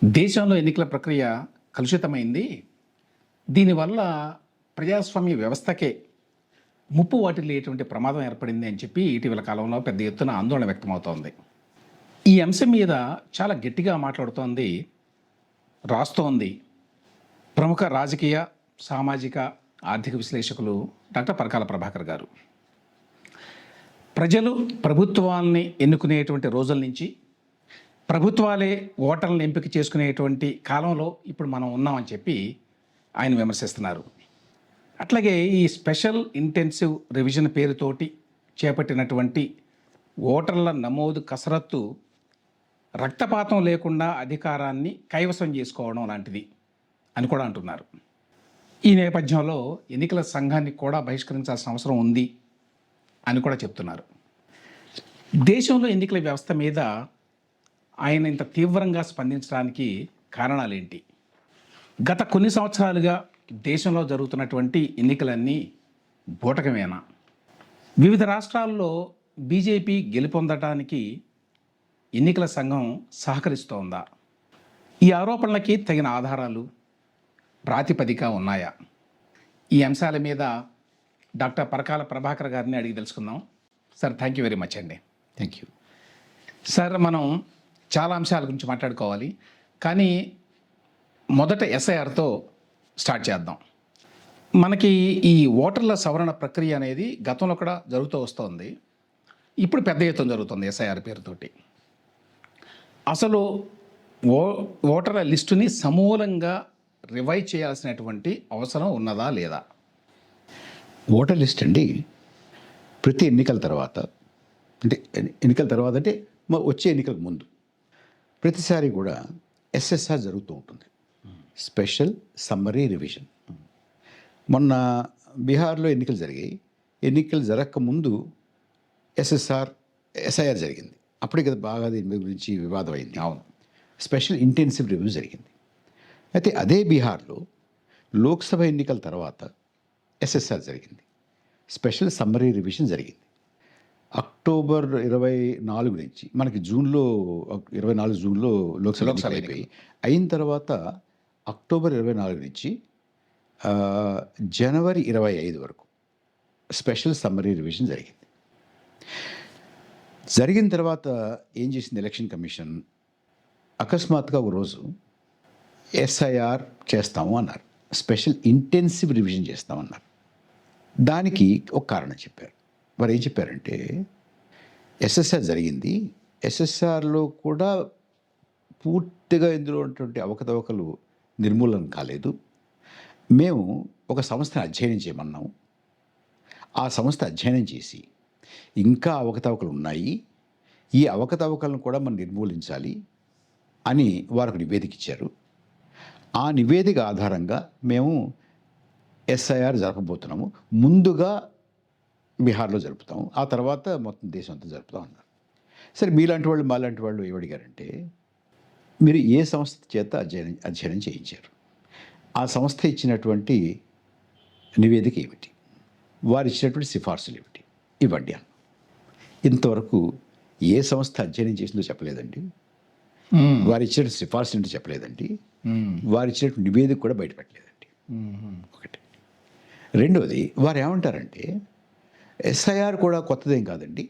దేశంలో ఎన్నికల ప్రక్రియ కలుషితమైంది. దీనివల్ల ప్రజాస్వామ్య వ్యవస్థకే ముప్పు వాటిల్లేటువంటి ప్రమాదం ఏర్పడింది అని చెప్పి ఇటీవల కాలంలో పెద్ద ఎత్తున ఆందోళన వ్యక్తమవుతోంది. ఈ అంశం మీద చాలా గట్టిగా మాట్లాడుతోంది, రాస్తోంది ప్రముఖ రాజకీయ, సామాజిక, ఆర్థిక విశ్లేషకులు డాక్టర్ పరకాల ప్రభాకర్ గారు. ప్రజలు ప్రభుత్వాల్ని ఎన్నుకునేటువంటి రోజుల నుంచి ప్రభుత్వాలే ఓటర్లను ఎంపిక చేసుకునేటువంటి కాలంలో ఇప్పుడు మనం ఉన్నామని చెప్పి ఆయన విమర్శిస్తున్నారు. అట్లాగే ఈ స్పెషల్ ఇంటెన్సివ్ రివిజన్ పేరుతోటి చేపట్టినటువంటి ఓటర్ల నమోదు కసరత్తు రక్తపాతం లేకుండా అధికారాన్ని కైవసం చేసుకోవడం లాంటిది అని కూడా అంటున్నారు. ఈ నేపథ్యంలో ఎన్నికల సంఘాన్ని కూడా బహిష్కరించాల్సిన అవసరం ఉంది అని కూడా చెప్తున్నారు. దేశంలో ఎన్నికల వ్యవస్థ మీద ఆయన ఇంత తీవ్రంగా స్పందించడానికి కారణాలేంటి? గత కొన్ని సంవత్సరాలుగా దేశంలో జరుగుతున్నటువంటి ఎన్నికలన్నీ బూటకమేనా? వివిధ రాష్ట్రాల్లో బీజేపీ గెలుపొందటానికి ఎన్నికల సంఘం సహకరిస్తోందా? ఈ ఆరోపణలకి తగిన ఆధారాలు, ప్రాతిపదిక ఉన్నాయా? ఈ అంశాల మీద డాక్టర్ పరకాల ప్రభాకర్ గారిని అడిగి తెలుసుకుందాం. Sir, thank you very much అండి. Thank you sir. మనం చాలా అంశాల గురించి మాట్లాడుకోవాలి, కానీ మొదట ఎస్ఐఆర్తో స్టార్ట్ చేద్దాం. మనకి ఈ ఓటర్ల సవరణ ప్రక్రియ అనేది గతంలో కూడా జరుగుతూ వస్తుంది. ఇప్పుడు పెద్ద ఎత్తున జరుగుతుంది ఎస్ఐఆర్ పేరుతోటి. అసలు ఓటర్ల లిస్టుని సమూలంగా రివైజ్ చేయాల్సినటువంటి అవసరం ఉన్నదా లేదా? ఓటర్ లిస్ట్ అండి, ప్రతి ఎన్నికల తర్వాత అంటే వచ్చే ఎన్నికలకు ముందు ప్రతిసారి కూడా ఎస్ఎస్ఆర్ జరుగుతూ ఉంటుంది, స్పెషల్ సమ్మరీ రివిజన్. మొన్న బీహార్లో ఎన్నికలు జరిగాయి. ఎన్నికలు జరగకముందు ఎస్ఐఆర్ జరిగింది. అప్పుడే కదా బాగా దీని గురించి వివాదం అయింది. అవును, స్పెషల్ ఇంటెన్సివ్ రివ్యూ జరిగింది. అయితే అదే బీహార్లో లోక్సభ ఎన్నికల తర్వాత ఎస్ఎస్ఆర్ జరిగింది, స్పెషల్ సమ్మరీ రివిజన్ జరిగింది. అక్టోబర్ 24 నుంచి మనకి 24 జూన్లో లోక్సభ అయిన తర్వాత అక్టోబర్ 24 నుంచి జనవరి 25 వరకు స్పెషల్ సమ్మరీ రివిజన్ జరిగింది. జరిగిన తర్వాత ఏం చేసింది ఎలక్షన్ కమిషన్? అకస్మాత్తుగా ఒక రోజు ఎస్ఐఆర్ చేస్తాము అన్నారు, స్పెషల్ ఇంటెన్సివ్ రివిజన్ చేస్తామన్నారు. దానికి ఒక కారణం చెప్పారు. వారు ఏం చెప్పారంటే, ఎస్ఎస్ఆర్ జరిగింది, ఎస్ఎస్ఆర్లో కూడా పూర్తిగా ఇందులో ఉన్నటువంటి అవకతవకలు నిర్మూలన కాలేదు. మేము ఒక సంస్థను అధ్యయనం చేయమన్నాము. ఆ సంస్థ అధ్యయనం చేసి ఇంకా అవకతవకలు ఉన్నాయి, ఈ అవకతవకలను కూడా మనం నిర్మూలించాలి అని వారికి నివేదిక ఇచ్చారు. ఆ నివేదిక ఆధారంగా మేము ఎస్ఐఆర్ జరపబోతున్నాము. ముందుగా బీహార్లో జరుపుతాం, ఆ తర్వాత మొత్తం దేశం అంతా జరుపుతాం అన్నారు. సరే, మాలాంటి వాళ్ళు ఏమడిగారంటే, మీరు ఏ సంస్థ చేత అధ్యయనం చేయించారు? ఆ సంస్థ ఇచ్చినటువంటి నివేదిక ఏమిటి? వారు ఇచ్చినటువంటి సిఫార్సులు ఏమిటి? ఇవ్వండి అన్న. ఇంతవరకు ఏ సంస్థ అధ్యయనం చేసిందో చెప్పలేదండి, వారు ఇచ్చిన సిఫార్సు ఏంటో చెప్పలేదండి, వారు ఇచ్చినటువంటి నివేదిక కూడా బయటపెట్టలేదండి. ఒకటి. రెండోది, వారు ఏమంటారంటే, ఎస్ఐఆర్ కూడా కొత్తదేం కాదండి,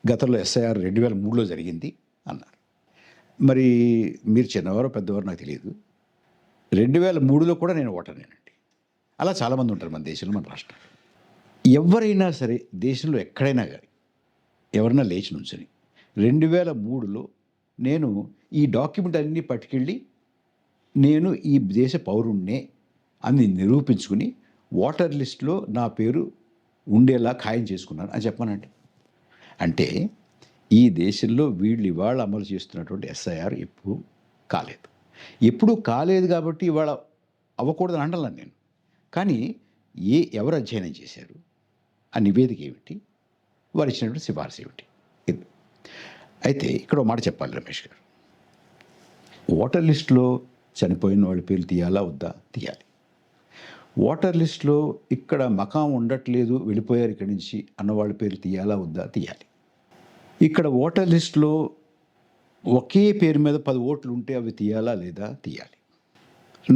గతంలో ఎస్ఐఆర్ 2003లో జరిగింది అన్నారు. మరి మీరు చిన్నవారో పెద్దవారో నాకు తెలియదు, 2003లో కూడా నేను ఓటర్నేనండి. అలా చాలామంది ఉంటారు మన దేశంలో, మన రాష్ట్రంలో. ఎవరైనా సరే దేశంలో ఎక్కడైనా కానీ ఎవరైనా లేచి నుంచని 2003లో నేను ఈ డాక్యుమెంట్ అన్నీ పట్టుకెళ్ళి నేను ఈ దేశ పౌరుణ్ణే అని నిరూపించుకుని ఓటర్ లిస్టులో నా పేరు ఉండేలా ఖాయం చేసుకున్నాను అని చెప్పానండి. అంటే ఈ దేశంలో వీళ్ళు ఇవాళ అమలు చేస్తున్నటువంటి ఎస్ఐఆర్ ఎప్పుడూ కాలేదు కాబట్టి ఇవాళ అవ్వకూడదని అంటున్నాను నేను. కానీ ఎవరు అధ్యయనం చేశారు? ఆ నివేదిక ఏమిటి? వారు ఇచ్చినటువంటి సిఫార్సు ఏమిటి? అయితే ఇక్కడ ఒక మాట చెప్పాలి రమేష్ గారు, ఓటర్ లిస్టులో చనిపోయిన వాళ్ళ పేర్లు తీయాలా వద్దా? తీయాలి. ఓటర్ లిస్టులో ఇక్కడ మకాం ఉండట్లేదు, వెళ్ళిపోయారు ఇక్కడి నుంచి అన్నవాళ్ళ పేరు తీయాలా వద్దా? తీయాలి. ఇక్కడ ఓటర్ లిస్టులో ఒకే పేరు మీద 10 ఓట్లు ఉంటే అవి తీయాలా లేదా? తీయాలి.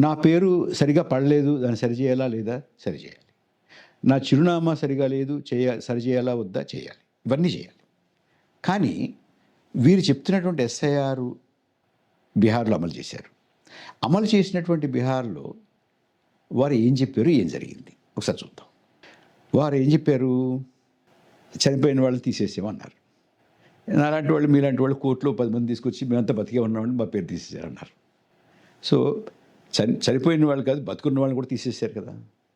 నా పేరు సరిగా పడలేదు, దాన్ని సరిచేయాలా లేదా? సరిచేయాలి. నా చిరునామా సరిగా లేదు, సరిచేయాలా వద్దా? చేయాలి. ఇవన్నీ చేయాలి. కానీ వీరు చెప్తున్నటువంటి ఎస్ఐఆర్ బీహార్లో అమలు చేశారు. అమలు చేసినటువంటి బీహార్లో వారు ఏం చెప్పారు, ఏం జరిగింది ఒకసారి చూద్దాం. వారు ఏం చెప్పారు? చనిపోయిన వాళ్ళు తీసేసామన్నారు. నాలాంటి వాళ్ళు మీలాంటి వాళ్ళు కోర్టులో 10 మంది తీసుకొచ్చి మేమంతా బతికే ఉన్నామని మా పేరు తీసేశారన్నారు. సో చనిపోయిన వాళ్ళు కాదు, బతుకున్న వాళ్ళని కూడా తీసేశారు కదా.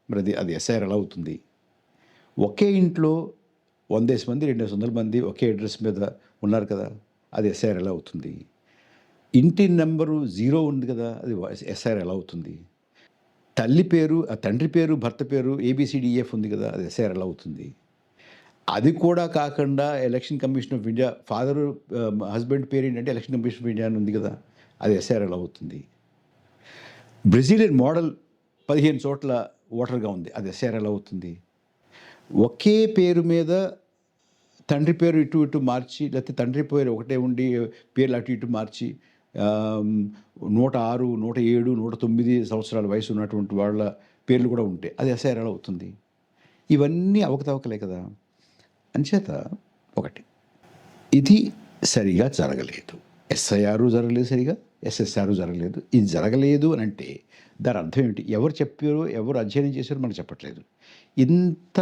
మరి అది ఎస్ఐఆర్ ఎలా అవుతుంది? ఒకే ఇంట్లో 100 మంది 200 మంది ఒకే అడ్రస్ మీద ఉన్నారు కదా, అది ఎస్ఐఆర్ ఎలా అవుతుంది? ఇంటి నెంబరు 0 ఉంది కదా, అది ఎస్ఐఆర్ ఎలా అవుతుంది? తల్లి పేరు, తండ్రి పేరు, భర్త పేరు ABCDEF ఉంది కదా, అది ఎస్ఐఆర్ ఎలా అవుతుంది? అది కూడా కాకుండా election commission of India, father husband పేరు ఏంటంటే ఎలక్షన్ కమిషన్ ఆఫ్ ఇండియా అని ఉంది కదా, అది ఎస్ఐఆర్ ఎలా అవుతుంది? బ్రెజిలియన్ మోడల్ 15 చోట్ల ఓటర్గా ఉంది, అది ఎస్ఐఆర్ ఎలా అవుతుంది? ఒకే పేరు మీద తండ్రి పేరు ఇటు ఇటు మార్చి, లేకపోతే తండ్రి పేరు ఒకటే ఉండి పేర్లు అటు ఇటు మార్చి 106, 107, 109 సంవత్సరాల వయసు ఉన్నటువంటి వాళ్ళ పేర్లు కూడా ఉంటే అది ఎస్ఐఆర్ ఎలా అవుతుంది? ఇవన్నీ అవకతవకలే కదా. అంచేత ఒకటి, ఇది సరిగా జరగలేదు. ఎస్ఐఆర్ జరగలేదు సరిగా, SSR జరగలేదు. ఇది జరగలేదు అని అంటే దాని అర్థం ఏమిటి? ఎవరు చెప్పారో, ఎవరు అధ్యయనం చేశారో మనకు చెప్పట్లేదు. ఇంత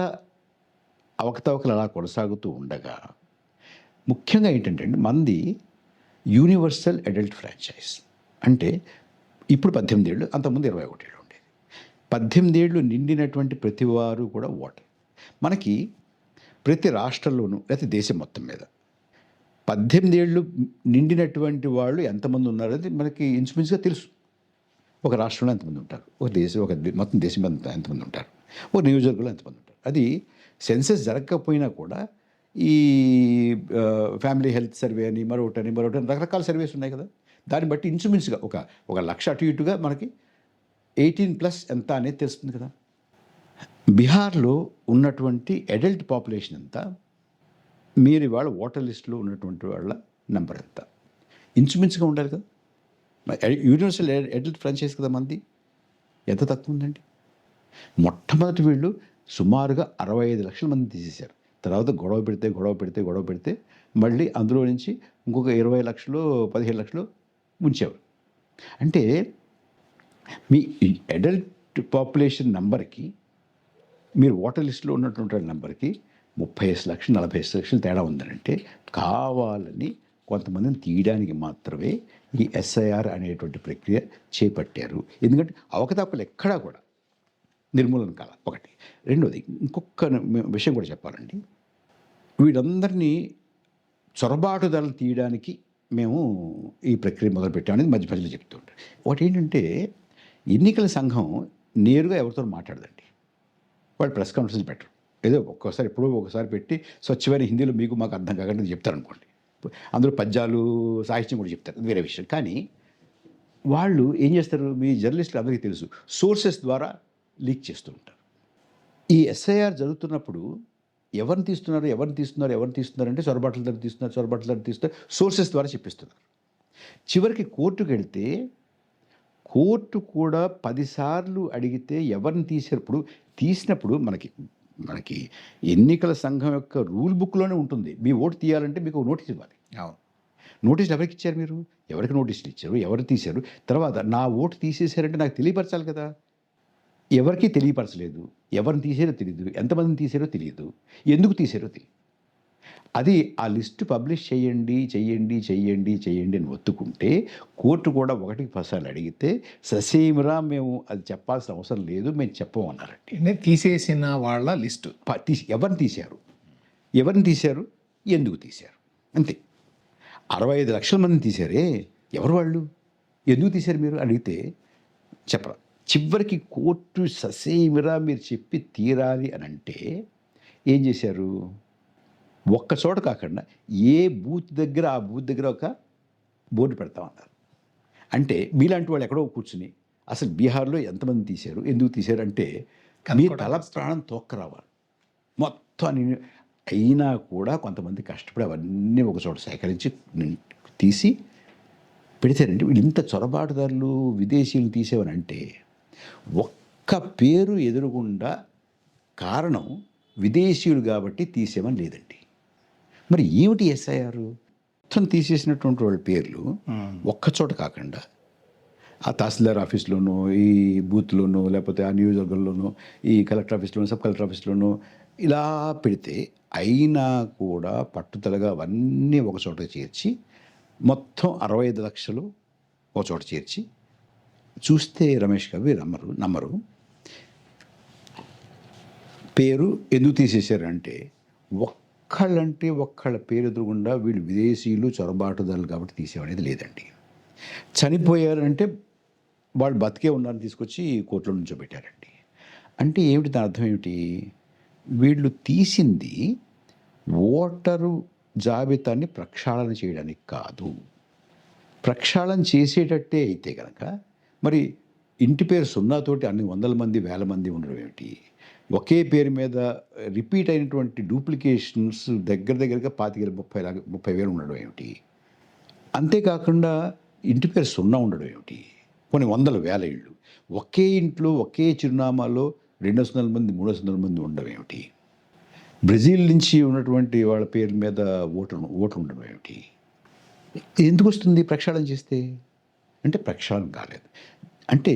అవకతవకలు అలా కొనసాగుతూ ఉండగా ముఖ్యంగా ఏంటంటే మంది యూనివర్సల్ అడల్ట్ ఫ్రాంచైజ్ అంటే ఇప్పుడు 18 ఏళ్ళు, అంతకుముందు 21 ఏళ్ళు ఉండేది. 18 ఏళ్ళు నిండినటువంటి ప్రతి వారు కూడా ఓటర్. మనకి ప్రతి రాష్ట్రంలోనూ లేకపోతే దేశం మొత్తం మీద 18 ఏళ్ళు నిండినటువంటి వాళ్ళు ఎంతమంది ఉన్నారనేది మనకి ఇంచుమించుగా తెలుసు. ఒక రాష్ట్రంలో ఎంతమంది ఉంటారు, మొత్తం దేశం ఎంతమంది ఉంటారు, ఒక నియోజకవర్గంలో ఎంతమంది ఉంటారు. అది సెన్సస్ జరగకపోయినా కూడా ఈ ఫ్యామిలీ హెల్త్ సర్వే అని మరొకటని రకరకాల సర్వేస్ ఉన్నాయి కదా, దాన్ని బట్టి ఇంచుమించుగా ఒక లక్ష అటు ఇటుగా మనకి 18+ ఎంత అనేది తెలుస్తుంది కదా. బీహార్లో ఉన్నటువంటి అడల్ట్ పాపులేషన్ ఎంత, మీరు ఇవాళ ఓటర్ లిస్టులో ఉన్నటువంటి వాళ్ళ నెంబర్ ఎంత, ఇంచుమించుగా ఉండాలి కదా. యూనివర్సల్ అడల్ట్ ఫ్రాంచైజ్ కదా మంది, ఎంత తక్కువ ఉందండి? మొట్టమొదటి వీళ్ళు సుమారుగా 65 లక్షల మంది తీసేశారు. తర్వాత గొడవ పెడితే మళ్ళీ అందులో నుంచి ఇంకొక 20 లక్షలు 15 లక్షలు ఉంచేవారు. అంటే మీ అడల్ట్ పాపులేషన్ నెంబర్కి మీరు ఓటర్ లిస్టులో ఉన్నటువంటి నెంబర్కి 35 లక్షలు 45 లక్షలు తేడా ఉందనంటే కావాలని కొంతమందిని తీయడానికి మాత్రమే ఈ ఎస్ఐఆర్ అనేటువంటి ప్రక్రియ చేపట్టారు. ఎందుకంటే అవకతవకలు ఎక్కడా కూడా నిర్మూలన కాల ఒకటి. రెండోది ఇంకొక విషయం కూడా చెప్పాలండి. వీళ్ళందరినీ చొరబాటుదారులు తీయడానికి మేము ఈ ప్రక్రియ మొదలుపెట్టామనేది మధ్య మధ్యలో చెప్తూ ఉంటారు. ఒకటి ఏంటంటే ఎన్నికల సంఘం నేరుగా ఎవరితో మాట్లాడదండి. వాళ్ళు ప్రెస్ కాన్ఫరెన్స్ పెట్టరు. ఏదో ఎప్పుడో ఒకసారి పెట్టి స్వచ్ఛమైన హిందీలో మీకు మాకు అర్థం కాకుండా చెప్తారనుకోండి. అందులో పద్యాలు సాహిత్యం కూడా చెప్తారు, వేరే విషయం. కానీ వాళ్ళు ఏం చేస్తారు, మీ జర్నలిస్టులు అందరికీ తెలుసు, సోర్సెస్ ద్వారా లీక్ చేస్తూ ఉంటారు. ఈ ఎస్ఐఆర్ జరుగుతున్నప్పుడు ఎవరిని తీస్తున్నారు అంటే చొరబాట్ల దగ్గర తీస్తున్నారు, సోర్సెస్ ద్వారా చెప్పిస్తున్నారు. చివరికి కోర్టుకు వెళ్తే కోర్టు కూడా 10 సార్లు అడిగితే ఎవరిని తీసారు. ఇప్పుడు తీసినప్పుడు మనకి ఎన్నికల సంఘం యొక్క రూల్ బుక్లోనే ఉంటుంది, మీ ఓటు తీయాలంటే మీకు నోటీస్ ఇవ్వాలి. అవును. నోటీసులు ఎవరికి ఇచ్చారు? మీరు ఎవరికి నోటీసులు ఇచ్చారు, ఎవరు తీశారు? తర్వాత నా ఓటు తీసేశారంటే నాకు తెలియపరచాలి కదా. ఎవరికీ తెలియపరచలేదు, ఎవరిని తీసారో తెలియదు, ఎంతమందిని తీసారో తెలియదు, ఎందుకు తీసారో తెలియదు. అది ఆ లిస్టు పబ్లిష్ చెయ్యండి అని ఒత్తుకుంటే కోర్టు కూడా 1కి 10 సార్లు అడిగితే ససేమిరా మేము అది చెప్పాల్సిన అవసరం లేదు, మేము చెప్పమన్నారండి. తీసేసిన వాళ్ళ లిస్టు ఎవరిని తీశారు, ఎందుకు తీశారు, అంతే. 65 లక్షల మందిని తీశారే, ఎవరు వాళ్ళు, ఎందుకు తీశారు మీరు అడిగితే చెప్పరా. చివరికి కోర్టు ససేమిరా మీరు చెప్పి తీరాలి అని అంటే ఏం చేశారు, ఒక్క చోట కాకుండా ఏ బూత్ దగ్గర ఆ బూత్ దగ్గర ఒక బోర్డు పెడతామన్నారు. అంటే మీలాంటి వాళ్ళు ఎక్కడో కూర్చుని అసలు బీహార్లో ఎంతమంది తీశారు, ఎందుకు తీశారు అంటే మీ తల ప్రాణం తోక్క రావాలి మొత్తం. అయినా కూడా కొంతమంది కష్టపడి అవన్నీ ఒక చోట సేకరించి తీసి పెడితేనండి వీళ్ళు ఇంత చొరబాటుదారులు విదేశీయులు తీసేవనంటే ఒక్క పేరు ఎదురుగుండా కారణం విదేశీయులు కాబట్టి తీసేమని లేదండి. మరి ఏమిటి ఎస్ఐఆర్? మొత్తం తీసేసినటువంటి వాళ్ళ పేర్లు ఒక్కచోట కాకుండా ఆ తహసీల్దార్ ఆఫీస్లోనూ, ఈ బూత్లోనూ, లేకపోతే ఆ నియోజకవర్గంలోనూ, ఈ కలెక్టర్ ఆఫీస్లోనూ, సబ్ కలెక్టర్ ఆఫీస్లోనూ ఇలా పెడితే అయినా కూడా పట్టుదలగా అవన్నీ ఒక చోట చేర్చి మొత్తం 65 లక్షలు ఒక చోట చేర్చి చూస్తే రమేష్ గారు మీరు నమ్మరు పేరు ఎందుకు తీసేశారంటే ఒక్కళ్ళ పేరు ఎదురుగుండా వీళ్ళు విదేశీయులు చొరబాటుదారులు కాబట్టి తీసేవనేది లేదండి. చనిపోయారంటే వాళ్ళు బతికే ఉన్నారని తీసుకొచ్చి కోర్టులో నుంచోబెట్టారండి. అంటే ఏమిటి దాని అర్థం ఏమిటి? వీళ్ళు తీసింది ఓటరు జాబితాని ప్రక్షాళన చేయడానికి కాదు. ప్రక్షాళన చేసేటట్టే అయితే కనుక మరి ఇంటి పేరు సున్నాతోటి అన్ని వందల మంది వేల మంది ఉండడం ఏమిటి? ఒకే పేరు మీద రిపీట్ అయినటువంటి డూప్లికేషన్స్ దగ్గరగా 25,000 ఉండడం ఏమిటి? అంతేకాకుండా ఇంటి పేరు సున్నా ఉండడం ఏమిటి? కొన్ని వందల వేల ఇళ్ళు ఒకే ఇంట్లో ఒకే చిరునామాలో 200 మంది 300 మంది ఉండడం ఏమిటి? బ్రెజిల్ నుంచి ఉన్నటువంటి వాళ్ళ పేరు మీద ఓట్లు ఉండడం ఏమిటి? ఎందుకు వస్తుంది ప్రక్షాళన చేస్తే? అంటే ప్రక్షాళన కాలేదు. అంటే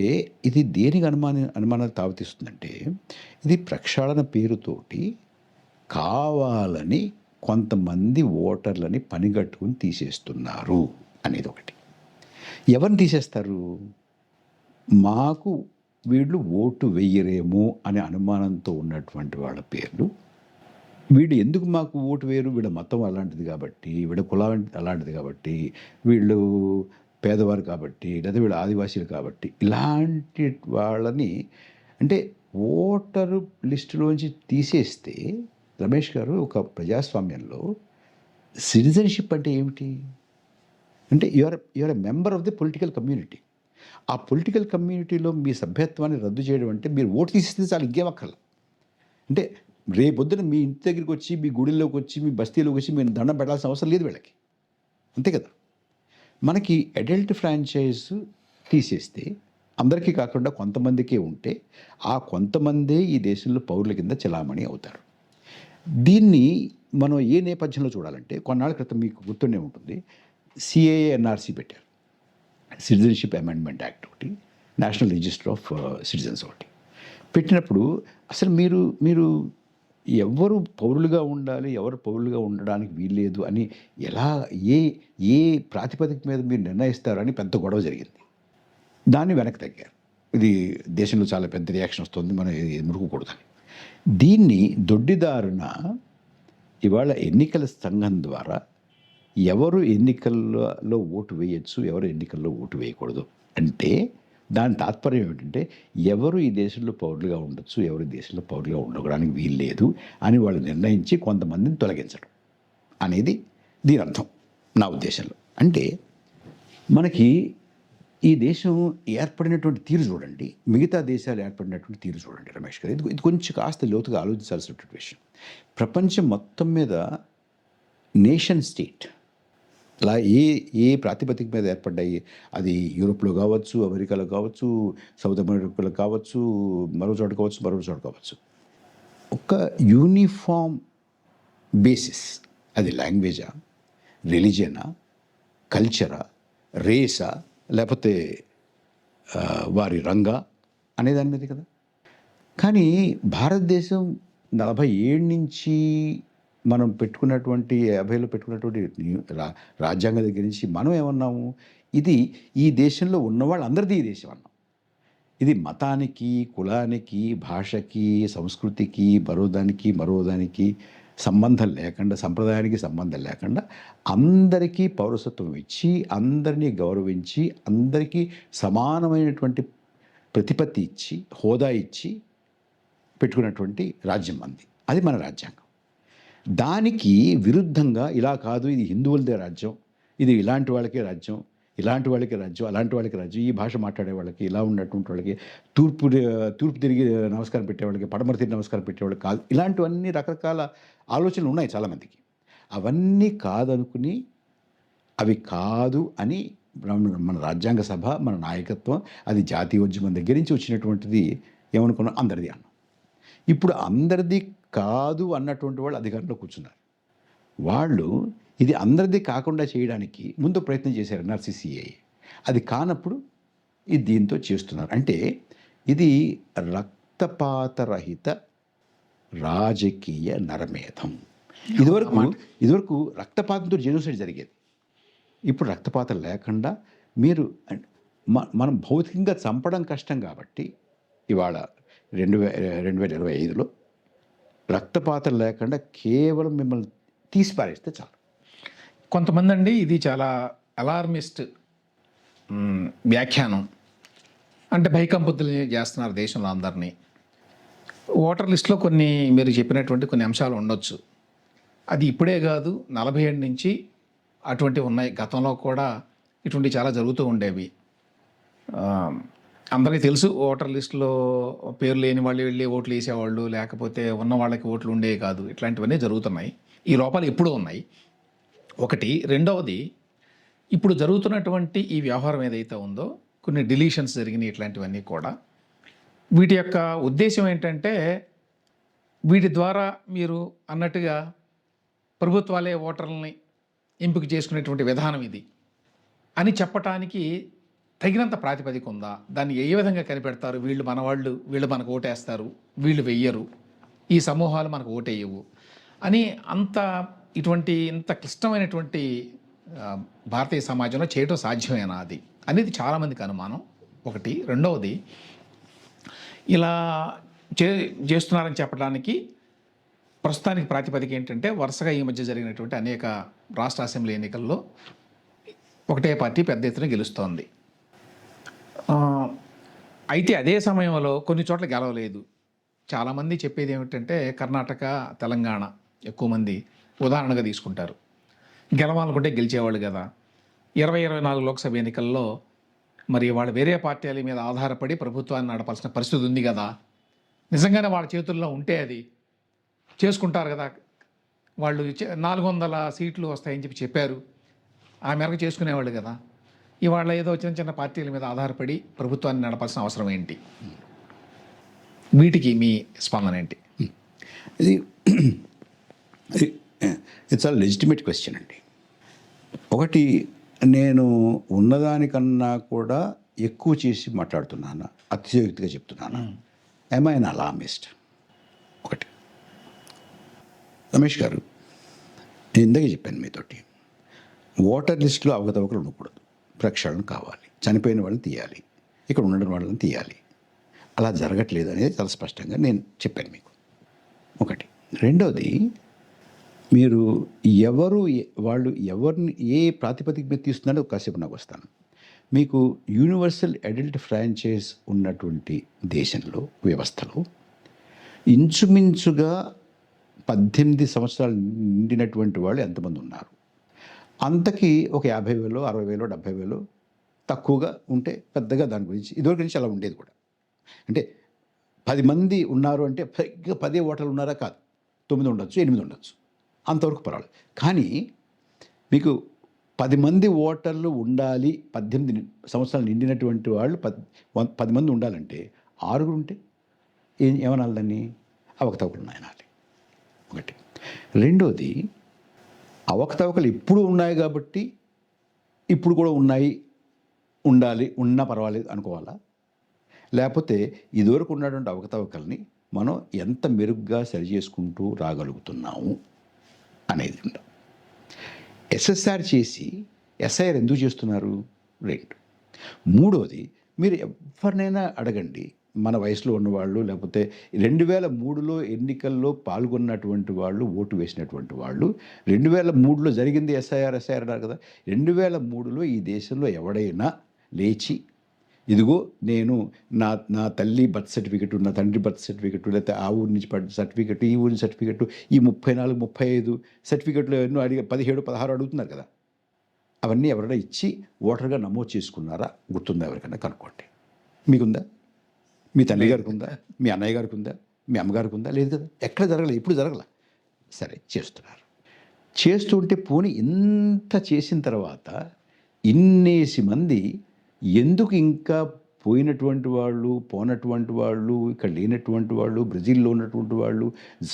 ఇది దేనికి అనుమానాలు తావితీస్తుందంటే ఇది ప్రక్షాళన పేరుతోటి కావాలని కొంతమంది ఓటర్లని పనిగట్టుకుని తీసేస్తున్నారు అనేది ఒకటి. ఎవరిని తీసేస్తారు? మాకు వీళ్ళు ఓటు వెయ్యరేమో అనే అనుమానంతో ఉన్నటువంటి వాళ్ళ పేర్లు, వీళ్ళు ఎందుకు మాకు ఓటు వేయరు, వీళ్ళ మతం అలాంటిది కాబట్టి, వీళ్ళ కులం అలాంటిది కాబట్టి, వీళ్ళు పేదవారు కాబట్టి, లేదా వీళ్ళు ఆదివాసీలు కాబట్టి, ఇలాంటి వాళ్ళని అంటే ఓటరు లిస్టులోంచి తీసేస్తే రమేష్ గారు ఒక ప్రజాస్వామ్యంలో సిటిజన్షిప్ అంటే ఏమిటి? అంటే you're a member of the political community. ఆ పొలిటికల్ కమ్యూనిటీలో మీ సభ్యత్వాన్ని రద్దు చేయడం అంటే మీరు ఓటు తీసేస్తే చాలు, ఇంకేం అక్కర్ల. అంటే రేపొద్దున మీ ఇంటి దగ్గరికి వచ్చి, మీ గుడిలోకి వచ్చి, మీ బస్తీలోకి వచ్చి మీరు దండం పెట్టాల్సిన అవసరం లేదు వీళ్ళకి. అంతే కదా. మనకి అడల్ట్ ఫ్రాంచైజ్ తీసేస్తే అందరికీ కాకుండా కొంతమందికే ఉంటే ఆ కొంతమందే ఈ దేశంలో పౌరుల కింద చెలామణి అవుతారు. దీన్ని మనం ఏ నేపథ్యంలో చూడాలంటే కొన్నాళ్ళ క్రితం మీకు గుర్తుండే ఉంటుంది, సిఏఏ ఎన్ఆర్సీ పెట్టారు, సిటిజన్షిప్ అమెండ్మెంట్ యాక్ట్ ఒకటి, నేషనల్ రిజిస్టర్ ఆఫ్ సిటిజన్స్ ఒకటి పెట్టినప్పుడు అసలు మీరు ఎవరు పౌరులుగా ఉండాలి, ఎవరు పౌరులుగా ఉండడానికి వీల్లేదు అని ఎలా ఏ ప్రాతిపదిక మీద మీరు నిర్ణయిస్తారని పెద్ద గొడవ జరిగింది. దాన్ని వెనక్కి తగ్గారు. ఇది దేశంలో చాలా పెద్ద రియాక్షన్ వస్తుంది, మనం మురుకుకూడదని. దీన్ని దొడ్డిదారున ఇవాళ ఎన్నికల సంఘం ద్వారా ఎవరు ఎన్నికల్లో ఓటు వేయచ్చు, ఎవరు ఎన్నికల్లో ఓటు వేయకూడదు అంటే దాని తాత్పర్యం ఏమిటంటే ఎవరు ఈ దేశంలో పౌరులుగా ఉండొచ్చు, ఎవరు ఈ దేశంలో పౌరులుగా ఉండడానికి వీల్లేదు అని వాళ్ళు నిర్ణయించి కొంతమందిని తొలగించడం అనేది దీని అర్థం నా ఉద్దేశంలో. అంటే మనకి ఈ దేశం ఏర్పడినటువంటి తీరు చూడండి, మిగతా దేశాలు ఏర్పడినటువంటి తీరు చూడండి రమేష్ గారు. ఇది కొంచెం కాస్త లోతుగా ఆలోచించాల్సినటువంటి విషయం. ప్రపంచం మొత్తం మీద నేషన్ స్టేట్ అలా ఏ ప్రాతిపదిక మీద ఏర్పడ్డాయి, అది యూరోప్లో కావచ్చు, అమెరికాలో కావచ్చు, సౌత్ అమెరికాలో కావచ్చు, మరో చోట కావచ్చు, ఒక యూనిఫామ్ బేసిస్, అది లాంగ్వేజా, రిలీజియనా, కల్చరా, రేసా, లేకపోతే వారి రంగా అనే దాని మీద కదా. కానీ భారతదేశం 47 నుంచి మనం పెట్టుకున్నటువంటి 50లో పెట్టుకున్నటువంటి రాజ్యాంగం దగ్గర నుంచి మనం ఏమన్నాము, ఇది ఈ దేశంలో ఉన్న వాళ్ళందరిది ఈ దేశం అన్నాం. ఇది మతానికి, కులానికి, భాషకి, సంస్కృతికి, మరోదానికి సంబంధం లేకుండా, సంప్రదాయానికి సంబంధం లేకుండా అందరికీ పౌరసత్వం ఇచ్చి, అందరినీ గౌరవించి, అందరికీ సమానమైనటువంటి ప్రతిపత్తి ఇచ్చి, హోదా ఇచ్చి పెట్టుకున్నటువంటి రాజ్యం మంది. అది మన రాజ్యాంగం. దానికి విరుద్ధంగా ఇలా కాదు, ఇది హిందువులదే రాజ్యం, ఇది ఇలాంటి వాళ్ళకే రాజ్యం, ఇలాంటి వాళ్ళకి రాజ్యం, అలాంటి వాళ్ళకి రాజ్యం, ఈ భాష మాట్లాడే వాళ్ళకి, ఇలా ఉన్నటువంటి వాళ్ళకి, తూర్పు తిరిగి నమస్కారం పెట్టేవాళ్ళకి, పడమర తిరిగి నమస్కారం పెట్టేవాళ్ళకి కాదు, ఇలాంటివన్నీ రకరకాల ఆలోచనలు ఉన్నాయి చాలామందికి. అవన్నీ కాదనుకుని అవి కాదు అని మన రాజ్యాంగ సభ, మన నాయకత్వం, అది జాతీయోద్యమం దగ్గర నుంచి వచ్చినటువంటిది ఏమనుకున్నాం, అందరిది అన్నాం. ఇప్పుడు అందరిది కాదు అన్నటువంటి వాళ్ళు అధికారంలో కూర్చున్నారు. వాళ్ళు ఇది అందరిది కాకుండా చేయడానికి ముందు ప్రయత్నం చేశారు ఎన్ఆర్సీసీఏ. అది కానప్పుడు ఇది దీంతో చేస్తున్నారు. అంటే ఇది రక్తపాతరహిత రాజకీయ నరమేధం. ఇదివరకు రక్తపాతంతో జెనోసైడ్ జరిగేది. ఇప్పుడు రక్తపాతం లేకుండా మీరు మనం భౌతికంగా చంపడం కష్టం కాబట్టి ఇవాళ 2025లో రక్తపాతం లేకుండా కేవలం మిమ్మల్ని తీసి పారేస్తే చాలు. కొంతమంది అండి ఇది చాలా అలార్మిస్ట్ వ్యాఖ్యానం, అంటే భయకంపితులు చేస్తున్నారు దేశంలో అందరినీ. ఓటర్ లిస్టులో కొన్ని మీరు చెప్పినటువంటి కొన్ని అంశాలు ఉండొచ్చు. అది ఇప్పుడే కాదు, 40 ఏళ్ళ నుంచి అటువంటివి ఉన్నాయి. గతంలో కూడా ఇటువంటి చాలా జరుగుతూ ఉండేవి. అందరికీ తెలుసు, ఓటర్ లిస్టులో పేరు లేని వాళ్ళు వెళ్ళి ఓట్లు వేసేవాళ్ళు, లేకపోతే ఉన్న వాళ్ళకి ఓట్లు ఉండేవి కాదు. ఇట్లాంటివన్నీ జరుగుతున్నాయి. ఈ లోపాలు ఎప్పుడూ ఉన్నాయి. ఒకటి. రెండవది, ఇప్పుడు జరుగుతున్నటువంటి ఈ వ్యవహారం ఏదైతే ఉందో, కొన్ని డిలీషన్స్ జరిగినాయి, ఇట్లాంటివన్నీ కూడా. వీటి యొక్క ఉద్దేశం ఏంటంటే, వీటి ద్వారా మీరు అన్నట్టుగా ప్రభుత్వాలే ఓటర్లని ఎంపిక చేసుకునేటువంటి విధానం ఇది అని చెప్పటానికి తగినంత ప్రాతిపదిక ఉందా? దాన్ని ఏ విధంగా కనిపెడతారు? వీళ్ళు మనవాళ్ళు, వీళ్ళు మనకు ఓటేస్తారు, వీళ్ళు వెయ్యరు, ఈ సమూహాలు మనకు ఓటేయవు అని ఇంత క్లిష్టమైనటువంటి భారతీయ సమాజంలో చేయటం సాధ్యమేనా అది అనేది చాలామందికి అనుమానం. ఒకటి. రెండవది, ఇలా చేస్తున్నారని చెప్పడానికి ప్రస్తుతానికి ప్రాతిపదిక ఏంటంటే, వరుసగా ఈ మధ్య జరిగినటువంటి అనేక రాష్ట్ర అసెంబ్లీ ఎన్నికల్లో ఒకటే పార్టీ పెద్ద ఎత్తున గెలుస్తోంది. అయితే అదే సమయంలో కొన్ని చోట్ల గెలవలేదు. చాలామంది చెప్పేది ఏమిటంటే, కర్ణాటక, తెలంగాణ ఎక్కువ మంది ఉదాహరణగా తీసుకుంటారు. గెలవాలనుకుంటే గెలిచేవాళ్ళు కదా. 2024 లోక్సభ ఎన్నికల్లో మరి వాళ్ళు వేరే పార్టీల మీద ఆధారపడి ప్రభుత్వాన్ని నడపాల్సిన పరిస్థితి ఉంది కదా. నిజంగానే వాళ్ళ చేతుల్లో ఉంటే అది చేసుకుంటారు కదా. వాళ్ళు 400 సీట్లు వస్తాయని చెప్పారు. ఆ మేరకు చేసుకునేవాళ్ళు కదా. ఇవాళ ఏదో చిన్న చిన్న పార్టీల మీద ఆధారపడి ప్రభుత్వాన్ని నడపాల్సిన అవసరం ఏంటి? వీటికి మీ స్పందన ఏంటి? ఇట్స్ ఆల్ లెజిటిమేట్ క్వశ్చన్ అండి. ఒకటి, నేను ఉన్నదానికన్నా కూడా ఎక్కువ చేసి మాట్లాడుతున్నాను, అతిశయోక్తిగా చెప్తున్నాను. ఐ అన్ అలామిస్ట్? ఒకటి. రమేష్ గారు, నేను ఇందాకే చెప్పాను మీతోటి, ఓటర్ లిస్టులో అవకతవకలు ఉండకూడదు, ప్రక్షాళన కావాలి, చనిపోయిన వాళ్ళని తీయాలి, ఇక్కడ ఉండడం వాళ్ళని తీయాలి. అలా జరగట్లేదు అనేది చాలా స్పష్టంగా నేను చెప్పాను మీకు. ఒకటి. రెండోది, మీరు ఎవరిని ఏ ప్రాతిపదిక మీద తీస్తున్నారో కాసేపు నాకు వస్తాను. మీకు యూనివర్సల్ అడల్ట్ ఫ్రాంచైజ్ ఉన్నటువంటి దేశంలో, వ్యవస్థలో ఇంచుమించుగా 18 సంవత్సరాలు నిండినటువంటి వాళ్ళు ఎంతమంది ఉన్నారు? అంతకి ఒక 50,000, 60,000, 70,000 తక్కువగా ఉంటే పెద్దగా దాని గురించి ఇదివరకు నుంచి అలా ఉండేది కూడా. అంటే 10 మంది ఉన్నారు అంటే 10 ఓటర్లు ఉన్నారా? కాదు, 9 ఉండొచ్చు, 8 ఉండొచ్చు, అంతవరకు పర్వాలేదు. కానీ మీకు 10 మంది ఓటర్లు ఉండాలి, 18 సంవత్సరాలు నిండినటువంటి వాళ్ళు 10 మంది ఉండాలంటే 6 ఉంటే ఏమనాలి? దాన్ని అవకతవకలు ఉన్నాయనాలి. ఒకటి. రెండోది, అవకతవకలు ఇప్పుడు ఉన్నాయి కాబట్టి ఇప్పుడు కూడా ఉండాలి, ఉన్నా పర్వాలేదు అనుకోవాలా? లేకపోతే ఇదివరకు ఉన్నటువంటి అవకతవకల్ని మనం ఎంత మెరుగ్గా సరి చేసుకుంటూ రాగలుగుతున్నాము అనేది ఉండాలి. ఎస్ఎస్ఆర్ చేసి ఎస్ఐఆర్ ఎందుకు చేస్తున్నారు? 2. మూడోది, మీరు ఎవరినైనా అడగండి, మన వయసులో ఉన్నవాళ్ళు, లేకపోతే 2003లో ఎన్నికల్లో పాల్గొన్నటువంటి వాళ్ళు, ఓటు వేసినటువంటి వాళ్ళు, 2003లో జరిగింది ఎస్ఐఆర్ అన్నారు కదా. 2003లో ఈ దేశంలో ఎవడైనా లేచి, ఇదిగో నేను నా తల్లి బర్త్ సర్టిఫికెట్, నా తండ్రి బర్త్ సర్టిఫికెట్, లేకపోతే ఆ ఊరి నుంచి పడ్డ సర్టిఫికెట్, ఈ ఊరి సర్టిఫికెట్, ఈ 34, 35 సర్టిఫికెట్లు ఎన్నో 17, 16 అడుగుతున్నారు కదా, అవన్నీ ఎవరైనా ఇచ్చి ఓటర్గా నమోదు చేసుకున్నారా? గుర్తుందా? ఎవరికైనా కనుక్కోండి. మీకుందా? మీ తల్లి గారికి ఉందా? మీ అన్నయ్య గారికి ఉందా? మీ అమ్మగారికి ఉందా? లేదు కదా. ఎక్కడ జరగలేదు, ఇప్పుడు జరగల. సరే, చేస్తున్నారు. చేస్తుంటే పోనీ ఇంత చేసిన తర్వాత ఇన్నేసి మంది ఎందుకు ఇంకా పోయినటువంటి వాళ్ళు, పోనటువంటి వాళ్ళు, ఇక్కడ లేనటువంటి వాళ్ళు, బ్రెజిల్‌లో ఉన్నటువంటి వాళ్ళు,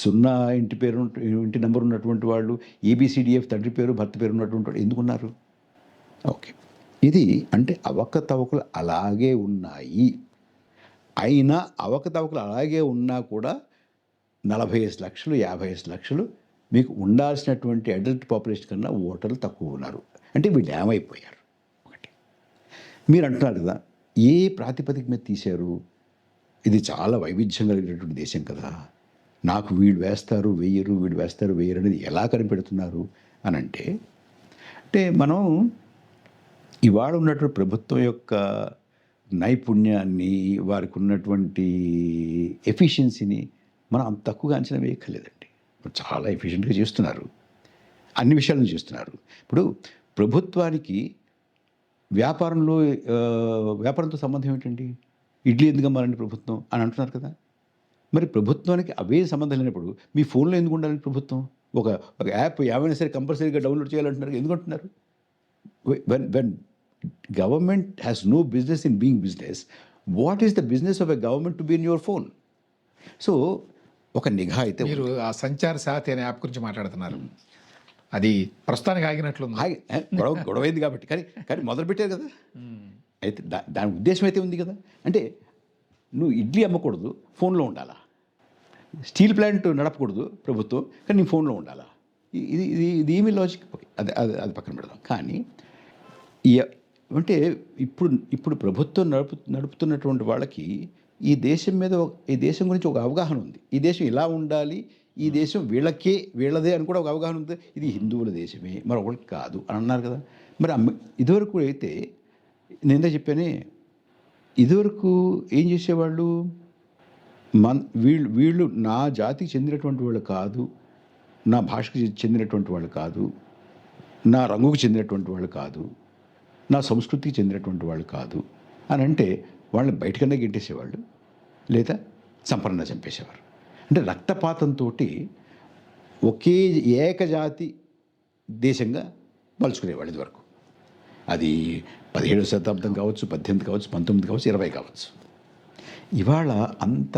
0 ఇంటి నంబర్ ఉన్నటువంటి వాళ్ళు, ఏబీసీడీఎఫ్ తండ్రి పేరు, భర్త పేరు ఉన్నటువంటి వాళ్ళు ఎందుకున్నారు? ఓకే. ఇది అంటే అవకతవకలు అలాగే ఉన్నాయి. అయినా అవకతవకలు అలాగే ఉన్నా కూడా 45 లక్షలు, 55 లక్షలు మీకు ఉండాల్సినటువంటి అడల్ట్ పాపులేషన్ కన్నా ఓటర్లు తక్కువ ఉన్నారు. అంటే వీళ్ళు ఏమైపోయారు? ఒకటి. మీరు అంటున్నారు కదా, ఏ ప్రాతిపదిక మీద తీశారు? ఇది చాలా వైవిధ్యం కలిగినటువంటి దేశం కదా. నాకు వీళ్ళు వేస్తారు వెయ్యరు, వీళ్ళు వేస్తారు వెయ్యరు అనేది ఎలా కనిపెడుతున్నారు అని అంటే మనం ఇవాళ ఉన్నటువంటి ప్రభుత్వం యొక్క నైపుణ్యాన్ని, వారికి ఉన్నటువంటి ఎఫిషియన్సీని మనం అంత తక్కువగా అంచనా వేయక్కర్లేదండి. చాలా ఎఫిషియెంట్గా చేస్తున్నారు, అన్ని విషయాలను చేస్తున్నారు. ఇప్పుడు ప్రభుత్వానికి వ్యాపారంతో సంబంధం ఏంటండి? ఇడ్లీ ఎందుకు అమ్మాలండి ప్రభుత్వం అని అంటున్నారు కదా. మరి ప్రభుత్వానికి అవే సంబంధం లేనప్పుడు మీ ఫోన్లో ఎందుకు ఉండాలండి ప్రభుత్వం? ఒక యాప్ ఏమైనా సరే కంపల్సరీగా డౌన్లోడ్ చేయాలంటున్నారు, ఎందుకు అంటున్నారు? When government has no business in being business, what is the business of a government to be in your phone? So ఒక నిఘా అయితే మీరు ఆ సంచార్ సాథి అనే యాప్ గురించి మాట్లాడుతున్నారు. అది ప్రస్తుతానికి ఆగినట్లు గొడవైంది కాబట్టి, కానీ మొదలు పెట్టారు కదా. అయితే దాని ఉద్దేశం అయితే ఉంది కదా. అంటే నువ్వు ఇడ్లీ అమ్మకూడదు, ఫోన్లో ఉండాలా. స్టీల్ ప్లాంట్ నడపకూడదు ప్రభుత్వం, కానీ నీ ఫోన్లో ఉండాలా. ఇది ఇది ఇది ఏమి లాజిక్? ఓకే, అది పక్కన పెడదాం. కానీ అంటే ఇప్పుడు ప్రభుత్వం నడుపుతున్నటువంటి వాళ్ళకి ఈ దేశం గురించి ఒక అవగాహన ఉంది. ఈ దేశం ఇలా ఉండాలి, ఈ దేశం వీళ్ళదే అని కూడా ఒక అవగాహన ఉంది. ఇది హిందువుల దేశమే, మరొకటి కాదు అని అన్నారు కదా. మరి ఇదివరకు అయితే నేనే చెప్పానే, ఇదివరకు ఏం చేసేవాళ్ళు? వీళ్ళు నా జాతికి చెందినటువంటి వాళ్ళు కాదు, నా భాషకు చెందినటువంటి వాళ్ళు కాదు, నా రంగుకు చెందినటువంటి వాళ్ళు కాదు, నా సంస్కృతికి చెందినటువంటి వాళ్ళు కాదు అని అంటే వాళ్ళని బయటకన్నా గెంటేసేవాళ్ళు, లేదా సంపన్న చంపేసేవారు. అంటే రక్తపాతంతో ఒకే ఏకజాతి దేశంగా మలుచుకునేవాళ్ళు ఇదివరకు. అది 17వ శతాబ్దం కావచ్చు, 18 కావచ్చు, 19 కావచ్చు, 20 కావచ్చు. ఇవాళ అంత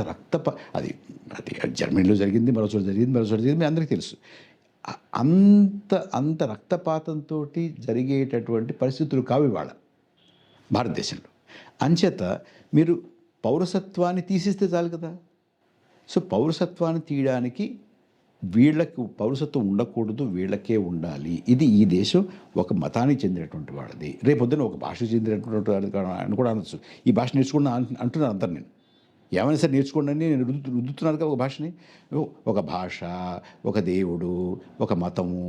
అది జర్మనీలో జరిగింది, మరో చోట జరిగింది, మీ అందరికీ తెలుసు. అంత రక్తపాతంతో జరిగేటటువంటి పరిస్థితులు కావు ఇవాళ భారతదేశంలో. అంచేత మీరు పౌరసత్వాన్ని తీసేస్తే చాలు కదా. సో పౌరసత్వాన్ని తీయడానికి వీళ్ళకి పౌరసత్వం ఉండకూడదు, వీళ్ళకే ఉండాలి. ఇది ఈ దేశం ఒక మతానికి చెందినటువంటి వాళ్ళది, రేపొద్దున ఒక భాషకు చెందినటువంటి అని కూడా అనొచ్చు. ఈ భాష నేర్చుకున్న అంటున్నారు అందరు. నేను ఏమైనా సరే నేర్చుకోండి అని నేను రుద్దుతున్నారు కదా ఒక భాషని. ఒక భాష, ఒక దేవుడు, ఒక మతము,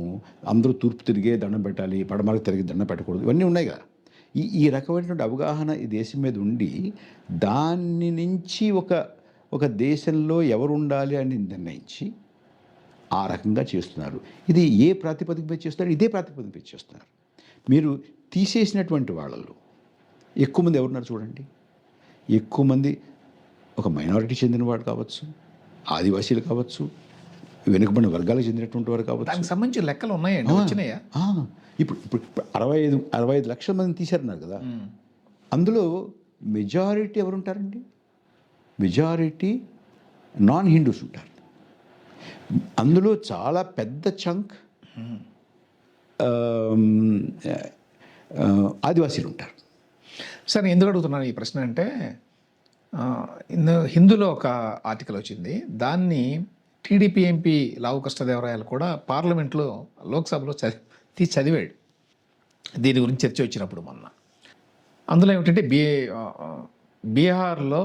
అందరూ తూర్పు తిరిగే దండం పెట్టాలి, పడమరకు తిరిగి దండం పెట్టకూడదు, ఇవన్నీ ఉన్నాయి కదా. ఈ రకమైనటువంటి అవగాహన ఈ దేశం మీద ఉండి దాని నుంచి ఒక దేశంలో ఎవరు ఉండాలి అని నిర్ణయించి ఆ రకంగా చేస్తున్నారు. ఇది ఏ ప్రాతిపదిక మీద చేస్తున్నారు? ఇదే ప్రాతిపదిక మీద చేస్తున్నారు. మీరు తీసేసినటువంటి వాళ్ళలో ఎక్కువ మంది ఎవరున్నారు చూడండి. ఎక్కువ మంది ఒక మైనారిటీ చెందిన వాడు కావచ్చు, ఆదివాసీలు కావచ్చు, వెనుకబడిన వర్గాలకు చెందినటువంటి వారు కావచ్చు. దానికి సంబంధించిన లెక్కలు ఉన్నాయండి, వచ్చినాయా? ఇప్పుడు 65 లక్షల మందిని తీశారన్నారు కదా. అందులో మెజారిటీ ఎవరుంటారండి? మెజారిటీ నాన్ హిందూస్ ఉంటారు. అందులో చాలా పెద్ద చంక్ ఆదివాసీలు ఉంటారు. సార్ ఎందుకు అడుగుతున్నాను ఈ ప్రశ్న అంటే, హిందూలో ఒక ఆర్టికల్ వచ్చింది, దాన్ని టీడీపీ ఎంపీ లావు కృష్ణదేవరాయలు కూడా పార్లమెంట్లో, లోక్సభలో చదివాడు. దీని గురించి చర్చ వచ్చినప్పుడు మొన్న. అందులో ఏమిటంటే బీహార్లో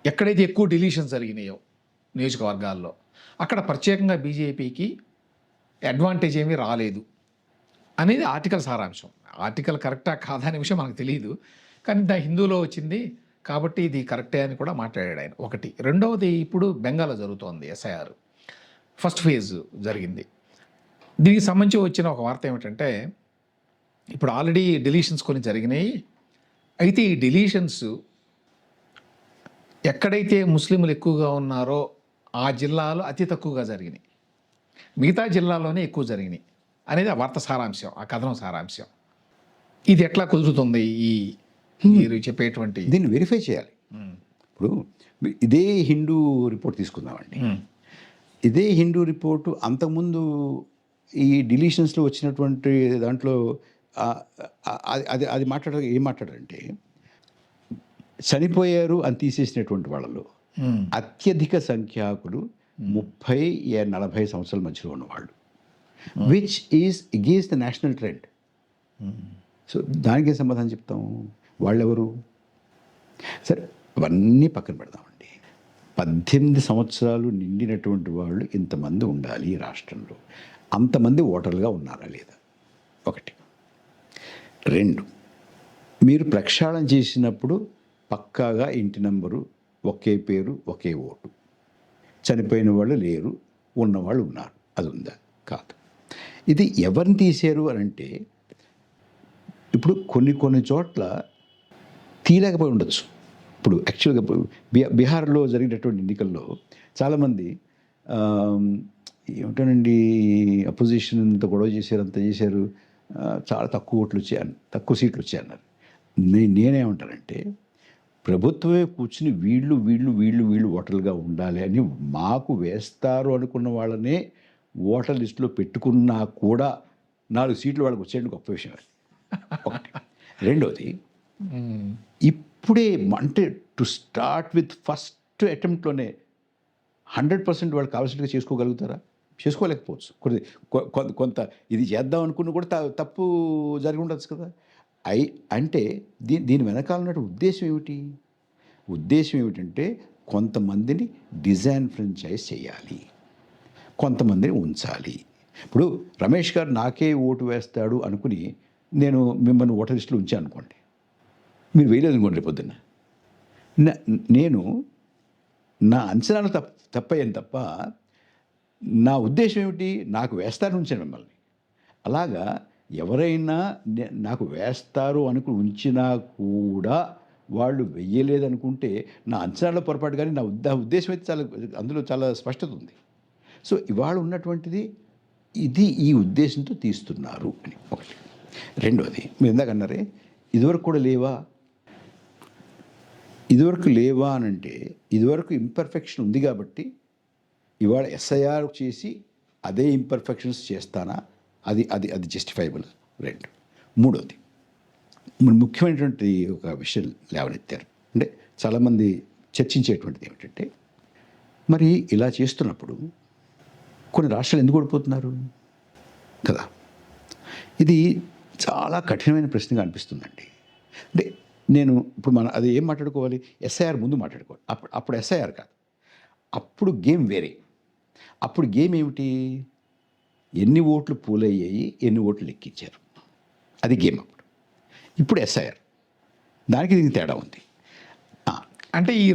ఎక్కడైతే ఎక్కువ డిలీషన్స్ జరిగినాయో నియోజకవర్గాల్లో అక్కడ ప్రత్యేకంగా బీజేపీకి అడ్వాంటేజ్ ఏమీ రాలేదు అనేది ఆర్టికల్ సారాంశం. ఆర్టికల్ కరెక్టా కాదా అనే విషయం మనకు తెలియదు, కానీ హిందూలో వచ్చింది కాబట్టి ఇది కరెక్టే అని కూడా మాట్లాడాడు ఆయన. ఒకటి. రెండవది, ఇప్పుడు బెంగాల్లో జరుగుతోంది ఎస్ఐఆర్, ఫస్ట్ ఫేజ్ జరిగింది. దీనికి సంబంధించి వచ్చిన ఒక వార్త ఏమిటంటే, ఇప్పుడు ఆల్రెడీ డిలీషన్స్ కొన్ని జరిగినాయి. అయితే ఈ డిలీషన్స్ ఎక్కడైతే ముస్లింలు ఎక్కువగా ఉన్నారో ఆ జిల్లాలో అతి తక్కువగా జరిగినాయి, మిగతా జిల్లాలోనే ఎక్కువ జరిగినాయి అనేది ఆ వార్త సారాంశం, ఆ కథనం సారాంశం. ఇది ఎట్లా కుదురుతుంది ఈ మీరు చెప్పేటువంటి దీన్ని వెరిఫై చేయాలి. ఇప్పుడు ఇదే హిందూ రిపోర్ట్ తీసుకుందామండి. ఇదే హిందూ రిపోర్టు అంతకుముందు ఈ డిలీషన్స్లో వచ్చినటువంటి దాంట్లో అది అది ఏం మాట్లాడారంటే చనిపోయారు అని తీసేసినటువంటి వాళ్ళలో అత్యధిక సంఖ్యాకులు 30-40 సంవత్సరాల మధ్యలో ఉన్నవాళ్ళు, which is against the national trend. So దానికి సమాధానం చెప్తాం. వాళ్ళెవరు? సరే అవన్నీ పక్కన పెడదామండి. 18 సంవత్సరాలు నిండినటువంటి వాళ్ళు ఇంతమంది ఉండాలి ఈ రాష్ట్రంలో. అంతమంది ఓటర్లుగా ఉన్నారా లేదా? ఒకటి. 2, మీరు ప్రక్షాళన చేసినప్పుడు పక్కాగా ఇంటి నెంబరు, ఒకే పేరు, ఒకే ఓటు. చనిపోయిన వాళ్ళు లేరు, ఉన్నవాళ్ళు ఉన్నారు. అది ఉందా? కాదు. ఇది ఎవరిని తీశారు అని అంటే, ఇప్పుడు కొన్ని చోట్ల తీయలేకపోయి ఉండొచ్చు. ఇప్పుడు యాక్చువల్గా బీహార్లో జరిగినటువంటి ఎన్నికల్లో చాలామంది ఏమిటోనండి అపోజిషన్ అంత గొడవ చేశారు, అంత చేశారు, చాలా తక్కువ ఓట్లు వచ్చాయి, తక్కువ సీట్లు వచ్చాయి అన్నారు. నేనేమంటానంటే ప్రభుత్వమే కూర్చుని వీళ్ళు వీళ్ళు వీళ్ళు వీళ్ళు ఓటర్లుగా ఉండాలి అని మాకు వేస్తారు అనుకున్న వాళ్ళనే ఓటర్ లిస్టులో పెట్టుకున్నా కూడా 4 సీట్లు వాళ్ళకి వచ్చేయండి, గొప్ప విషయం అది. ఒకటి. రెండోది, ఇప్పుడే అంటే టు స్టార్ట్ విత్ ఫస్ట్ అటెంప్ట్లోనే 100% వాళ్ళు కావాల్సినట్టుగా చేసుకోగలుగుతారా? చేసుకోలేకపోవచ్చు. కొంత ఇది చేద్దాం అనుకున్న కూడా తప్పు జరిగి ఉండొచ్చు కదా. అంటే దీని వెనకాల ఉన్నట్టు ఉద్దేశం ఏమిటి? ఉద్దేశం ఏమిటంటే కొంతమందిని డిజెన్ఫ్రాంచైజ్ చేయాలి, కొంతమందిని ఉంచాలి. ఇప్పుడు రమేష్ గారు నాకే ఓటు వేస్తాడు అనుకుని నేను మిమ్మల్ని ఓటర్ లిస్టులో ఉంచాను అనుకోండి, మీరు వేయలేదు అనుకోండి రేపు పొద్దున్న, నేను నా అంచనాలు తప్పయ్యాను తప్ప నా ఉద్దేశం ఏమిటి? నాకు వేస్తారని ఉంచాను మిమ్మల్ని. అలాగా ఎవరైనా నాకు వేస్తారు అనుకుని ఉంచినా కూడా వాళ్ళు వెయ్యలేదనుకుంటే నా అంచనాలో పొరపాటు, కానీ నా ఉద్దేశం అయితే అందులో చాలా స్పష్టత ఉంది. సో ఇవాళ ఉన్నటువంటిది ఇది ఈ ఉద్దేశంతో తీస్తున్నారు అని ఒకటి. రెండోది, మీరు ఇందాక అన్నారే ఇదివరకు కూడా లేవా? ఇదివరకు లేవా అని అంటే ఇదివరకు ఇంపర్ఫెక్షన్ ఉంది కాబట్టి ఇవాళ ఎస్ఐఆర్ చేసి అదే ఇంపర్ఫెక్షన్స్ చేస్తానా? అది అది అది జస్టిఫైబుల్. 2. మూడోది, ముఖ్యమైనటువంటి ఒక విషయం లేవనెత్తారు. అంటే చాలామంది చర్చించేటువంటిది ఏమిటంటే, మరి ఇలా చేస్తున్నప్పుడు కొన్ని రాష్ట్రాలు ఎందుకు ఓడిపోతున్నారు కదా? ఇది చాలా కఠినమైన ప్రశ్నగా అనిపిస్తుందండి. అంటే నేను ఇప్పుడు అది ఏం మాట్లాడుకోవాలి? ఎస్ఐఆర్ ముందు మాట్లాడుకోవాలి. అప్పుడు ఎస్ఐఆర్ కాదు, అప్పుడు గేమ్ వేరే. అప్పుడు గేమ్ ఏమిటి? ఎన్ని ఓట్లు పోలయ్యాయి, ఎన్ని ఓట్లు లెక్కించారు, అది గేమ్ అప్పుడు. ఇప్పుడు ఎస్ఐఆర్, దానికి దీనికి తేడా ఉంది. అంటే ఈ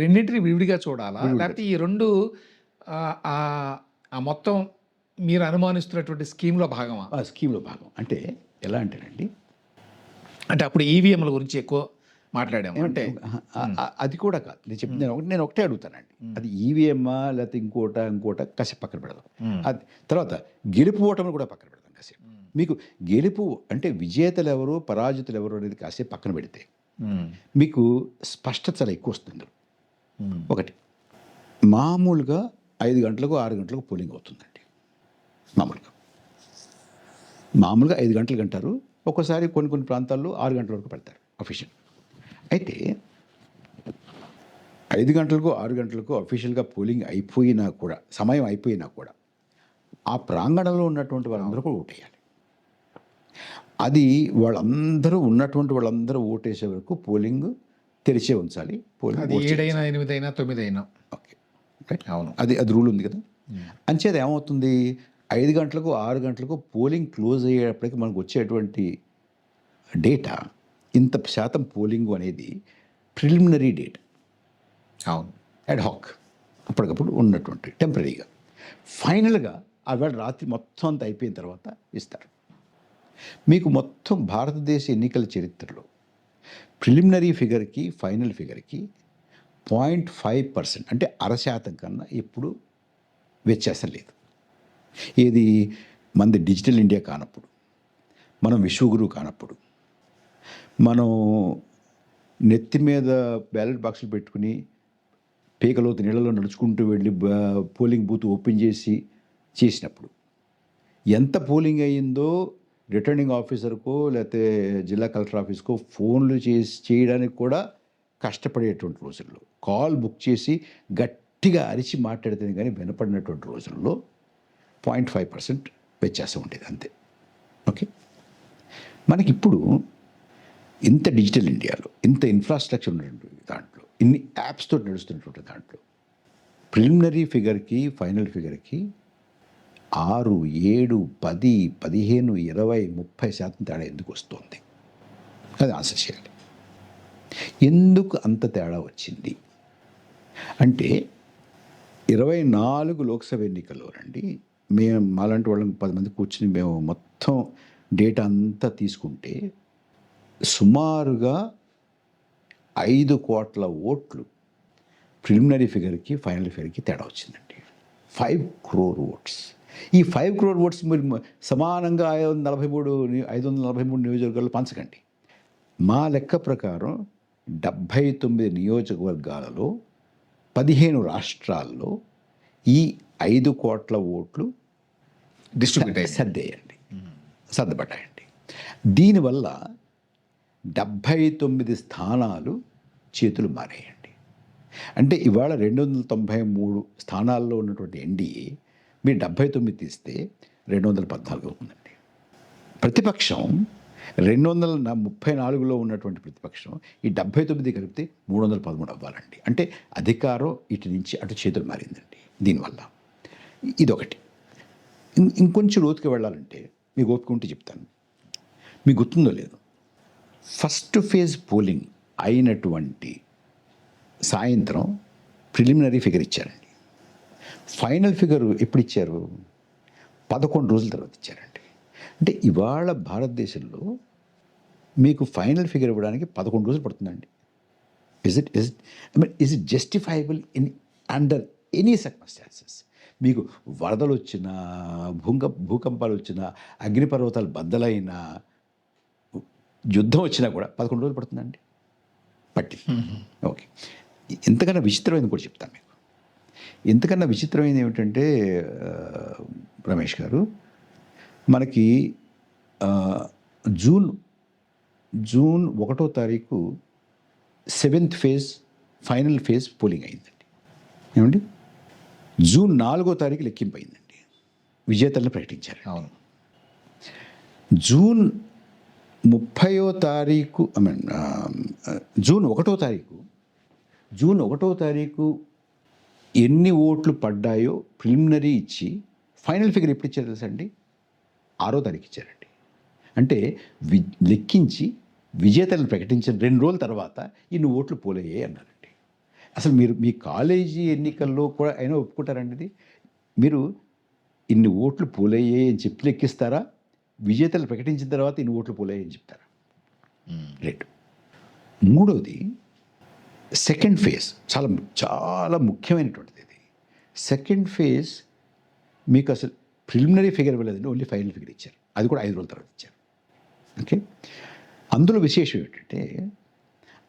రెండింటిని విడివిడిగా చూడాలా, లేకపోతే ఈ రెండు మొత్తం మీరు అనుమానిస్తున్నటువంటి స్కీమ్లో భాగమా? స్కీమ్లో భాగం. అంటే ఎలా అంటేనండి, అంటే అప్పుడు ఈవీఎంల గురించి ఎక్కువ మాట్లాడాము. అంటే అది కూడా కాదు. నేను ఒకటే అడుగుతానండి, అది ఈవీఎమ్మా లేకపోతే ఇంకోట కాసేపు పక్కన పెడదాం. అది తర్వాత గెలుపు ఓటములు కూడా పక్కన పెడదాం కాసేపు. మీకు గెలుపు అంటే విజేతలు ఎవరు, పరాజితులు ఎవరు అనేది కాసేపు పక్కన పెడితే మీకు స్పష్టత చాలా ఎక్కువ వస్తుంది. ఒకటి, మామూలుగా 5 గంటలకు 6 గంటలకు పోలింగ్ అవుతుందండి. మామూలుగా 5 గంటలకు అంటారు, ఒక్కోసారి కొన్ని ప్రాంతాల్లో 6 గంటల వరకు పెడతారు అఫీషియల్. అయితే 5 గంటలకు 6 గంటలకు అఫీషియల్గా పోలింగ్ అయిపోయినా కూడా, సమయం అయిపోయినా కూడా ఆ ప్రాంగణంలో ఉన్నటువంటి వాళ్ళందరూ కూడా ఓటేయాలి. అది వాళ్ళందరూ ఉన్నటువంటి వాళ్ళందరూ ఓటేసే వరకు పోలింగ్ తెరిచే ఉంచాలి. పోలింగ్ 7 అయినా 8 అయినా 9 అయినా. ఓకే, అవును, అది రూల్ ఉంది కదా. అంచేత ఏమవుతుంది, 5 గంటలకు 6 గంటలకు పోలింగ్ క్లోజ్ అయ్యేటప్పటికి మనకు వచ్చేటువంటి డేటా ఇంత శాతం పోలింగు అనేది ప్రిలిమినరీ డేటా. అవును, అడ్హాక్ అప్పటికప్పుడు ఉన్నటువంటి టెంపరీగా. ఫైనల్గా ఆవేళ రాత్రి మొత్తం అంతా అయిపోయిన తర్వాత ఇస్తారు. మీకు మొత్తం భారతదేశ ఎన్నికల చరిత్రలో ప్రిలిమినరీ ఫిగర్కి ఫైనల్ ఫిగర్కి 0.5% అంటే 0.5% కన్నా ఎప్పుడు వ్యత్యాసం లేదు. ఏది మంది డిజిటల్ ఇండియా కానప్పుడు. మనం విశ్వగురువు కానప్పుడు, మనం నెత్తి మీద బ్యాలెట్ బాక్సులు పెట్టుకుని పీకలోతు నీళ్ళలో నడుచుకుంటూ వెళ్ళి పోలింగ్ బూత్ ఓపెన్ చేసినప్పుడు ఎంత పోలింగ్ అయ్యిందో రిటర్నింగ్ ఆఫీసర్కో లేకపోతే జిల్లా కలెక్టర్ ఆఫీస్కో ఫోన్లు చేయడానికి కూడా కష్టపడేటువంటి రోజుల్లో, కాల్ బుక్ చేసి గట్టిగా అరిచి మాట్లాడితేనే కానీ వినపడినటువంటి రోజుల్లో 0.5% వ్యత్యాసం ఉండేది అంతే. ఓకే, మనకిప్పుడు ఇంత డిజిటల్ ఇండియాలో ఇంత ఇన్ఫ్రాస్ట్రక్చర్ ఉన్నటువంటి దాంట్లో, ఇన్ని యాప్స్తో నడుస్తున్నటువంటి దాంట్లో ప్రిలిమినరీ ఫిగర్కి ఫైనల్ ఫిగర్కి 6, 7, 10, 15, 20, 30% తేడా ఎందుకు వస్తుంది? అది ఆన్సర్ చేయాలి. ఎందుకు అంత తేడా వచ్చింది అంటే 24 లోక్సభ ఎన్నికల్లోనండి మేము మాలాంటి వాళ్ళం 10 మంది కూర్చుని మేము మొత్తం డేటా అంతా తీసుకుంటే సుమారుగా 5 కోట్ల ఓట్లు ప్రిలిమినరీ ఫిగర్కి ఫైనల్ ఫిగర్కి తేడా వచ్చిందండి. 5 crore ఓట్స్. ఈ 5 crore ఓట్స్ మీరు సమానంగా 543 నియోజకవర్గాల్లో పంచకండి. మా లెక్క ప్రకారం 79 నియోజకవర్గాలలో 15 రాష్ట్రాల్లో ఈ 5 కోట్ల ఓట్లు డిస్ట్రిబ్యూట్ సర్దపడ్డాయండి. దీనివల్ల 79 స్థానాలు చేతులు మారాయండి. అంటే ఇవాళ 293 స్థానాల్లో ఉన్నటువంటి ఎన్డీఏ మీరు 79 తీస్తే 214 అవుతుందండి. ప్రతిపక్షం 234లో ఉన్నటువంటి ప్రతిపక్షం ఈ 79 కలిపితే 313 అవ్వాలండి. అంటే అధికారం ఇటు నుంచి అటు చేతులు మారిందండి దీనివల్ల. ఇదొకటి. ఇంకొంచెం లోతుకి వెళ్ళాలంటే మీకు ఓపిక ఉంటే చెప్తాను. మీకు గుర్తుందో లేదు, ఫస్ట్ ఫేజ్ పోలింగ్ అయినటువంటి సాయంత్రం ప్రిలిమినరీ ఫిగర్ ఇచ్చారండి. ఫైనల్ ఫిగర్ ఎప్పుడు ఇచ్చారు? 11 రోజుల తర్వాత ఇచ్చారండి. అంటే ఇవాళ భారతదేశంలో మీకు ఫైనల్ ఫిగర్ ఇవ్వడానికి 11 రోజులు పడుతుందండి. Is it justifiable in under any circumstances? మీకు వరదలు వచ్చినా, భూకంపాలు వచ్చినా, అగ్నిపర్వతాలు బద్దలైనా, యుద్ధం వచ్చినా కూడా 11 రోజులు పడుతుందండి. ఓకే, ఎంతకన్నా విచిత్రమైనది కూడా చెప్తాను మీకు. ఎంతకన్నా విచిత్రమైనది ఏమిటంటే రమేష్ గారు, మనకి జూన్ 1వ తారీఖు 7th phase final phase polling అయిందండి. ఏమండి, జూన్ 4వ తారీఖు లెక్కింపు అయిందండి. విజేతలను ప్రకటించారు. అవును. జూన్ 30వ తారీఖు జూన్ 1వ తారీఖు ఎన్ని ఓట్లు పడ్డాయో ప్రిలిమినరీ ఇచ్చి ఫైనల్ ఫిగర్ ఎప్పుడు ఇచ్చారు తెలుసా అండి? 6వ తారీఖు ఇచ్చారండి. అంటే లెక్కించి విజేతలను ప్రకటించిన 2 రోజుల తర్వాత ఇన్ని ఓట్లు పోలయ్యాయి అన్నారండి. అసలు మీరు మీ కాలేజీ ఎన్నికల్లో కూడా అయినా ఒప్పుకుంటారండి ఇది? మీరు ఇన్ని ఓట్లు పోలయ్యాయి అని చెప్పి లెక్కిస్తారా? విజేతలు ప్రకటించిన తర్వాత ఇన్ని ఓట్లు పోలయ్యాయి అని చెప్తారా? 2. మూడవది సెకండ్ ఫేజ్, చాలా చాలా ముఖ్యమైనటువంటిది ఇది. సెకండ్ ఫేజ్ మీకు అసలు ప్రిలిమినరీ ఫిగర్ ఇవ్వలేదండి, ఓన్లీ ఫైనల్ ఫిగర్ ఇచ్చారు. అది కూడా 5 రోజుల తర్వాత ఇచ్చారు. ఓకే, అందులో విశేషం ఏంటంటే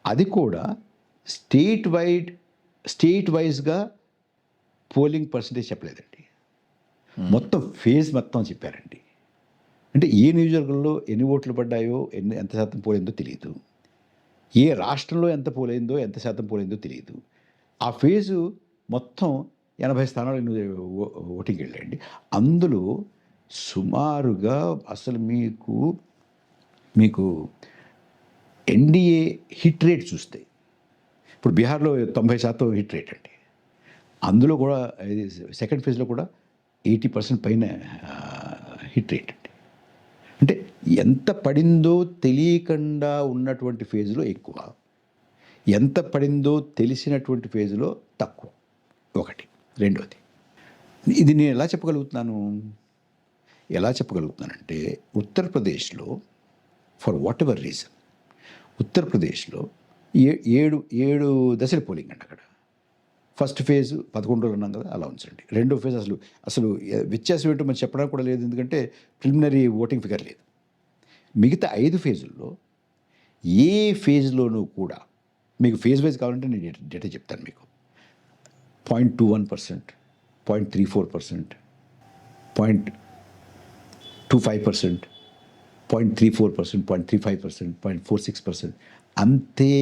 అది కూడా స్టేట్ వైజ్గా పోలింగ్ పర్సంటేజ్ చెప్పలేదండి, మొత్తం ఫేజ్ మొత్తం చెప్పారండి. అంటే ఏ నియోజకవర్గంలో ఎన్ని ఓట్లు పడ్డాయో, ఎంత శాతం పోలిందో తెలియదు, ఏ రాష్ట్రంలో ఎంత పోలైందో, ఎంత శాతం పోలైందో తెలియదు. ఆ ఫేజు మొత్తం 80 స్థానాలు ఓటింగ్కి వెళ్ళండి. అందులో సుమారుగా అసలు మీకు ఎన్డీఏ హిట్ రేట్ చూస్తే ఇప్పుడు బీహార్లో 90% హిట్ రేట్ అండి. అందులో కూడా సెకండ్ ఫేజ్లో కూడా 80% పైన హిట్ రేట్ అండి. అంటే ఎంత పడిందో తెలియకుండా ఉన్నటువంటి ఫేజ్లో ఎక్కువ, ఎంత పడిందో తెలిసినటువంటి ఫేజ్లో తక్కువ. ఒకటి. రెండోది, ఇది నేను ఎలా చెప్పగలుగుతున్నానంటే ఉత్తరప్రదేశ్లో ఫర్ వాట్ ఎవర్ రీజన్ ఉత్తరప్రదేశ్లో 7 దశల పోలింగ్ అండి. అక్కడ ఫస్ట్ ఫేజ్ 11 రోజులు ఉన్నాం కదా, అలా ఉంచండి. రెండో ఫేజ్ అసలు వ్యత్యాసం ఏంటో మనం చెప్పడానికి కూడా లేదు, ఎందుకంటే ప్రిలిమినరీ ఓటింగ్ ఫిగర్ లేదు. మిగతా 5 ఫేజుల్లో ఏ ఫేజ్లోనూ కూడా మీకు ఫేజ్ వైజ్ కావాలంటే నేను డేటా చెప్తాను మీకు. 0.21%, 0.34%, 0.25%, 0.34%, 0.35%, 0.46% అంతే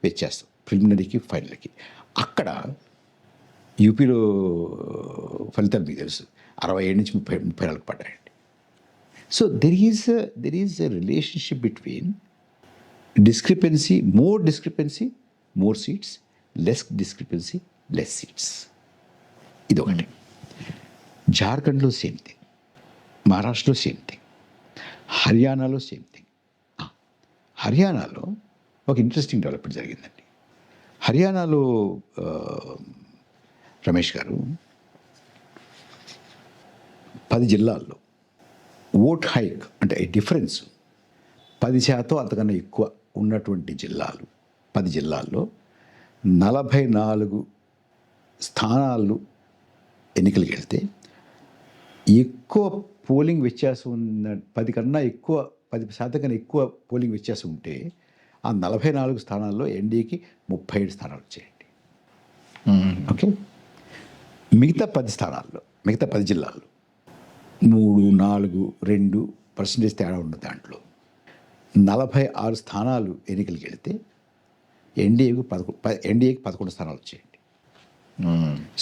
వ్యత్యాసం ప్రిలిమినరీకి ఫైనల్కి. అక్కడ యూపీలో ఫలితాలు మీకు తెలుసు 67 నుంచి 34 పడ్డాయండి. So there is a relationship between discrepancy, more seats, less discrepancy, less seats. ఇదొకటి. జార్ఖండ్లో సేమ్ థింగ్, మహారాష్ట్రలో సేమ్ థింగ్, హర్యానాలో సేమ్ థింగ్. హర్యానాలో ఒక ఇంట్రెస్టింగ్ డెవలప్మెంట్ జరిగిందండి. హర్యానాలో రమేష్ గారు 10 జిల్లాల్లో ఓట్ హైక్ అంటే డిఫరెన్స్ 10% అంతకన్నా ఎక్కువ ఉన్నటువంటి జిల్లాలు, 10 జిల్లాల్లో 44 స్థానాలు ఎన్నికలకు వెళ్తే ఎక్కువ పోలింగ్ వ్యత్యాసం ఉన్న 10% కన్నా ఎక్కువ పోలింగ్ వ్యత్యాసం ఉంటే ఆ 44 స్థానాల్లో ఎన్డీఏకి 37 స్థానాలు వచ్చాయండి. ఓకే, మిగతా 10 స్థానాల్లో, మిగతా 10 జిల్లాల్లో 3, 4, 2% తేడా ఉన్న దాంట్లో 46 స్థానాలు ఎన్నికలకు వెళితే ఎన్డీఏకి 11 స్థానాలు వచ్చాయండి.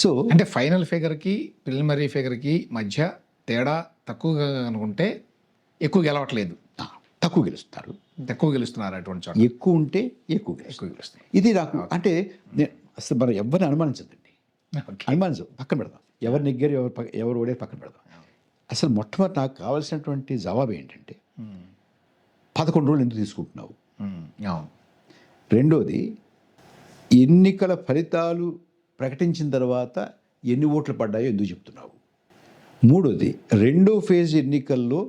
సో అంటే ఫైనల్ ఫిగర్కి ప్రిలిమినరీ ఫిగర్కి మధ్య తేడా తక్కువగా అనుకుంటే ఎక్కువ గెలవట్లేదు, తక్కువ గెలుస్తారు. అటువంటి చోట. ఎక్కువ ఉంటే ఎక్కువ గెలుస్తారు. ఇది నాకు అంటే అసలు మనం ఎవరిని అనుమానించదండి, పక్కన పెడదాం. ఎవరు నెగ్గారు ఎవరు ఓడే పక్కన పెడదాం. అసలు మొట్టమొదటి నాకు కావాల్సినటువంటి జవాబు ఏంటంటే 11 రోజులు ఎందుకు తీసుకుంటున్నావు? రెండోది, ఎన్నికల ఫలితాలు ప్రకటించిన తర్వాత ఎన్ని ఓట్లు పడ్డాయో ఎందుకు చెప్తున్నావు? మూడోది, రెండో ఫేజ్ ఎన్నికల్లో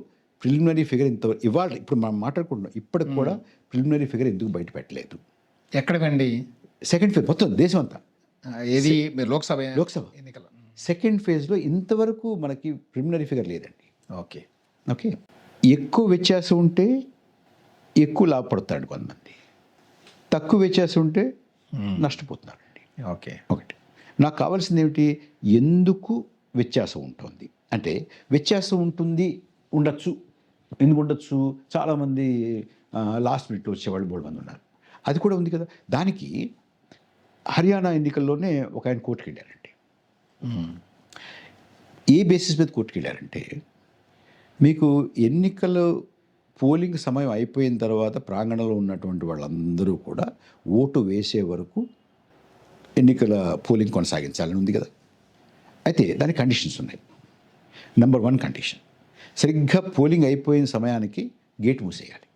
ప్రిలిమినరీ ఫిగర్ ఇవాళ ఇప్పుడు మనం మాట్లాడుకుంటున్నాం, ఇప్పటికి కూడా ప్రిలిమినరీ ఫిగర్ ఎందుకు బయట పెట్టలేదు? ఎక్కడికండి? సెకండ్ ఫేజ్ మొత్తం దేశం అంతా. ఏది లోక్సభ ఎన్నికల సెకండ్ ఫేజ్లో ఇంతవరకు మనకి ప్రిలిమినరీ ఫిగర్ లేదండి. ఓకే, ఎక్కువ వ్యత్యాసం ఉంటే ఎక్కువ లాభపడతాడు కొంతమంది, తక్కువ వ్యత్యాసం ఉంటే నష్టపోతున్నారండి. ఒకటి నాకు కావాల్సింది ఏమిటి? ఎందుకు వ్యత్యాసం ఉంటుంది అంటే, వ్యత్యాసం ఉండొచ్చు. ఎందుకు ఉండొచ్చు? చాలామంది లాస్ట్ మినిట్లో వచ్చేవాళ్ళు బోల్డ్ మంది ఉన్నారు, అది కూడా ఉంది కదా. దానికి హర్యానా ఎన్నికల్లోనే ఒక ఆయన కోర్టుకు వెళ్ళారండి. ఏ బేసిస్ మీద కోర్టుకు వెళ్ళారంటే, మీకు ఎన్నికలు పోలింగ్ సమయం అయిపోయిన తర్వాత ప్రాంగణంలో ఉన్నటువంటి వాళ్ళందరూ కూడా ఓటు వేసే వరకు ఎన్నికల పోలింగ్ కొనసాగించాలని ఉంది కదా. అయితే దానికి కండిషన్స్ ఉన్నాయి. నెంబర్ 1 కండిషన్, సరిగ్గా పోలింగ్ అయిపోయిన సమయానికి గేట్ మూసేయాలి.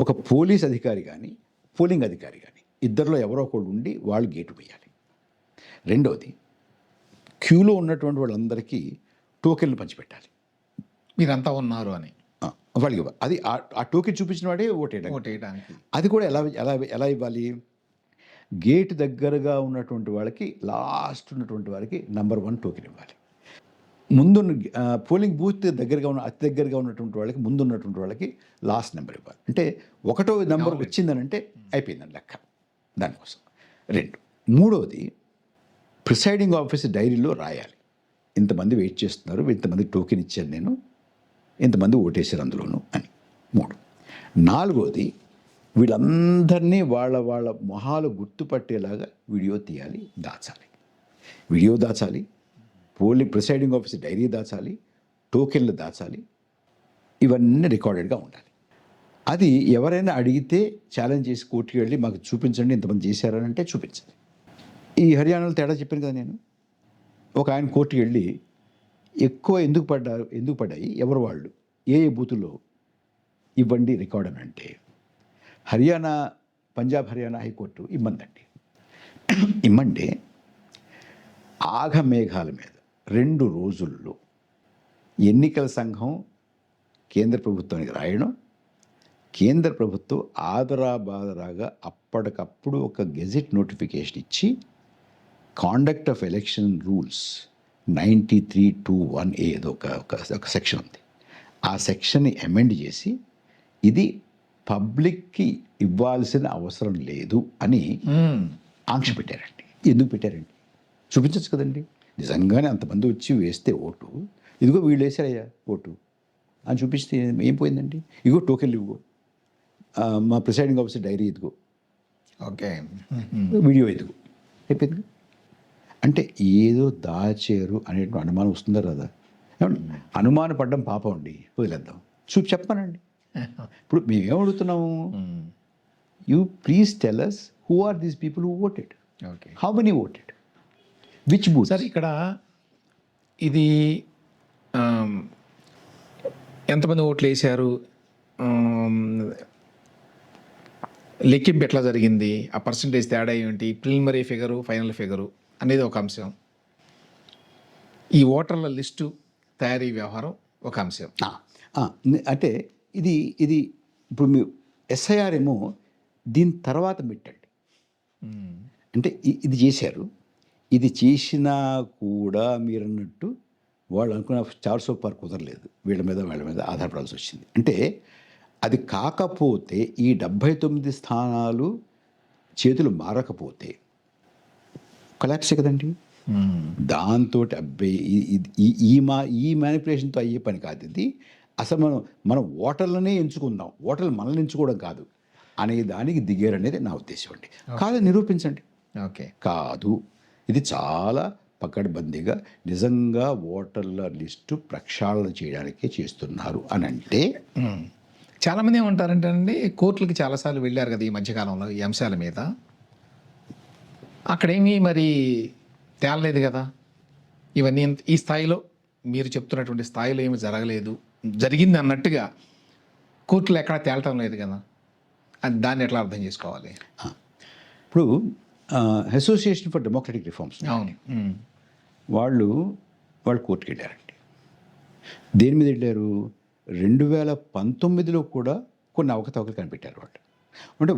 ఒక పోలీస్ అధికారి కానీ పోలింగ్ అధికారి కానీ ఇద్దరిలో ఎవరో ఒకడు ఉండి వాళ్ళు గేటు వేయాలి. రెండవది, క్యూలో ఉన్నటువంటి వాళ్ళందరికీ టోకెన్లు పంచిపెట్టాలి, మీరంతా ఉన్నారు అని. వాళ్ళకి అది ఆ టోకెన్ చూపించిన వాడే ఓటేయడానికి. అది కూడా ఎలా ఇవ్వాలి? గేట్ దగ్గరగా ఉన్నటువంటి వాళ్ళకి, లాస్ట్ ఉన్నటువంటి వారికి నెంబర్ 1 టోకెన్ ఇవ్వాలి. ముందున్న పోలింగ్ బూత్ అతి దగ్గరగా ఉన్నటువంటి వాళ్ళకి, ముందున్నటువంటి వాళ్ళకి లాస్ట్ నెంబర్ ఇవ్వాలి. అంటే 1వ నెంబర్ వచ్చిందనంటే అయిపోయిందని లెక్క. దానికోసం. 2, మూడవది, ప్రిసైడింగ్ ఆఫీసర్ డైరీలో రాయాలి, ఇంతమంది వెయిట్ చేస్తున్నారు, ఇంతమంది టోకెన్ ఇచ్చాను నేను, ఇంతమంది ఓటేసారు అందులోను అని. 3, నాలుగోది, వీళ్ళందరినీ వాళ్ళ మొహాలు గుర్తుపట్టేలాగా వీడియో తీయాలి, దాచాలి. ప్రిసైడింగ్ ఆఫీసర్ డైరీ దాచాలి, టోకెన్లు దాచాలి. ఇవన్నీ రికార్డెడ్గా ఉండాలి. అది ఎవరైనా అడిగితే ఛాలెంజ్ చేసి కోర్టుకి వెళ్ళి మాకు చూపించండి ఇంతమంది చేశారని అంటే చూపించాలి. ఈ హర్యానాలో తేడా చెప్పాను కదా నేను. ఒక ఆయన కోర్టుకి వెళ్ళి ఎక్కువ ఎందుకు పడ్డాయి, ఎవరు వాళ్ళు, ఏ బూతుల్లో ఇవ్వండి రికార్డ్ అని అంటే, పంజాబ్ హర్యానా హైకోర్టు ఇమ్మంటే ఆఘమేఘాల మీద 2 రోజుల్లో ఎన్నికల సంఘం కేంద్ర ప్రభుత్వానికి రాయడం, కేంద్ర ప్రభుత్వం ఆదరాబాదరాగా అప్పటికప్పుడు ఒక గెజెట్ నోటిఫికేషన్ ఇచ్చి conduct of election rules 93(2)(1)A ఏదో ఒక సెక్షన్ ఉంది, ఆ సెక్షన్ని అమెండ్ చేసి ఇది పబ్లిక్కి ఇవ్వాల్సిన అవసరం లేదు అని ఆంక్ష పెట్టారండి. ఎందుకు పెట్టారండి? చూపించచ్చు కదండి. నిజంగానే అంతమంది వచ్చి వేస్తే ఓటు, ఇదిగో వీళ్ళు వేసారయ్యా ఓటు అని చూపిస్తే ఏం పోయిందండి? ఇగో టోకెన్లు ఇవ్వు, మా ప్రిసైడింగ్ ఆఫీసర్ డైరీ ఇదిగో, ఓకే. వీడియో ఇదిగో, అయిపోయింది. అంటే ఏదో దాచారు అనేటువంటి అనుమానం వస్తుందా రాదా? అనుమాన పడ్డం పాపం అండి, వదిలేద్దాం. చెప్పానండి. ఇప్పుడు మేమేం అడుగుతున్నాము? You please tell us who are these people who voted, okay. How many voted, which booth. Sir ఇక్కడ ఇది ఎంతమంది ఓట్లు వేశారు, లెక్కింపు ఎట్లా జరిగింది, ఆ పర్సంటేజ్ తేడా ఏంటి, ప్రిలిమినరీ ఫిగరు ఫైనల్ ఫిగరు అనేది ఒక అంశం, ఈ ఓటర్ల లిస్టు తయారీ వ్యవహారం ఒక అంశం. అంటే ఇది ఇది ఇప్పుడు మీరు ఎస్ఐఆర్ ఏమో దీని తర్వాత పెట్టండి. అంటే ఇది చేశారు. ఇది చేసినా కూడా మీరు అన్నట్టు వాళ్ళు అనుకున్న 400 పార్ కుదరలేదు, వీళ్ళ మీద ఆధారపడాల్సి వచ్చింది. అంటే అది కాకపోతే ఈ 79 స్థానాలు చేతులు మారకపోతే కొలాప్సే కదండి. దాంతో అబ్బాయి ఈ మ్యానిపులేషన్తో అయ్యే పని కాదు ఇది. అసలు మనం ఓటర్లనే ఎంచుకుందాం, ఓటర్లు మనల్ని ఎంచుకోవడం కాదు అనే దానికి దిగారనేది నా ఉద్దేశం అండి. కాదని నిరూపించండి. ఓకే. కాదు, ఇది చాలా పకడ్బందీగా నిజంగా ఓటర్ల లిస్టు ప్రక్షాళన చేయడానికే చేస్తున్నారు అని అంటే. చాలామంది ఏమంటారంటే అండి, కోర్టులకి చాలాసార్లు వెళ్ళారు కదా ఈ మధ్యకాలంలో ఈ అంశాల మీద, అక్కడేమీ మరి తేలలేదు కదా, ఇవన్నీ ఈ స్థాయిలో మీరు చెప్తున్నటువంటి స్థాయిలో ఏమి జరగలేదు, జరిగింది అన్నట్టుగా కోర్టులు ఎక్కడ తేలటం లేదు కదా, అని దాన్ని ఎట్లా అర్థం చేసుకోవాలి? ఇప్పుడు అసోసియేషన్ ఫర్ డెమోక్రటిక్ రిఫార్మ్స్ వాళ్ళు కోర్టుకి వెళ్ళారండి. దేని మీద వెళ్ళారు? 2019లో కూడా కొన్ని అవకతవకలు కనిపెట్టారు వాళ్ళు. అంటే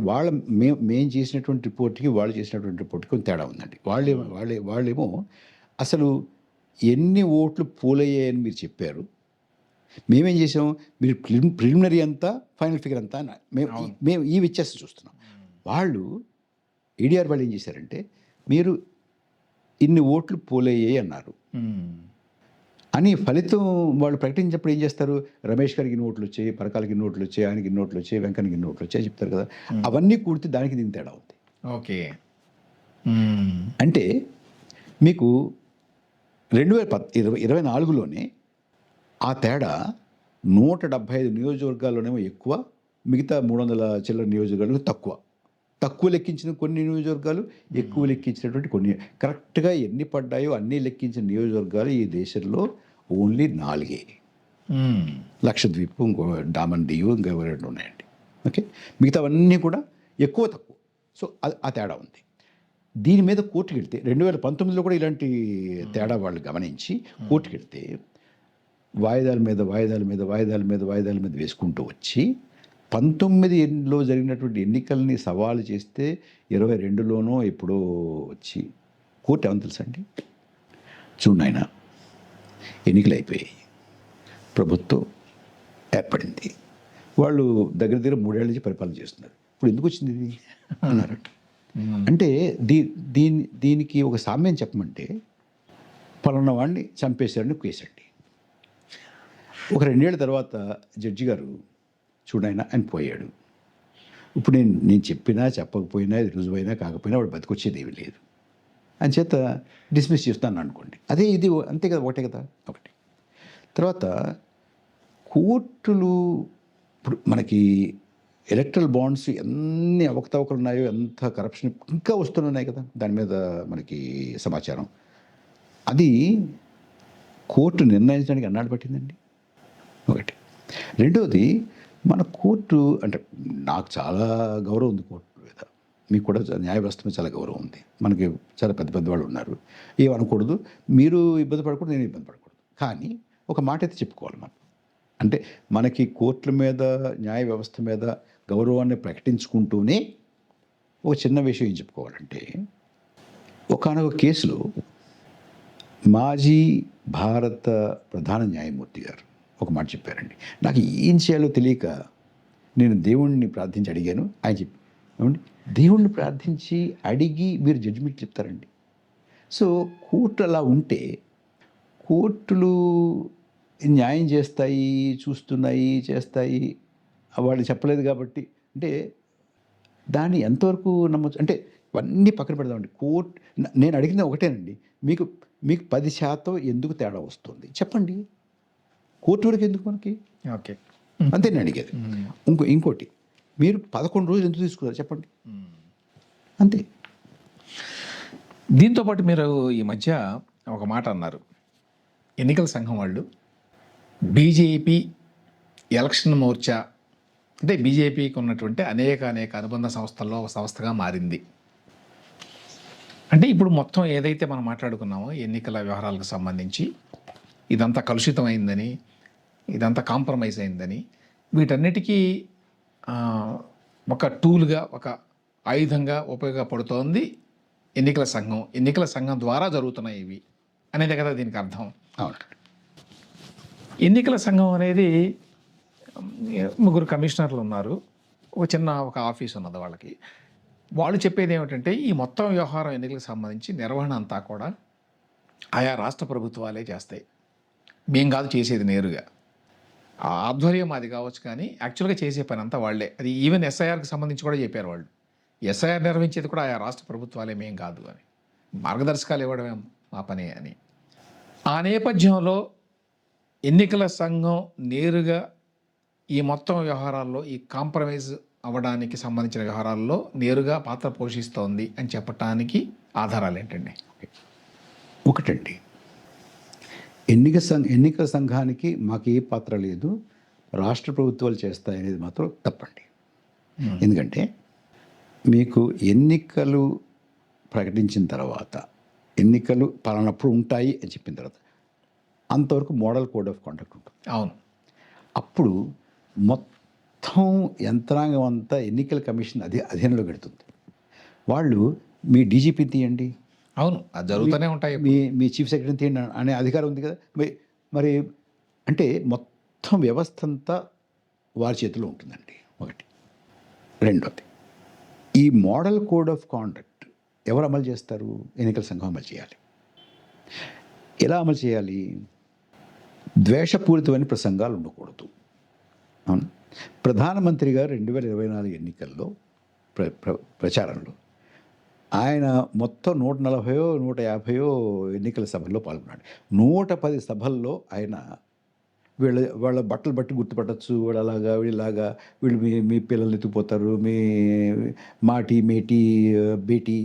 మేము చేసినటువంటి రిపోర్ట్కి వాళ్ళు చేసినటువంటి రిపోర్ట్కి కొంత తేడా ఉందండి. వాళ్ళేమో అసలు ఎన్ని ఓట్లు పోలయ్యాయని మీరు చెప్పారు, మేమేం చేసాం, మీరు ప్రిలిమినరీ అంతా ఫైనల్ ఫిగర్ అంతా మేము ఈ వ్యత్యాసం చూస్తున్నాం. వాళ్ళు ఏడీఆర్ వాళ్ళు ఏం చేశారంటే, మీరు ఇన్ని ఓట్లు పోలయ్యాయి అన్నారు అని ఫలితం వాళ్ళు ప్రకటించినప్పుడు ఏం చేస్తారు, రమేష్ గారికి ఇన్ని ఓట్లు వచ్చాయి, పరకాలకి ఇన్ని ఓట్లు వచ్చాయి, ఆయనకి ఇన్ని ఓట్లు వచ్చాయి, వెంకన్నకి ఇన్ని ఓట్లు వచ్చాయి చెప్తారు కదా. అవన్నీ కూడితే దానికి దీనికి తేడా ఉంది. ఓకే. అంటే మీకు 2024లోనే ఆ తేడా 175 నియోజకవర్గాల్లోనేమో ఎక్కువ, మిగతా 300 చిల్లర నియోజకవర్గాలు తక్కువ లెక్కించిన కొన్ని నియోజకవర్గాలు, ఎక్కువ లెక్కించినటువంటి కొన్ని. కరెక్ట్గా ఎన్ని పడ్డాయో అన్నీ లెక్కించిన నియోజకవర్గాలు ఈ దేశంలో ఓన్లీ 4. లక్షద్వీప్, ఇంకో డామన్ డియు, ఇంకా 2 ఉన్నాయండి. ఓకే, మిగతావన్నీ కూడా ఎక్కువ తక్కువ. సో ఆ తేడా ఉంది. దీని మీద కోర్టుకి వెళ్తే 2019లో కూడా ఇలాంటి తేడా వాళ్ళు గమనించి కోర్టుకి వెళ్తే వాయిదాల మీద వేసుకుంటూ వచ్చి 19లో జరిగినటువంటి ఎన్నికల్ని సవాలు చేస్తే 22లోనో ఎప్పుడో వచ్చి కోర్టు ఏమని తెలుసండి, చూడైనా ఎన్నికలు అయిపోయాయి, ప్రభుత్వం ఏర్పడింది, వాళ్ళు దగ్గర 3 ఏళ్ళ నుంచి పరిపాలన చేస్తున్నారు, ఇప్పుడు ఎందుకు వచ్చింది ఇది అన్నారు. అంటే దీనికి ఒక సామ్యం చెప్పమంటే, పలానా వాడిని చంపేశారని కేసండి. ఒక 2 ఏళ్ళ తర్వాత జడ్జి గారు చూడైనా ఆయన పోయాడు, ఇప్పుడు నేను చెప్పినా చెప్పకపోయినా, ఇది రుజువైనా కాకపోయినా వాడు బతికొచ్చేది ఏమీ లేదు అని చేత డిస్మిస్ చేస్తాను అనుకోండి. అదే ఇది అంతే కదా, ఒకటే కదా. ఒకటి తర్వాత కోర్టులు ఇప్పుడు మనకి ఎలక్ట్రల్ బాండ్స్ ఎన్ని అవకతవకలు ఉన్నాయో, ఎంత కరప్షన్ ఇంకా వస్తున్నాయి కదా, దాని మీద మనకి సమాచారం. అది కోర్టు నిర్ణయించడానికి అన్నాడు పట్టిందండి ఒకటి. రెండవది, మన కోర్టు అంటే నాకు చాలా గౌరవం ఉంది కోర్టు మీద, మీకు కూడా న్యాయ వ్యవస్థ మీద చాలా గౌరవం ఉంది. మనకి చాలా పెద్ద వాళ్ళు ఉన్నారు, ఏమనకూడదు, మీరు ఇబ్బంది పడకూడదు, నేను ఇబ్బంది పడకూడదు. కానీ ఒక మాట అయితే చెప్పుకోవాలి మనం, అంటే మనకి కోర్టుల మీద, న్యాయ వ్యవస్థ మీద గౌరవాన్ని ప్రకటించుకుంటూనే ఒక చిన్న విషయం ఏం చెప్పుకోవాలంటే, ఒకానొక కేసులో మాజీ భారత ప్రధాన న్యాయమూర్తి గారు ఒక మాట చెప్పారండి. నాకు ఏం చేయాలో తెలియక నేను దేవుణ్ణి ప్రార్థించి అడిగాను. ఆయన చెప్పి ఏమండి, దేవుణ్ణి ప్రార్థించి అడిగి మీరు జడ్జిమెంట్ చెప్తారండి. సో కోర్టు అలా ఉంటే, కోర్టులు న్యాయం చేస్తాయి, చూస్తున్నాయి, చేస్తాయి, వాళ్ళు చెప్పలేదు కాబట్టి అంటే దాన్ని ఎంతవరకు నమ్మొచ్చు? అంటే ఇవన్నీ పక్కన పెడదామండి. నేను అడిగింది ఒకటేనండి, మీకు మీకు 10% ఎందుకు తేడా వస్తుంది చెప్పండి. కోర్టు వరకు ఎందుకు మనకి? ఓకే. అంతే నేను అడిగేది. ఇంకోటి, మీరు 11 రోజులు ఎందుకు తీసుకున్నారు చెప్పండి. అంతే. దీంతోపాటు మీరు ఈ మధ్య ఒక మాట అన్నారు, ఎన్నికల సంఘం వాళ్ళు బీజేపీ ఎలక్షన్ మోర్చా అంటే బీజేపీకి ఉన్నటువంటి అనేక అనుబంధ సంస్థల్లో ఒక సంస్థగా మారింది. అంటే ఇప్పుడు మొత్తం ఏదైతే మనం మాట్లాడుకున్నామో ఎన్నికల వ్యవహారాలకు సంబంధించి ఇదంతా కలుషితమైందని, ఇదంతా కాంప్రమైజ్ అయిందని, వీటన్నిటికీ ఒక టూల్గా, ఒక ఆయుధంగా ఉపయోగపడుతోంది ఎన్నికల సంఘం. ఎన్నికల సంఘం ద్వారా జరుగుతున్నాయి ఇవి అనేదే కదా దీనికి అర్థం. అవును. ఎన్నికల సంఘం అనేది 3 కమిషనర్లు ఉన్నారు, ఒక ఆఫీస్ ఉన్నది వాళ్ళకి. వాళ్ళు చెప్పేది ఏమిటంటే ఈ మొత్తం వ్యవహారం ఎన్నికలకు సంబంధించి నిర్వహణ అంతా కూడా ఆయా రాష్ట్ర ప్రభుత్వాలే చేస్తాయి, మేం కాదు చేసేది నేరుగా. ఆ ఆధ్వర్యం అది కావచ్చు, కానీ యాక్చువల్గా చేసే పని అంతా వాళ్ళే. అది ఈవెన్ ఎస్ఐఆర్కి సంబంధించి కూడా చెప్పారు వాళ్ళు. ఎస్ఐఆర్ నిర్వహించేది కూడా ఆయా రాష్ట్ర ప్రభుత్వాలే, మేం కాదు అని. మార్గదర్శకాలు ఇవ్వడమే మా పని అని. ఆ నేపథ్యంలో ఎన్నికల సంఘం నేరుగా ఈ మొత్తం వ్యవహారాల్లో, ఈ కాంప్రమైజ్ అవ్వడానికి సంబంధించిన వ్యవహారాల్లో నేరుగా పాత్ర పోషిస్తోంది అని చెప్పటానికి ఆధారాలు ఏంటండి? ఒకటండి, ఎన్నికల సంఘానికి మాకు ఏ పాత్ర లేదు, రాష్ట్ర ప్రభుత్వాలు చేస్తాయి అనేది మాత్రం తప్పండి. ఎందుకంటే మీకు ఎన్నికలు ప్రకటించిన తర్వాత, ఎన్నికలు పలానప్పుడు ఉంటాయి అని చెప్పిన తర్వాత అంతవరకు మోడల్ కోడ్ ఆఫ్ కాండక్ట్ ఉంటుంది. అవును. అప్పుడు మొత్తం యంత్రాంగం అంతా ఎన్నికల కమిషన్ అధీనంలో పెడుతుంది. వాళ్ళు మీ డీజీపీ తీయండి, అవును, అది జరుగుతూనే ఉంటాయి. మీ చీఫ్ సెక్రటరీ తీయండి అనే అధికారం ఉంది కదా. మరి అంటే మొత్తం వ్యవస్థ అంతా వారి చేతిలో ఉంటుందండి. ఒకటి. రెండోది, ఈ మోడల్ కోడ్ ఆఫ్ కాండక్ట్ ఎవరు అమలు చేస్తారు? ఎన్నికల సంఘం అమలు చేయాలి. ఎలా అమలు చేయాలి? ద్వేషపూరితమైన ప్రసంగాలు ఉండకూడదు. అవును. ప్రధానమంత్రి గారు 2024 ఎన్నికల్లో ప్రచారంలో ఆయన మొత్తం 140-150 ఎన్నికల సభల్లో పాల్గొన్నాడు. 110 సభల్లో ఆయన వాళ్ళ బట్టలు బట్టి గుర్తుపట్టచ్చు, వీళ్ళు అలాగా వీళ్ళలాగా, వీళ్ళు మీ పిల్లలు ఎత్తుకుపోతారు, మీ మాటి మేటి బేటీ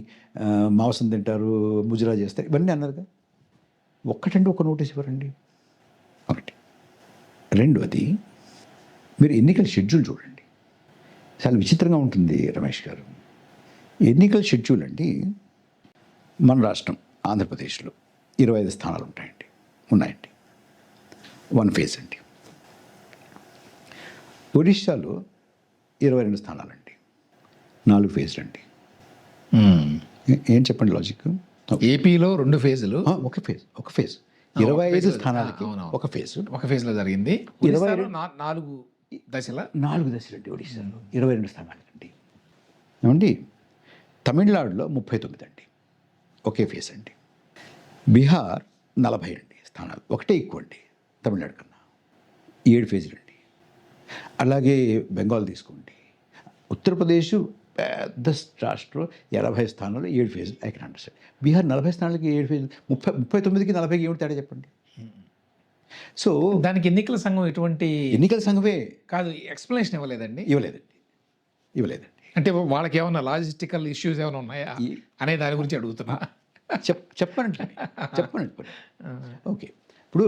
మాంసం తింటారు, ముజరా చేస్తారు, ఇవన్నీ అన్నారుగా. ఒక్కటండి ఒక నోటీస్ ఇవ్వరండి. ఒకటి. రెండోది, మీరు ఎన్నికల షెడ్యూల్ చూడండి, చాలా విచిత్రంగా ఉంటుంది రమేష్ గారు. ఎన్నికల షెడ్యూల్ అండి, మన రాష్ట్రం ఆంధ్రప్రదేశ్లో 25 స్థానాలు ఉన్నాయండి. 1 ఫేజ్ అండి. ఒడిశాలో 22 స్థానాలండి, 4 ఫేజ్లు అండి. ఏం చెప్పండి లాజిక్? ఏపీలో 2 ఫేజులు, ఒక ఫేజ్ 25 స్థానాలకి ఒక ఫేజ్లో జరిగింది. 22 4 దశల 4 దశలండి. ఒడిశాలో 22 స్థానాలకండి. ఏమండి, తమిళనాడులో 39 అండి, ఒకే ఫేజ్ అండి. బీహార్ 40 అండి స్థానాలు, ఒకటే ఎక్కువ అండి తమిళనాడు కన్నా, 7 ఫేజ్లు అండి. అలాగే బెంగాల్ తీసుకోండి, ఉత్తరప్రదేశ్ పెద్ద రాష్ట్రం, 80 స్థానాలు, 7 ఫేజ్లు. I can understand. బీహార్ 40 స్థానాలకి 7 ఫేజ్లు, 39కి 40కి ఏమిటి తేడా చెప్పండి. సో దానికి ఎన్నికల సంఘం ఎటువంటి ఎన్నికల సంఘమే కాదు ఎక్స్ప్లెనేషన్ ఇవ్వలేదండి. ఇవ్వలేదండి. అంటే వాళ్ళకి ఏమైనా లాజిస్టికల్ ఇష్యూస్ ఏమైనా ఉన్నాయా అనే దాని గురించి అడుగుతున్నా. చెప్పనండి. ఓకే. ఇప్పుడు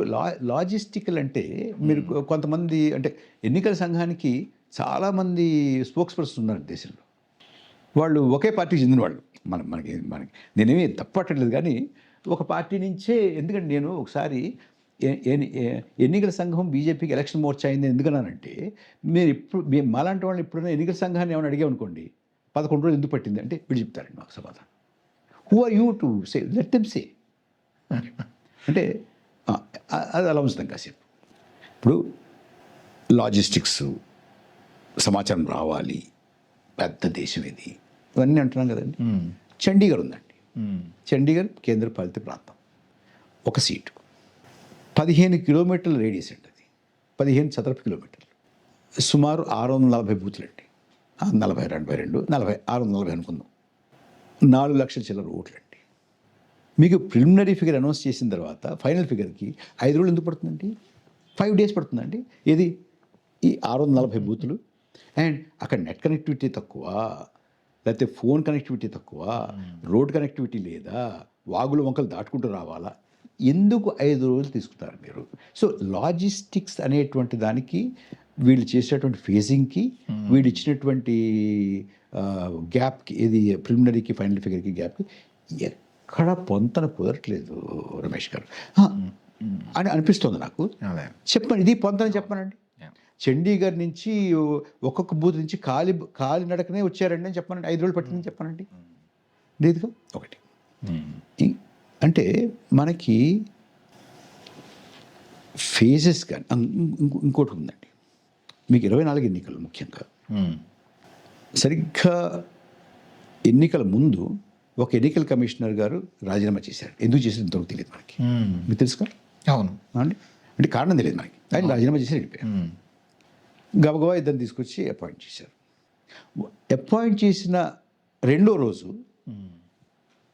లాజిస్టికల్ అంటే మీరు కొంతమంది, అంటే ఎన్నికల సంఘానికి చాలామంది స్పోక్స్ పర్సన్స్ ఉన్నారు దేశంలో. వాళ్ళు ఒకే పార్టీకి చెందిన వాళ్ళు. మనకి నేనేమి తప్పట్టలేదు, కానీ ఒక పార్టీ నుంచే. ఎందుకంటే నేను ఒకసారి ఎన్నికల సంఘం బీజేపీకి ఎలక్షన్ మోర్చా అయింది ఎందుకన్నానంటే, మీరు మాలాంటి వాళ్ళు ఇప్పుడున్న ఎన్నికల సంఘాన్ని ఏమైనా అడిగామనుకోండి, 11 రోజులు ఎందుకు పట్టింది అంటే వీళ్ళు చెప్తారండి మాకు సమాధానం. Who are you to say, let them say. అంటే అది అలా ఉంచుతాం కాసేపు. ఇప్పుడు లాజిస్టిక్స్, సమాచారం రావాలి, పెద్ద దేశం ఇది, ఇవన్నీ అంటున్నాం కదండి. చండీగఢ్ ఉందండి. చండీగఢ్ కేంద్రపాలిత ప్రాంతం, ఒక సీటు, 15 కిలోమీటర్ల రేడియస్ అండి. అది 15 చదరపు కిలోమీటర్లు, సుమారు 640 బూతులు అండి. 40, 22, 40, 640 అనుకుందాం. 4 లక్షల చిల్లర ఓట్లండి. మీకు ప్రిలిమినరీ ఫిగర్ అనౌన్స్ చేసిన తర్వాత ఫైనల్ ఫిగర్కి 5 రోజులు ఎందుకు పడుతుందండి? 5 డేస్ పడుతుందండి. ఇది ఈ 640 బూతులు. అండ్ అక్కడ నెట్ కనెక్టివిటీ తక్కువ, లేకపోతే ఫోన్ కనెక్టివిటీ తక్కువ, రోడ్ కనెక్టివిటీ లేదా, వాగులు వంకలు దాటుకుంటూ రావాలా? ఎందుకు 5 రోజులు తీసుకుంటారు మీరు? సో లాజిస్టిక్స్ అనేటువంటి దానికి, వీళ్ళు చేసేటువంటి ఫేజింగ్కి, వీళ్ళు ఇచ్చినటువంటి గ్యాప్కి, ఇది ప్రిలిమినరీకి ఫైనల్ ఫిగర్కి గ్యాప్కి ఎక్కడ పొంతన కుదరట్లేదు రమేష్ గారు అని అనిపిస్తుంది నాకు. చెప్పండి, ఇది పొంతన చెప్పానండి. చండీగఢ్ నుంచి ఒక్కొక్క బూత్ నుంచి కాలి నడకనే వచ్చారండి అని చెప్పానండి. 5 రోజులు పట్టిందని చెప్పానండి. లేదుగా. ఒకటి అంటే మనకి ఫేజెస్ కానీ ఇంకోటి ఉందండి. మీకు 24 ఎన్నికలు ముఖ్యంగా. సరిగ్గా ఎన్నికల ముందు ఒక ఎన్నికల కమిషనర్ గారు రాజీనామా చేశారు. ఎందుకు చేశారు ఇంతవరకు తెలియదు మనకి. మీకు తెలుసు కదా? అవును అండి. అంటే కారణం తెలియదు మనకి. ఆయన రాజీనామా చేశారు, వెళ్ళిపోయారు. గబగబా ఇద్దరు తీసుకొచ్చి అపాయింట్ చేశారు. అపాయింట్ చేసిన రెండో రోజు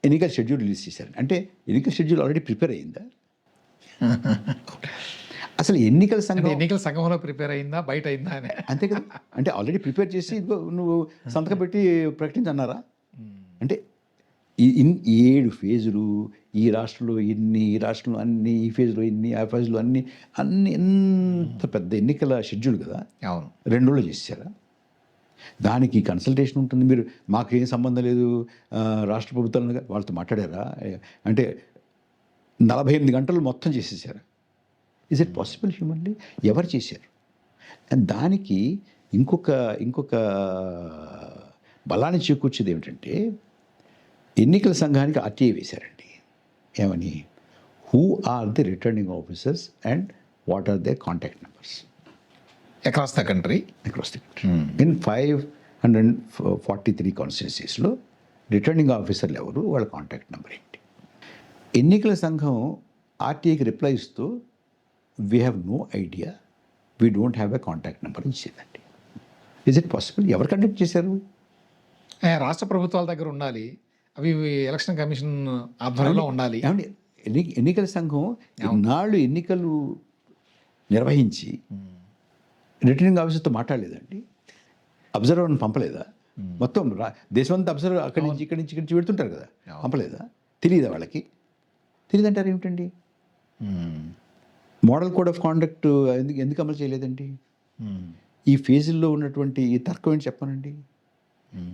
ఎన్నికల షెడ్యూల్ రిలీజ్ చేశారు. అంటే ఎన్నికల షెడ్యూల్ ఆల్రెడీ ప్రిపేర్ అయ్యిందా? అసలు ఎన్నికల సంఘంలో ప్రిపేర్ అయిందా, బయట అయిందా అని? అంతే కదా. అంటే ఆల్రెడీ ప్రిపేర్ చేసి ఇదిగో నువ్వు సంతకం పెట్టి ప్రకటించన్నారా? అంటే 7 ఫేజులు, ఈ రాష్ట్రంలో ఇన్ని, ఈ రాష్ట్రంలో అన్ని, ఈ ఫేజ్లో ఇన్ని, ఆ ఫేజ్లో అన్ని ఎంత పెద్ద ఎన్నికల షెడ్యూల్ కదా. అవును. 2 రోజులు చేశారా? దానికి కన్సల్టేషన్ ఉంటుంది. మీరు మాకేం సంబంధం లేదు, రాష్ట్ర ప్రభుత్వాలు వాళ్ళతో మాట్లాడారా? అంటే 48 గంటలు మొత్తం చేసేసారా? Is it possible humanly? ఎవరు చేశారు? అండ్ దానికి ఇంకొక బలాన్ని చేకూర్చేది ఏమిటంటే, ఎన్నికల సంఘానికి ఆర్టీఐ వేశారండి. ఏమని? Who are the returning officers and what are their contact numbers across the country. In 543 కాన్స్టిట్యున్సీస్లో రిటర్నింగ్ ఆఫీసర్లు ఎవరు, వాళ్ళ కాంటాక్ట్ నెంబర్ ఏంటి? ఎన్నికల సంఘం ఆర్టీఐకి రిప్లై ఇస్తూ we have no idea, we don't have a contact number ఇచ్చేదండి. Is it possible? ఎవరు కండక్ట్ చేశారు? రాష్ట్ర ప్రభుత్వాల దగ్గర ఉండాలి, అవి ఎలక్షన్ కమిషన్ ఆధ్వర్యంలో ఉండాలి. ఏమండి, ఎన్నికల సంఘం ఇన్నాళ్ళు ఎన్నికలు నిర్వహించి రిటర్నింగ్ ఆఫీసర్తో మాట్లాడలేదండి? అబ్జర్వర్ని పంపలేదా? మొత్తం దేశమంతా అబ్జర్వర్ ఇక్కడి నుంచి పెడుతుంటారు కదా, పంపలేదా? తెలియదా వాళ్ళకి? తెలియదంటారు ఏమిటండి? మోడల్ కోడ్ ఆఫ్ కాండక్ట్ ఎందుకు అమలు చేయలేదండి? ఈ ఫేజుల్లో ఉన్నటువంటి ఈ తర్కం ఏంటి చెప్పానండి?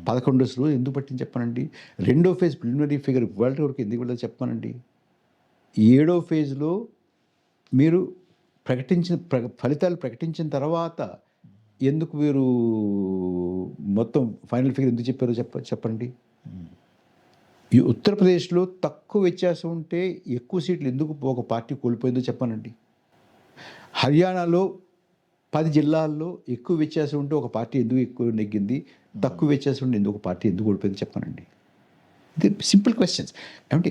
11 రోజులు ఎందుకు పట్టింది చెప్పానండి? 2వ ఫేజ్ ప్రిలిమినరీ ఫిగర్ ఇవాళ వరకు ఎందుకు వెళ్ళదు చెప్పానండి? 7వ ఫేజ్లో మీరు ఫలితాలు ప్రకటించిన తర్వాత ఎందుకు మీరు మొత్తం ఫైనల్ ఫిగర్ ఎందుకు చెప్పారో చెప్పండి. ఈ ఉత్తరప్రదేశ్లో తక్కువ వ్యత్యాసం ఉంటే ఎక్కువ సీట్లు ఎందుకు ఒక పార్టీ కోల్పోయిందో చెప్పానండి. హర్యానాలో 10 జిల్లాల్లో ఎక్కువ వ్యత్యాసం ఉంటే ఒక పార్టీ ఎందుకు ఎక్కువ నెగ్గింది, తక్కువ వ్యత్యాసం ఉంటే ఎందుకు ఒక పార్టీ ఎందుకు ఓడిపోయింది చెప్పానండి. ఇది సింపుల్ క్వశ్చన్స్. అంటే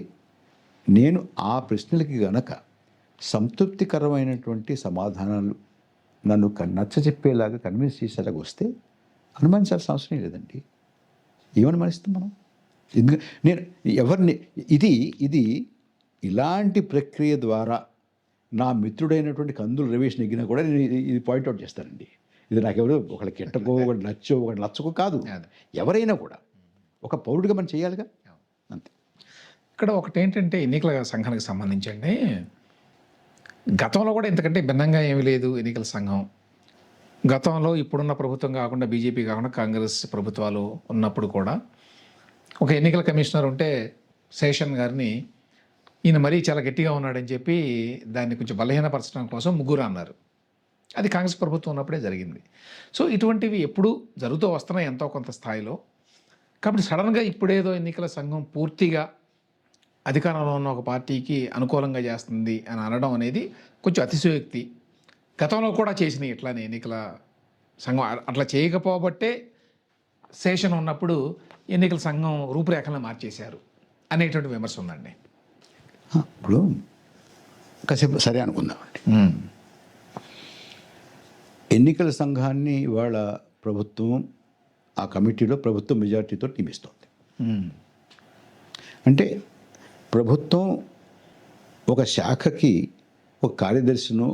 నేను ఆ ప్రశ్నలకి గనక సంతృప్తికరమైనటువంటి సమాధానాలు నన్ను నచ్చ చెప్పేలాగా కన్విన్స్ చేసేలాగా వస్తే అనుమానించాల్సిన అవసరం లేదండి. ఏమనుమానిస్తాం మనం? నేను ఎవరిని ఇది ఇలాంటి ప్రక్రియ ద్వారా నా మిత్రుడైనటువంటి కందులు రమేష్ నెగ్గినా కూడా నేను ఇది పాయింట్అవుట్ చేస్తానండి. ఇది నాకెవరో ఒకళ్ళకి ఎట్టకో, ఒకటి నచ్చో, ఒకటి నచ్చకో కాదు. ఎవరైనా కూడా ఒక పౌరుడిగా మనం చేయాలిగా, అంతే. ఇక్కడ ఒకటి ఏంటంటే ఎన్నికల సంఘానికి సంబంధించండి, గతంలో కూడా ఇంతకంటే భిన్నంగా ఏమీ లేదు ఎన్నికల సంఘం. గతంలో ఇప్పుడున్న ప్రభుత్వం కాకుండా, బీజేపీ కాకుండా కాంగ్రెస్ ప్రభుత్వాలు ఉన్నప్పుడు కూడా ఒక ఎన్నికల కమిషనర్ ఉంటే శేషన్ గారిని ఈయన మరీ చాలా గట్టిగా ఉన్నాడని చెప్పి దాన్ని కొంచెం బలహీనపరచడం కోసం 3 అన్నారు. అది కాంగ్రెస్ ప్రభుత్వం ఉన్నప్పుడే జరిగింది. సో ఇటువంటివి ఎప్పుడూ జరుగుతూ వస్తున్నాయి ఎంతో కొంత స్థాయిలో. కాబట్టి సడన్గా ఇప్పుడేదో ఎన్నికల సంఘం పూర్తిగా అధికారంలో ఉన్న ఒక పార్టీకి అనుకూలంగా చేస్తుంది అని అనడం అనేది కొంచెం అతిశయోక్తి. గతంలో కూడా చేసినాయి ఇట్లానే ఎన్నికల సంఘం అట్లా చేయకపోబట్టే శేషన్ ఉన్నప్పుడు ఎన్నికల సంఘం రూపురేఖలను మార్చేశారు అనేటువంటి విమర్శ ఉందండి. ఇప్పుడు కాసేపు సరే అనుకుందామండి. ఎన్నికల సంఘాన్ని ఇవాళ ప్రభుత్వం ఆ కమిటీలో ప్రభుత్వం మెజారిటీతో నియమిస్తోంది. అంటే ప్రభుత్వం ఒక శాఖకి ఒక కార్యదర్శిను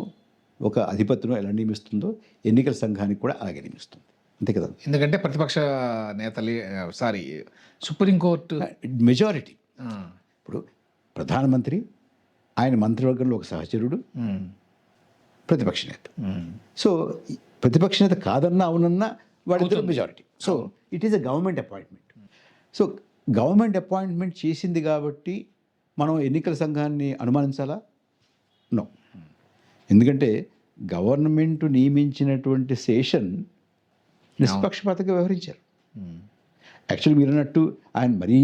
ఒక అధిపతిను ఎలా నియమిస్తుందో ఎన్నికల సంఘానికి కూడా అలాగే నియమిస్తుంది. అంతే కదా. ఎందుకంటే ప్రతిపక్ష నేతలు సుప్రీంకోర్టు మెజారిటీ ఇప్పుడు ప్రధానమంత్రి, ఆయన మంత్రివర్గంలో ఒక సహచరుడు ప్రతిపక్ష నేత. సో ప్రతిపక్ష నేత కాదన్నా అవునన్నా వాళ్ళిద్దరు majority. So it is a government appointment. So government appointment చేసింది కాబట్టి మనం ఎన్నికల సంఘాన్ని అనుమానించాలా? నో. ఎందుకంటే గవర్నమెంట్ నియమించినటువంటి సెషన్ నిష్పక్షపాతంగా వ్యవహరించారు. యాక్చువల్లీ మీరు అన్నట్టు ఆయన మరీ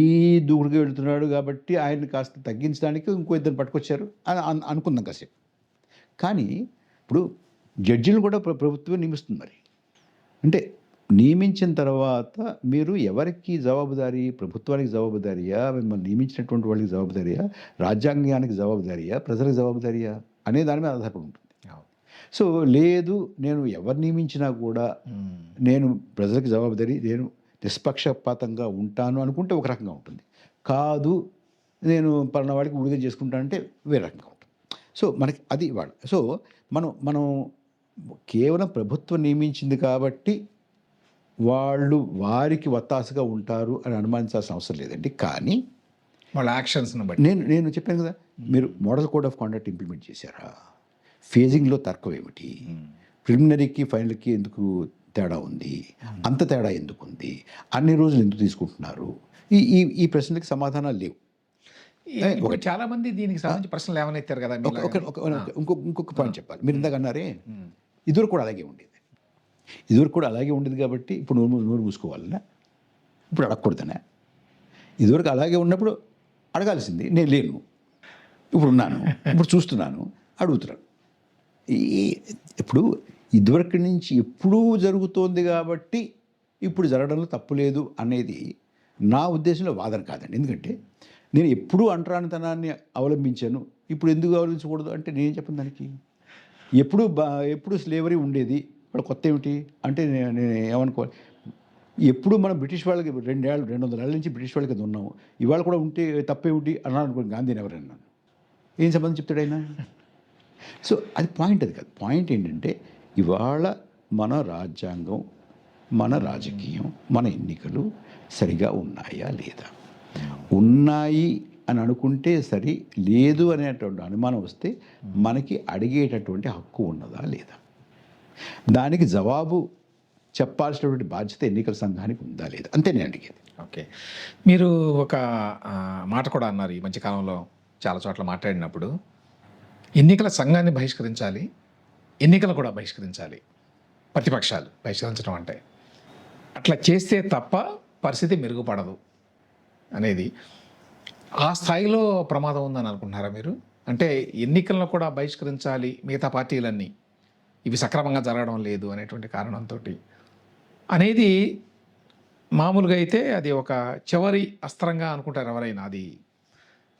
దూకుడుగా వెళుతున్నాడు కాబట్టి ఆయన కాస్త తగ్గించడానికి ఇంకో ఇద్దరు పట్టుకొచ్చారు అని అనుకుందాం కాసేపు. కానీ ఇప్పుడు జడ్జిలు కూడా ప్రభుత్వం నియమిస్తుంది. మరి అంటే నియమించిన తర్వాత మీరు ఎవరికి జవాబుదారీ? ప్రభుత్వానికి జవాబుదారియా, మిమ్మల్ని నియమించినటువంటి వాళ్ళకి జవాబుదారియా, రాజ్యాంగానికి జవాబుదారియా, ప్రజలకు జవాబుదారియా అనే దాని మీద ఆధారపడి ఉంటుంది. సో లేదు, నేను ఎవరు నియమించినా కూడా నేను ప్రజలకు జవాబుదారీ, నేను నిష్పక్షపాతంగా ఉంటాను అనుకుంటే ఒక రకంగా ఉంటుంది. కాదు, నేను పలానా వాడికి ఉడిగా చేసుకుంటానంటే వేరే రకంగా ఉంటుంది. సో మనకి అది వాడు. సో మనం కేవలం ప్రభుత్వం నియమించింది కాబట్టి వాళ్ళు వారికి వత్తాసుగా ఉంటారు అని అనుమానించాల్సిన అవసరం లేదండి. కానీ వాళ్ళ యాక్షన్స్ని బట్టి నేను చెప్పాను కదా, మీరు model code of conduct implement చేశారా? ఫేజింగ్లో తర్కం ఏమిటి? ప్రిలిమినరీకి ఫైనల్కి ఎందుకు తేడా ఉంది? అంత తేడా ఎందుకు ఉంది? అన్ని రోజులు ఎందుకు తీసుకుంటున్నారు? ఈ ఈ ప్రశ్నలకు సమాధానాలు లేవు. చాలా మంది దీనికి సంబంధించి ప్రశ్నలు ఏమైనా కదా. ఇంకొక పాయింట్ చెప్పాలి. మీరు ఇందాక అన్నారే, ఇదివరకు కూడా అలాగే ఉండేది. ఇదివరకు కూడా అలాగే ఉండేది కాబట్టి ఇప్పుడు నోరు మూసుకోవాలన్నా, ఇప్పుడు అడగకూడదనా? ఇదివరకు అలాగే ఉన్నప్పుడు అడగాల్సింది. నేను లేను, ఇప్పుడు ఉన్నాను, ఇప్పుడు చూస్తున్నాను, అడుగుతున్నాను. ఇప్పుడు ఇదివరకు నుంచి ఎప్పుడూ జరుగుతోంది కాబట్టి ఇప్పుడు జరగడంలో తప్పు లేదు అనేది నా ఉద్దేశంలో వాదన కాదండి. ఎందుకంటే నేను ఎప్పుడూ అంటరానితనాన్ని అవలంబించాను, ఇప్పుడు ఎందుకు అవలంబించకూడదు అంటే నేనేం చెప్పను దానికి. ఎప్పుడు స్లేవరీ ఉండేది, ఇప్పుడు కొత్త ఏమిటి అంటే నేను ఏమనుకోవాలి. ఎప్పుడు మనం బ్రిటిష్ వాళ్ళకి 200 ఏళ్ళ నుంచి బ్రిటిష్ వాళ్ళకి ఉన్నాము, ఇవాళ కూడా ఉంటే తప్పేమిటి అన్నాను అనుకోండి. గాంధీని ఎవరన్నా ఏం సంబంధం చెప్తాడు ఆయన? సో అది పాయింట్, అది కాదు. పాయింట్ ఏంటంటే ఇవాళ మన రాజ్యాంగం, మన రాజకీయం, మన ఎన్నికలు సరిగా ఉన్నాయా లేదా? ఉన్నాయి అని అనుకుంటే సరి, లేదు అనేటువంటి అనుమానం వస్తే మనకి అడిగేటటువంటి హక్కు ఉన్నదా లేదా, దానికి జవాబు చెప్పాల్సినటువంటి బాధ్యత ఎన్నికల సంఘానికి ఉందా లేదా, అంతే నేను అడిగేది. ఓకే, మీరు ఒక మాట కూడా అన్నారు ఈ మధ్యకాలంలో చాలా చోట్ల మాట్లాడినప్పుడు, ఎన్నికల సంఘాన్ని బహిష్కరించాలి, ఎన్నికలు కూడా బహిష్కరించాలి, ప్రతిపక్షాలు బహిష్కరించడం అంటే అట్లా చేస్తే తప్ప పరిస్థితి మెరుగుపడదు అనేది. ఆ స్థాయిలో ప్రమాదం ఉందని అనుకుంటున్నారా మీరు? అంటే ఎన్నికలను కూడా బహిష్కరించాలి, మిగతా పార్టీలన్నీ ఇవి సక్రమంగా జరగడం లేదు అనేటువంటి కారణంతో అనేది మామూలుగా అయితే అది ఒక చివరి అస్త్రంగా అనుకుంటారు ఎవరైనా. అది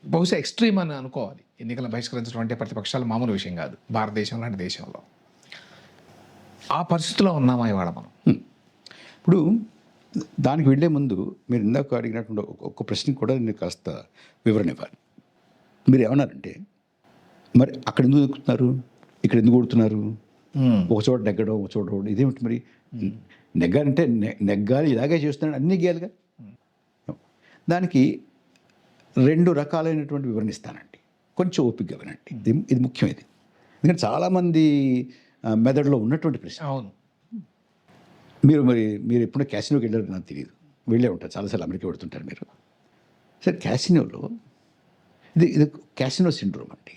బహుశా ఎక్స్ట్రీమ్ అని అనుకోవాలి. ఎన్నికలను బహిష్కరించడం అంటే ప్రతిపక్షాలు మామూలు విషయం కాదు భారతదేశం లాంటి దేశంలో. ఆ పరిస్థితిలో ఉన్నామా ఇవాళ మనం? ఇప్పుడు దానికి వెళ్ళే ముందు మీరు ఇందాక అడిగినటువంటి ఒక్క ప్రశ్నకి కూడా నేను కాస్త వివరణ ఇవ్వాలి. మీరు ఏమన్నారంటే, మరి అక్కడ ఎందుకు దొరుకుతున్నారు, ఇక్కడ ఎందుకు కొడుతున్నారు, ఒక చోట నెగ్గడం, ఒక చోట కొట్టడం, ఇదేమిటి మరి? నెగ్గాలంటే నెగ్గాలి, ఇలాగే చేస్తున్నాడు, అన్నీ గేయాలిగా. దానికి 2 రకాలైనటువంటి వివరణ ఇస్తానండి, కొంచెం ఓపికగా వినండి. ఇది ముఖ్యమైనది, ఎందుకంటే చాలామంది మెదడులో ఉన్నటువంటి ప్రశ్న. అవును, మీరు ఎప్పుడో క్యాసినోకి వెళ్ళారు నాకు తెలియదు, వెళ్ళే ఉంటారు, చాలాసార్లు అమెరికా పెడుతుంటారు మీరు. సరే, క్యాసినోలో ఇది క్యాసినో సిండ్రోమ్ అండి.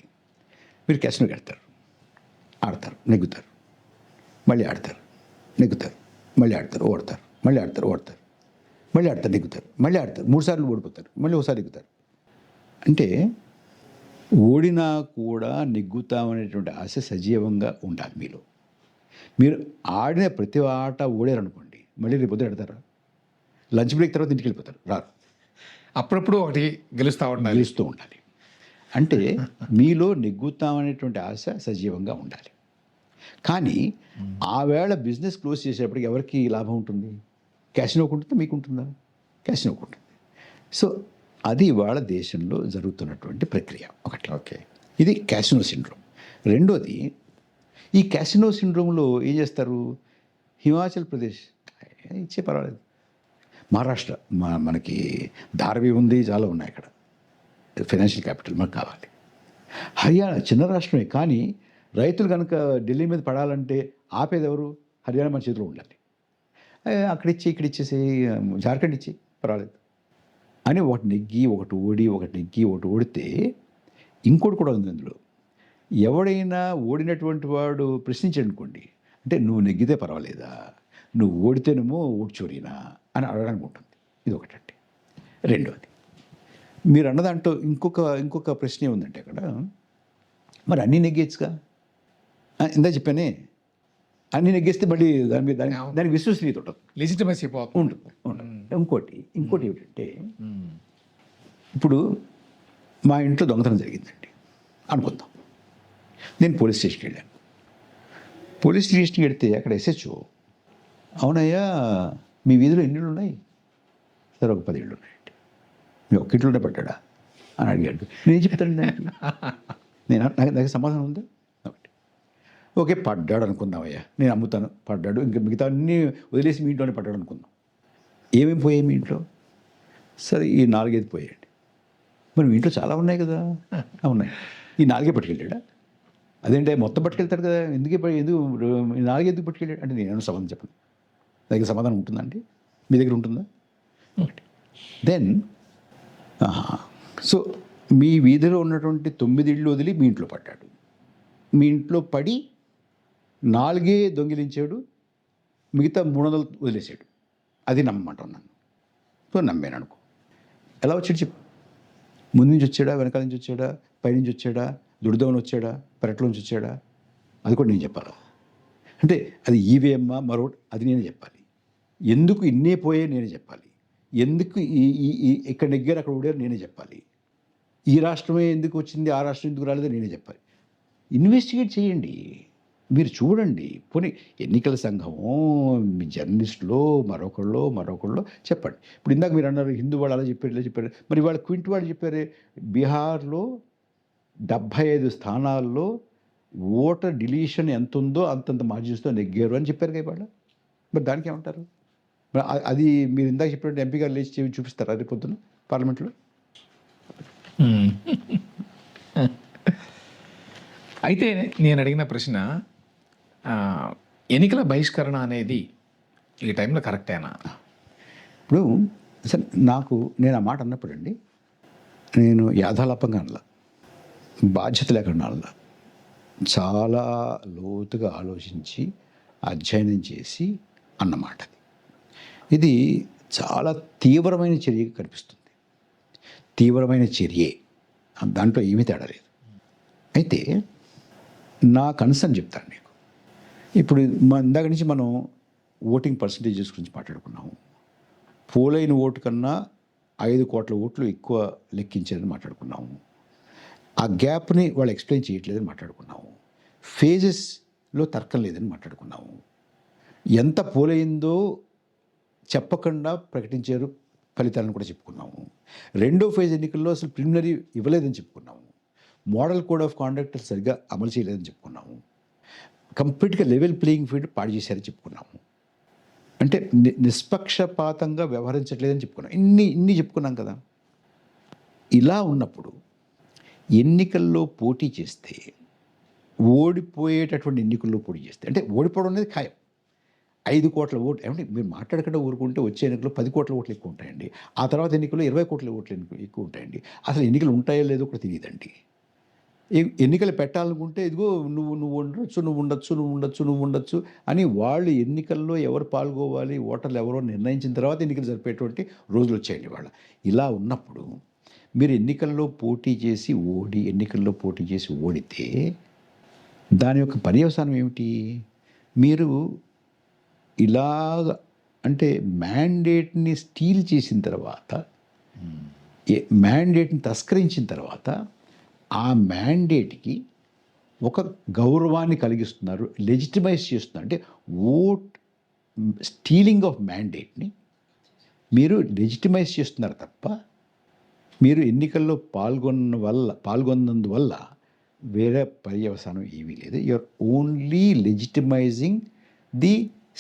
మీరు క్యాసినోకి వెళ్తారు, ఆడతారు, నెగ్గుతారు, మళ్ళీ ఆడతారు, నెగ్గుతారు, మళ్ళీ ఆడతారు, ఓడతారు, మళ్ళీ ఆడతారు, ఓడతారు, మళ్ళీ ఆడతారు, నెగ్గుతారు, మళ్ళీ ఆడతారు, 3 సార్లు ఓడిపోతారు, మళ్ళీ ఒకసారి నెగ్గుతారు. అంటే ఓడినా కూడా నెగ్గుతామనేటువంటి ఆశ సజీవంగా ఉండాలి మీలో. మీరు ఆడిన ప్రతి ఆట ఓడారనుకోండి, మళ్ళీ రేపు పొద్దున ఆడతారా? లంచ్ బ్రేక్ తర్వాత ఇంటికి వెళ్ళిపోతారు, రారు. అప్పుడప్పుడు ఒకటి గెలుస్తూ ఉండాలి. గెలుస్తూ ఉండాలి. అంటే మీలో నెగ్గుతామనేటువంటి ఆశ సజీవంగా ఉండాలి. కానీ ఆ వేళ బిజినెస్ క్లోజ్ చేసేటప్పటికి ఎవరికి లాభం ఉంటుంది? క్యాసినోకి ఉంటుందా, మీకు ఉంటుందా? క్యాసినోకి ఉంటుంది. సో అది ఇవాళ దేశంలో జరుగుతున్నటువంటి ప్రక్రియ ఒకటి. ఓకే. ఇది క్యాసినో సిండ్రోమ్. రెండోది, ఈ క్యాసినో సిండ్రోమ్లో ఏం చేస్తారు? హిమాచల్ ప్రదేశ్ ఇచ్చే పర్వాలేదు, మహారాష్ట్ర మనకి ధారవి ఉంది, చాలా ఉన్నాయి అక్కడ, ఫైనాన్షియల్ క్యాపిటల్ మనకు కావాలి. హర్యానా చిన్న రాష్ట్రమే, కానీ రైతులు కనుక ఢిల్లీ మీద పడాలంటే ఆపేది ఎవరు? హర్యానా మన చేతిలో ఉండాలి. అక్కడ ఇచ్చి ఇక్కడ ఇచ్చేసి జార్ఖండ్ ఇచ్చి పర్వాలేదు అని ఒకటి నెగ్గి ఒకటి ఓడి, ఒకటి నెగ్గి ఒకటి ఓడితే ఇంకోటి కూడా ఉంది అందులో. ఎవడైనా ఓడినటువంటి వాడు ప్రశ్నించాడు అనుకోండి, అంటే నువ్వు నెగ్గితే పర్వాలేదా, నువ్వు ఓడితేనేమో ఓటు చోరీనా అని అడగడానికి ఉంటుంది. ఇది ఒకటండి. రెండోది, మీరు అన్న దాంట్లో ఇంకొక ప్రశ్న ఏముందంటే అక్కడ, మరి అన్నీ నెగ్గేచ్చుగా. ఇందా చెప్పానే, అన్నీ నెగ్గేస్తే మళ్ళీ దానికి విశ్వసనీయత ఉంటుంది, లెజిటిమసీ ఉంటుంది. ఇంకోటి ఏమిటంటే, ఇప్పుడు మా ఇంట్లో దొంగతనం జరిగిందండి అనుకుందాం. నేను పోలీస్ స్టేషన్కి వెళ్ళాను. పోలీస్ స్టేషన్కి వెళ్తే అక్కడ ఎస్హెచ్ఓ, అవునయ్యా మీ వీధిలో ఎన్ని ఇళ్ళు ఉన్నాయి? సరే ఒక 10 ఇళ్ళు ఉన్నాయండి. మీ ఒక్క ఇంట్లోనే పడ్డా అని అడిగాడు. నేను చెప్తాను దానికి, నాకు సమాధానం ఉందా? ఓకే, పడ్డాడు అనుకుందామయ్యా, నేను అమ్ముతాను, పడ్డాడు, ఇంకా మిగతా అన్నీ వదిలేసి మీ ఇంట్లోనే పడ్డాడు అనుకుందాం. ఏమేమి పోయాయి మీ ఇంట్లో? సరే ఈ 4-5 పోయాయండి. మరి మీ ఇంట్లో చాలా ఉన్నాయి కదా. ఉన్నాయి. ఈ 4 పట్టుకెళ్ళాడా? అదేంటే మొత్తం పట్టుకెళ్తాడు కదా, ఎందుకు 4 ఎందుకు పట్టుకెళ్ళాడు అంటే నేను సమాధానం చెప్పను. దగ్గర సమాధానం ఉంటుందండి, మీ దగ్గర ఉంటుందా? దెన్ సో మీ వీధిలో ఉన్నటువంటి 9 ఇళ్ళు వదిలి మీ ఇంట్లో పడ్డాడు. మీ ఇంట్లో పడి 4 దొంగిలించాడు, మిగతా 300 వదిలేసాడు. అది నమ్మమంటాను నన్ను. సో నమ్మాను అనుకో. ఎలా వచ్చాడు చెప్పు? ముందు నుంచి వచ్చాడా, వెనకాల నుంచి వచ్చాడా, పైనుంచి వచ్చాడా, దుడిదోమని వచ్చాడా, పెరట్లోంచి వచ్చాడా? అది కూడా నేను చెప్పాలా? అంటే అది ఈవీఎమ్మా మరొకటి, అది నేనే చెప్పాలి. ఎందుకు ఇన్నే పోయే నేనే చెప్పాలి. ఎందుకు ఇక్కడ నెగ్గారు అక్కడ ఓడారు నేనే చెప్పాలి. ఈ రాష్ట్రమే ఎందుకు వచ్చింది, ఆ రాష్ట్రం ఎందుకు రాలేదో నేనే చెప్పాలి. ఇన్వెస్టిగేట్ చేయండి, మీరు చూడండి. పోనీ ఎన్నికల సంఘమో, మీ జర్నలిస్టులో మరొకళ్ళు చెప్పండి. ఇప్పుడు ఇందాక మీరు అన్నారు హిందూ వాళ్ళు అలా చెప్పారు, ఇలా చెప్పారు. మరి వాళ్ళ క్వింట్ వాళ్ళు చెప్పారే, బీహార్లో 75 స్థానాల్లో ఓటర్ డిలీషన్ ఎంత ఉందో అంతంత మార్జిన్స్తో నెగ్గారు అని చెప్పారు కదా ఇవాళ. మరి దానికి ఏమంటారు? మరి అది మీరు ఇందాక చెప్పినట్టు ఎంపీ గారు లేచి చూపిస్తారా రేపు పొద్దున పార్లమెంట్లో? అయితే నేను అడిగిన ప్రశ్న, ఎన్నికల బహిష్కరణ అనేది ఈ టైంలో కరెక్టేనా? ఇప్పుడు అసలు నేను ఆ మాట అన్నప్పుడు అండి, నేను యాథాలాపంగా అనలా, బాధ్యత లేకుండా అనలా, చాలా లోతుగా ఆలోచించి అధ్యయనం చేసి అన్నమాట. ఇది చాలా తీవ్రమైన చర్యగా కనిపిస్తుంది. తీవ్రమైన చర్యే, దాంట్లో ఏమీ తేడా లేదు. అయితే నా కన్సర్న్ చెప్తాను నీకు. ఇప్పుడు ఇందాక నుంచి మనం ఓటింగ్ పర్సంటేజెస్ గురించి మాట్లాడుకున్నాము. పోలైన ఓటు కన్నా 5 కోట్ల ఓట్లు ఎక్కువ లెక్కించారని మాట్లాడుకున్నాము. ఆ గ్యాప్ని వాళ్ళు ఎక్స్ప్లెయిన్ చేయట్లేదని మాట్లాడుకున్నాము. ఫేజెస్లో తర్కం లేదని మాట్లాడుకున్నాము. ఎంత పోలైందో చెప్పకుండా ప్రకటించారు ఫలితాలను కూడా చెప్పుకున్నాము. రెండో ఫేజ్ ఎన్నికల్లో అసలు ప్రిలిమినరీ ఇవ్వలేదని చెప్పుకున్నాము. మోడల్ కోడ్ ఆఫ్ కాండక్ట్ సరిగ్గా అమలు చేయలేదని చెప్పుకున్నాము. కంప్లీట్గా లెవెల్ ప్లేయింగ్ ఫీల్డ్ పాడు చేశారని చెప్పుకున్నాము. అంటే నిష్పక్షపాతంగా వ్యవహరించట్లేదని చెప్పుకున్నాం. ఇన్ని చెప్పుకున్నాం కదా. ఇలా ఉన్నప్పుడు ఎన్నికల్లో పోటీ చేస్తే, ఓడిపోయేటటువంటి ఎన్నికల్లో పోటీ చేస్తే, అంటే ఓడిపోవడం అనేది ఖాయం. 5 కోట్ల ఓట్లు ఏమంటే మీరు మాట్లాడకుండా ఊరుకుంటే వచ్చే ఎన్నికల్లో 10 కోట్ల ఓట్లు ఎక్కువ ఉంటాయండి. ఆ తర్వాత ఎన్నికల్లో 20 కోట్ల ఓట్లు ఎక్కువ ఉంటాయండి. అసలు ఎన్నికలు ఉంటాయో లేదో కూడా తెలియదండి. ఎన్నికలు పెట్టాలనుకుంటే ఇదిగో నువ్వు ఉండొచ్చు అని వాళ్ళు ఎన్నికల్లో ఎవరు పాల్గొవాలి, ఓటర్లు ఎవరో నిర్ణయించిన తర్వాత ఎన్నికలు జరిపేటువంటి రోజులు వచ్చాయండి వాళ్ళ. ఇలా ఉన్నప్పుడు మీరు ఎన్నికల్లో పోటీ చేసి ఓడితే దాని యొక్క పర్యవసానం ఏమిటి? మీరు ఇలాగ అంటే మ్యాండేట్ని స్టీల్ చేసిన తర్వాత, మ్యాండేట్ని తస్కరించిన తర్వాత ఆ మ్యాండేట్కి ఒక గౌరవాన్ని కలిగిస్తున్నారు, లెజిటిమైజ్ చేస్తున్నారు. అంటే ఓట్ స్టీలింగ్ ఆఫ్ మ్యాండేట్ని మీరు లెజిటిమైజ్ చేస్తున్నారు తప్ప మీరు ఎన్నికల్లో పాల్గొన్నందువల్ల వేరే పర్యవసానం ఏమీ లేదు. You're only legitimising the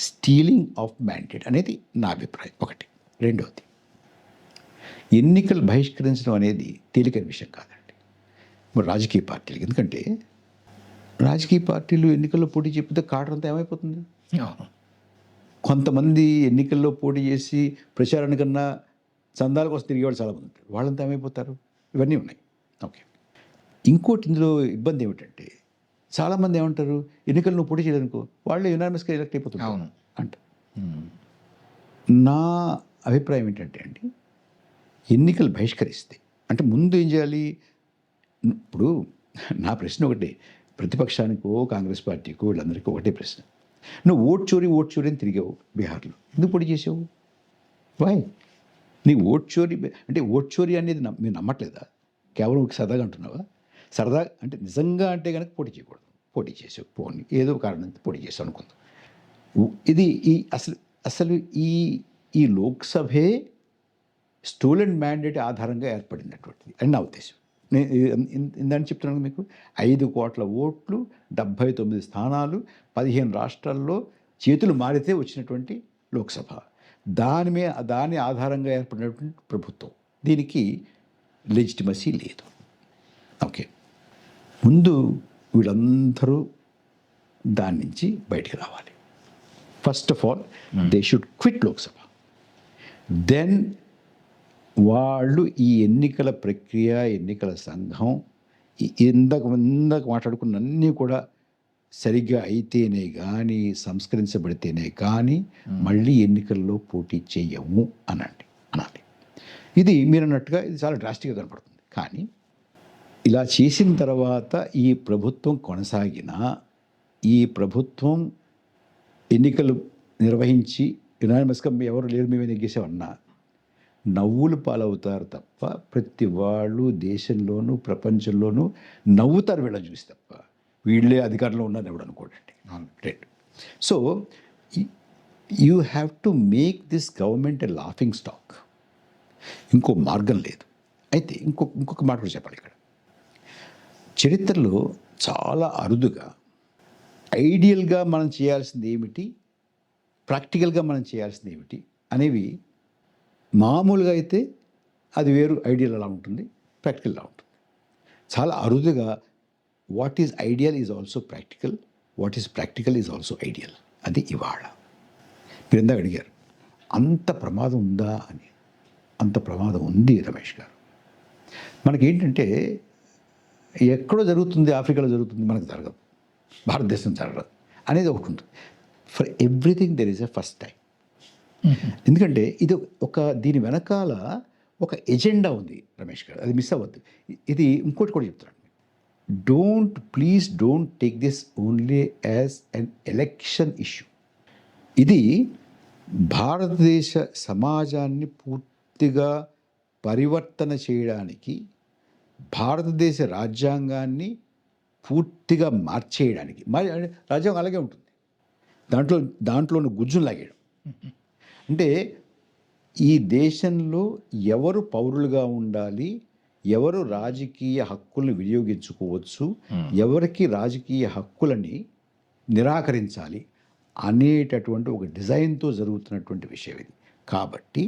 stealing of mandate అనేది నా అభిప్రాయం. ఒకటి. రెండవది, ఎన్నికలు బహిష్కరించడం అనేది తేలికైన విషయం కాదండి మరి రాజకీయ పార్టీలు. ఎందుకంటే రాజకీయ పార్టీలు ఎన్నికల్లో పోటీ చెప్పితే కాటరంతా ఏమైపోతుంది. కొంతమంది ఎన్నికల్లో పోటీ చేసి ప్రచారానికన్నా చందాల కోసం తిరిగేవాళ్ళు చాలామంది ఉంటారు. వాళ్ళంతా ఏమైపోతారు. ఇవన్నీ ఉన్నాయి. ఓకే. ఇంకోటి ఇందులో ఇబ్బంది ఏమిటంటే చాలామంది ఏమంటారు, ఎన్నికలు నువ్వు పోటీ చేయడానికో వాళ్ళే యునానిమస్గా ఎలక్ట్ అయిపోతున్నారు అంట. నా అభిప్రాయం ఏంటంటే అండి, ఎన్నికలు బహిష్కరిస్తే అంటే ముందు ఏం చేయాలి. ఇప్పుడు నా ప్రశ్న ఒకటే, ప్రతిపక్షానికో కాంగ్రెస్ పార్టీకో వీళ్ళందరికీ ఒకటే ప్రశ్న. నువ్వు ఓట్ చోరీ అని తిరిగావు బీహార్లో, ఎందుకు పోటీ చేసావు? వై? నీ ఓట్ చోరీ అంటే ఓట్ చోరీ అనేది మీరు నమ్మట్లేదా? కేవలం సరదాగా అంటున్నావా? సరదా అంటే నిజంగా అంటే కనుక పోటీ చేయకూడదు. పోటీ చేసావు, పోనీ ఏదో కారణం పోటీ చేసావు అనుకుందాం. ఇది అసలు ఈ లోక్సభే స్టోలెన్ మ్యాండేట్ ఆధారంగా ఏర్పడినటువంటిది అని నా ఉద్దేశం. నేను ఇందని చెప్తున్నాను మీకు. 5 కోట్ల ఓట్లు, 79 స్థానాలు, 15 రాష్ట్రాల్లో చేతులు మారితే వచ్చినటువంటి లోక్సభ. దాని ఆధారంగా ఏర్పడినటువంటి ప్రభుత్వం. దీనికి లెజిటిమసీ లేదు. ఓకే. ముందు వీళ్ళందరూ దాని నుంచి బయటికి రావాలి. First of all they should quit Lok Sabha. Then వాళ్ళు ఈ ఎన్నికల ప్రక్రియ, ఎన్నికల సంఘం ఇందాక మాట్లాడుకున్నన్నీ కూడా సరిగ్గా అయితేనే కానీ, సంస్కరించబడితేనే కానీ మళ్ళీ ఎన్నికల్లో పోటీ చేయము అనాలి. ఇది మీరు అన్నట్టుగా ఇది చాలా డ్రాస్టిక్గా కనపడుతుంది. కానీ ఇలా చేసిన తర్వాత ఈ ప్రభుత్వం కొనసాగినా, ఈ ప్రభుత్వం ఎన్నికలు నిర్వహించి యునానిమస్గా ఎవరు లేరు మేమే నెగ్గేసామన్నా నవ్వులు పాలవుతారు తప్ప ప్రతి వాళ్ళు దేశంలోనూ ప్రపంచంలోనూ నవ్వుతారు వీళ్ళని చూసి తప్ప వీళ్ళే అధికారంలో ఉన్నారని ఎవడు అనుకోడండి. Right. So you have to make this government a laughing stock. ఇంకో మార్గం లేదు. అయితే ఇంకొక మాట కూడా చెప్పాలి. ఇక్కడ చరిత్రలో చాలా అరుదుగా ఐడియల్గా మనం చేయాల్సింది ఏమిటి, ప్రాక్టికల్గా మనం చేయాల్సింది ఏమిటి అనేవి మామూలుగా అయితే అది వేరు, ఐడియల్ అలా ఉంటుంది, ప్రాక్టికల్ అలా ఉంటుంది. చాలా అరుదుగా what is ideal is also practical, what is practical is also ideal. అది ఇవాళ మీరు ఇందాక అడిగారు అంత ప్రమాదం ఉందా అని. అంత ప్రమాదం ఉంది రమేష్ గారు. మనకేంటంటే ఎక్కడో జరుగుతుంది, ఆఫ్రికాలో జరుగుతుంది, మనకు జరగదు, భారతదేశం జరగదు అనేది ఒకటి ఉంటుంది. For everything there is a first time. ఎందుకంటే ఇది దీని వెనకాల ఒక ఎజెండా ఉంది రమేష్ గారు, అది మిస్ అవ్వద్దు. ఇది ఇంకోటి కూడా చెప్తున్నాను, please don't take this only as an election issue. ఇది భారతదేశ సమాజాన్ని పూర్తిగా పరివర్తన చేయడానికి, భారతదేశ రాజ్యాంగాన్ని పూర్తిగా మార్చేయడానికి. రాజ్యాంగం అలాగే ఉంటుంది, దాంట్లోని గుజ్జును లాగేయడం. అంటే ఈ దేశంలో ఎవరు పౌరులుగా ఉండాలి, ఎవరు రాజకీయ హక్కులను వినియోగించుకోవచ్చు, ఎవరికి రాజకీయ హక్కులని నిరాకరించాలి అనేటటువంటి ఒక డిజైన్తో జరుగుతున్నటువంటి విషయం ఇది. కాబట్టి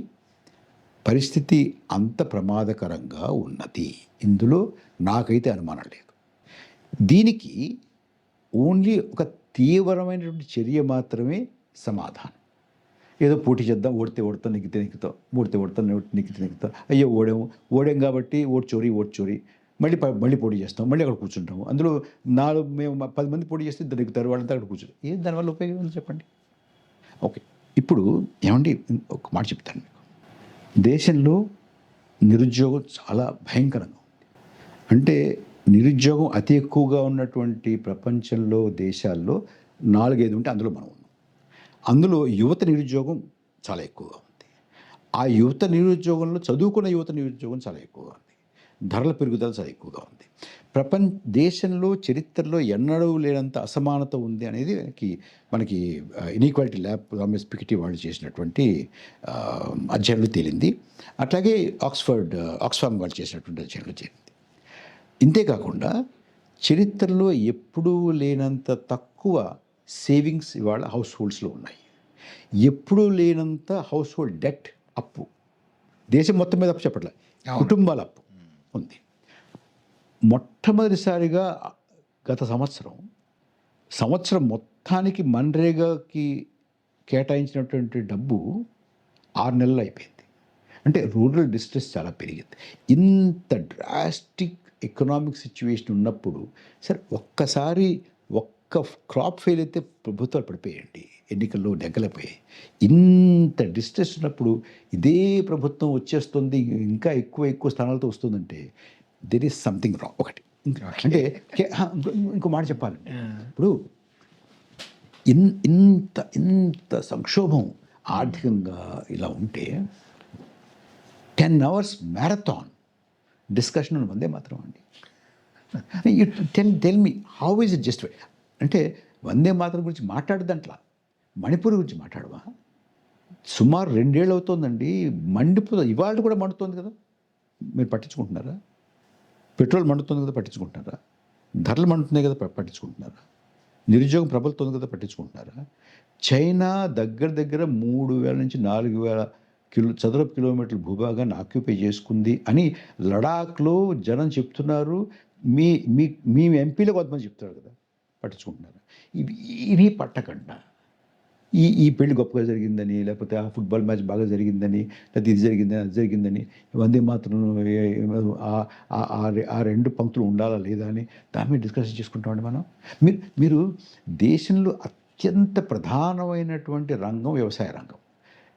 పరిస్థితి అంత ప్రమాదకరంగా ఉన్నది, ఇందులో నాకైతే అనుమానం లేదు. దీనికి ఓన్లీ ఒక తీవ్రమైనటువంటి చర్య మాత్రమే సమాధానం. ఏదో పోటీ చేద్దాం, ఓడతాం, నెగ్గితే నెగ్గుతాం, ఓడతాం, నెగ్గితే నెగ్గుతాం, అయ్యో ఓడాం కాబట్టి ఓటు చోరీ, మళ్ళీ పోటీ చేస్తాం, మళ్ళీ అక్కడ కూర్చుంటాము. అందులో మేము 10 మంది పోటీ చేస్తే ఇద్దరు నెగ్గుతారు, వాళ్ళంతా అక్కడ కూర్చుంటారు. ఏం దానివల్ల ఉపయోగం ఉంది చెప్పండి. ఓకే. ఇప్పుడు ఏమండి ఒక మాట చెప్తాను మీకు. దేశంలో నిరుద్యోగం చాలా భయంకరంగా ఉంది. అంటే నిరుద్యోగం అతి ఎక్కువగా ఉన్నటువంటి ప్రపంచంలో దేశాల్లో 4-5 ఉంటే అందులో మనం ఉన్నాం. అందులో యువత నిరుద్యోగం చాలా ఎక్కువగా ఉంది. ఆ యువత నిరుద్యోగంలో చదువుకున్న యువత నిరుద్యోగం చాలా ఎక్కువగా ఉంది. ధరల పెరుగుదల చాలా ఎక్కువగా ఉంది. దేశంలో చరిత్రలో ఎన్నడూ లేనంత అసమానత ఉంది అనేది మనకి ఇన్ఈక్వాలిటీ ల్యాబ్ థామస్ పికెటీ వాళ్ళు చేసినటువంటి అధ్యయనంలో తేలింది. అట్లాగే ఆక్స్ఫామ్ వాళ్ళు చేసినటువంటి అధ్యయనంలో తేలింది. ఇంతేకాకుండా చరిత్రలో ఎప్పుడూ లేనంత తక్కువ సేవింగ్స్ ఇవాళ హౌస్ హోల్డ్స్లో ఉన్నాయి. ఎప్పుడూ లేనంత హౌస్ హోల్డ్ డెట్ అప్పు, దేశం మొత్తం మీద అప్పు చెప్పట్లే, కుటుంబాల అప్పు ఉంది. మొట్టమొదటిసారిగా గత సంవత్సరం మొత్తానికి మన్రేగాకి కేటాయించినటువంటి డబ్బు 6 నెలలు అయిపోయింది. అంటే రూరల్ డిస్ట్రెస్ చాలా పెరిగింది. ఇంత డ్రాస్టిక్ ఎకనామిక్ సిచ్యువేషన్ ఉన్నప్పుడు సరే ఒక్కసారి ఒక్క క్రాప్ ఫెయిల్ అయితే ప్రభుత్వాలు పడిపోయాయండి, ఎన్నికల్లో నెగ్గలేకపోయాయి. ఇంత డిస్ట్రెస్ ఉన్నప్పుడు ఇదే ప్రభుత్వం వచ్చేస్తుంది, ఇంకా ఎక్కువ స్థానాలతో వస్తుందంటే దెర్ ఈస్ సంథింగ్ రాంగ్. ఒకటి అంటే ఇంకో మాట చెప్పాలండి, ఇప్పుడు ఇంత సంక్షోభం ఆర్థికంగా ఇలా ఉంటే 10 hours మ్యారథాన్ డిస్కషన్ వందే మాత్రం అండి. Tell me how is it just అంటే వందే మాత్రం గురించి మాట్లాడదంట్లా, మణిపూర్ గురించి మాట్లాడవా? సుమారు 2 ఏళ్ళు అవుతుందండి, మండిపోతుంది. ఇవాళ కూడా మండుతుంది కదా, మీరు పట్టించుకుంటున్నారా? పెట్రోల్ మండుతుంది కదా, పట్టించుకుంటున్నారా? ధరలు మండుతున్నాయి కదా, పట్టించుకుంటున్నారా? నిరుద్యోగం ప్రబలుతుంది కదా, పట్టించుకుంటున్నారా? చైనా దగ్గర 3,000 నుంచి 4,000 చదరపు కిలోమీటర్ల భూభాగాన్ని ఆక్యుపై చేసుకుంది అని లడాఖ్లో జనం చెప్తున్నారు. మీ ఎంపీలో కొంతమంది చెప్తున్నారు కదా, పట్టించుకుంటున్నారు? ఇవి పట్టకుండా ఈ పెళ్లి గొప్పగా జరిగిందని, లేకపోతే ఆ ఫుట్బాల్ మ్యాచ్ బాగా జరిగిందని, లేకపోతే ఇది జరిగిందని అది జరిగిందని, వందే మాత్రం ఆ 2 పంక్తులు ఉండాలా లేదా అని దాని మీద డిస్కషన్ చేసుకుంటామండి మనం. మీరు దేశంలో అత్యంత ప్రధానమైనటువంటి రంగం వ్యవసాయ రంగం.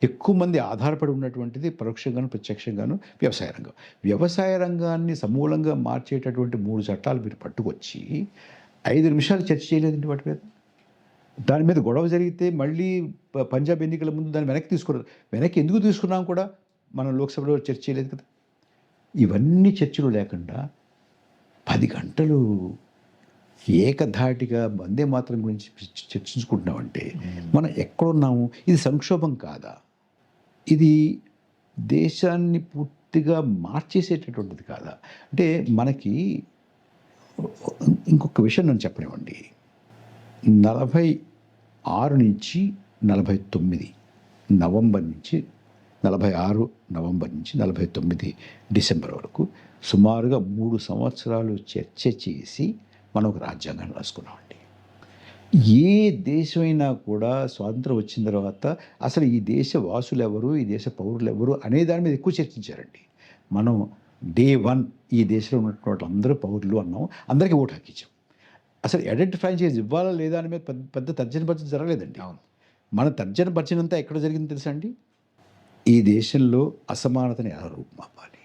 ఎక్కువ మంది ఆధారపడి ఉన్నటువంటిది పరోక్షంగాను ప్రత్యక్షంగాను వ్యవసాయ రంగం. వ్యవసాయ రంగాన్ని సమూలంగా మార్చేటటువంటి 3 చట్టాలు మీరు పట్టుకొచ్చి 5 నిమిషాలు చర్చ చేయలేదండి వాటి మీద. దాని మీద గొడవ జరిగితే మళ్ళీ పంజాబ్ ఎన్నికల ముందు దాన్ని వెనక్కి ఎందుకు తీసుకున్నాం కూడా మనం లోక్సభలో చర్చ చేయలేదు కదా. ఇవన్నీ చర్చలు లేకుండా 10 గంటలు ఏకధాటిగా వందే మాత్రం గురించి చర్చించుకుంటున్నామంటే మనం ఎక్కడున్నాము? ఇది సంక్షోభం కాదా? ఇది దేశాన్ని పూర్తిగా మార్చేసేటటువంటిది కాదా? అంటే మనకి ఇంకొక విషయం నేను చెప్పనివ్వండి. 46 నుంచి 49 నవంబర్ నుంచి 46 నవంబర్ నుంచి 49 డిసెంబర్ వరకు సుమారుగా 3 సంవత్సరాలు చర్చ చేసి మనం ఒక రాజ్యాంగాన్ని రాసుకున్నామండి. ఏ దేశమైనా కూడా స్వాతంత్రం వచ్చిన తర్వాత అసలు ఈ దేశ వాసులు ఎవరు, ఈ దేశ పౌరులు ఎవరు అనే దాని మీద ఎక్కువ చర్చించారండి. మనం డే 1 ఈ దేశంలో ఉన్నటువంటి అందరూ పౌరులు అన్నాం, అందరికీ ఓటు హక్కు ఇచ్చాం. అసలు ఐడెంటిఫై చేసి ఇవ్వాలా లేదా అని మీద పెద్ద తర్జన భర్జన జరగలేదండి. మన తర్జన భర్జన అంతా ఎక్కడ జరిగింది తెలుసా అండి? ఈ దేశంలో అసమానతని ఎలా రూపుమాపాలి,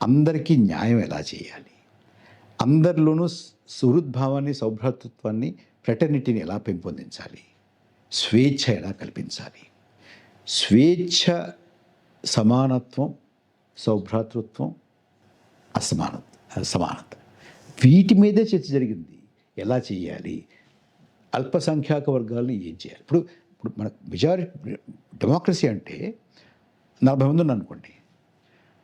అందరికీ న్యాయం ఎలా చేయాలి, అందరిలోనూ సుహృద్భావాన్ని, సౌభ్రాతృత్వాన్ని, ఫ్రెటర్నిటీని ఎలా పెంపొందించాలి, స్వేచ్ఛ ఎలా కల్పించాలి, స్వేచ్ఛ, సమానత్వం, సౌభ్రాతృత్వం, సమానత, వీటి మీదే చర్చ జరిగింది. ఎలా చేయాలి, అల్పసంఖ్యాక వర్గాలను ఏం చేయాలి. ఇప్పుడు మన మెజారిటీ డెమోక్రసీ అంటే 40 మంది ఉన్నారు అనుకోండి,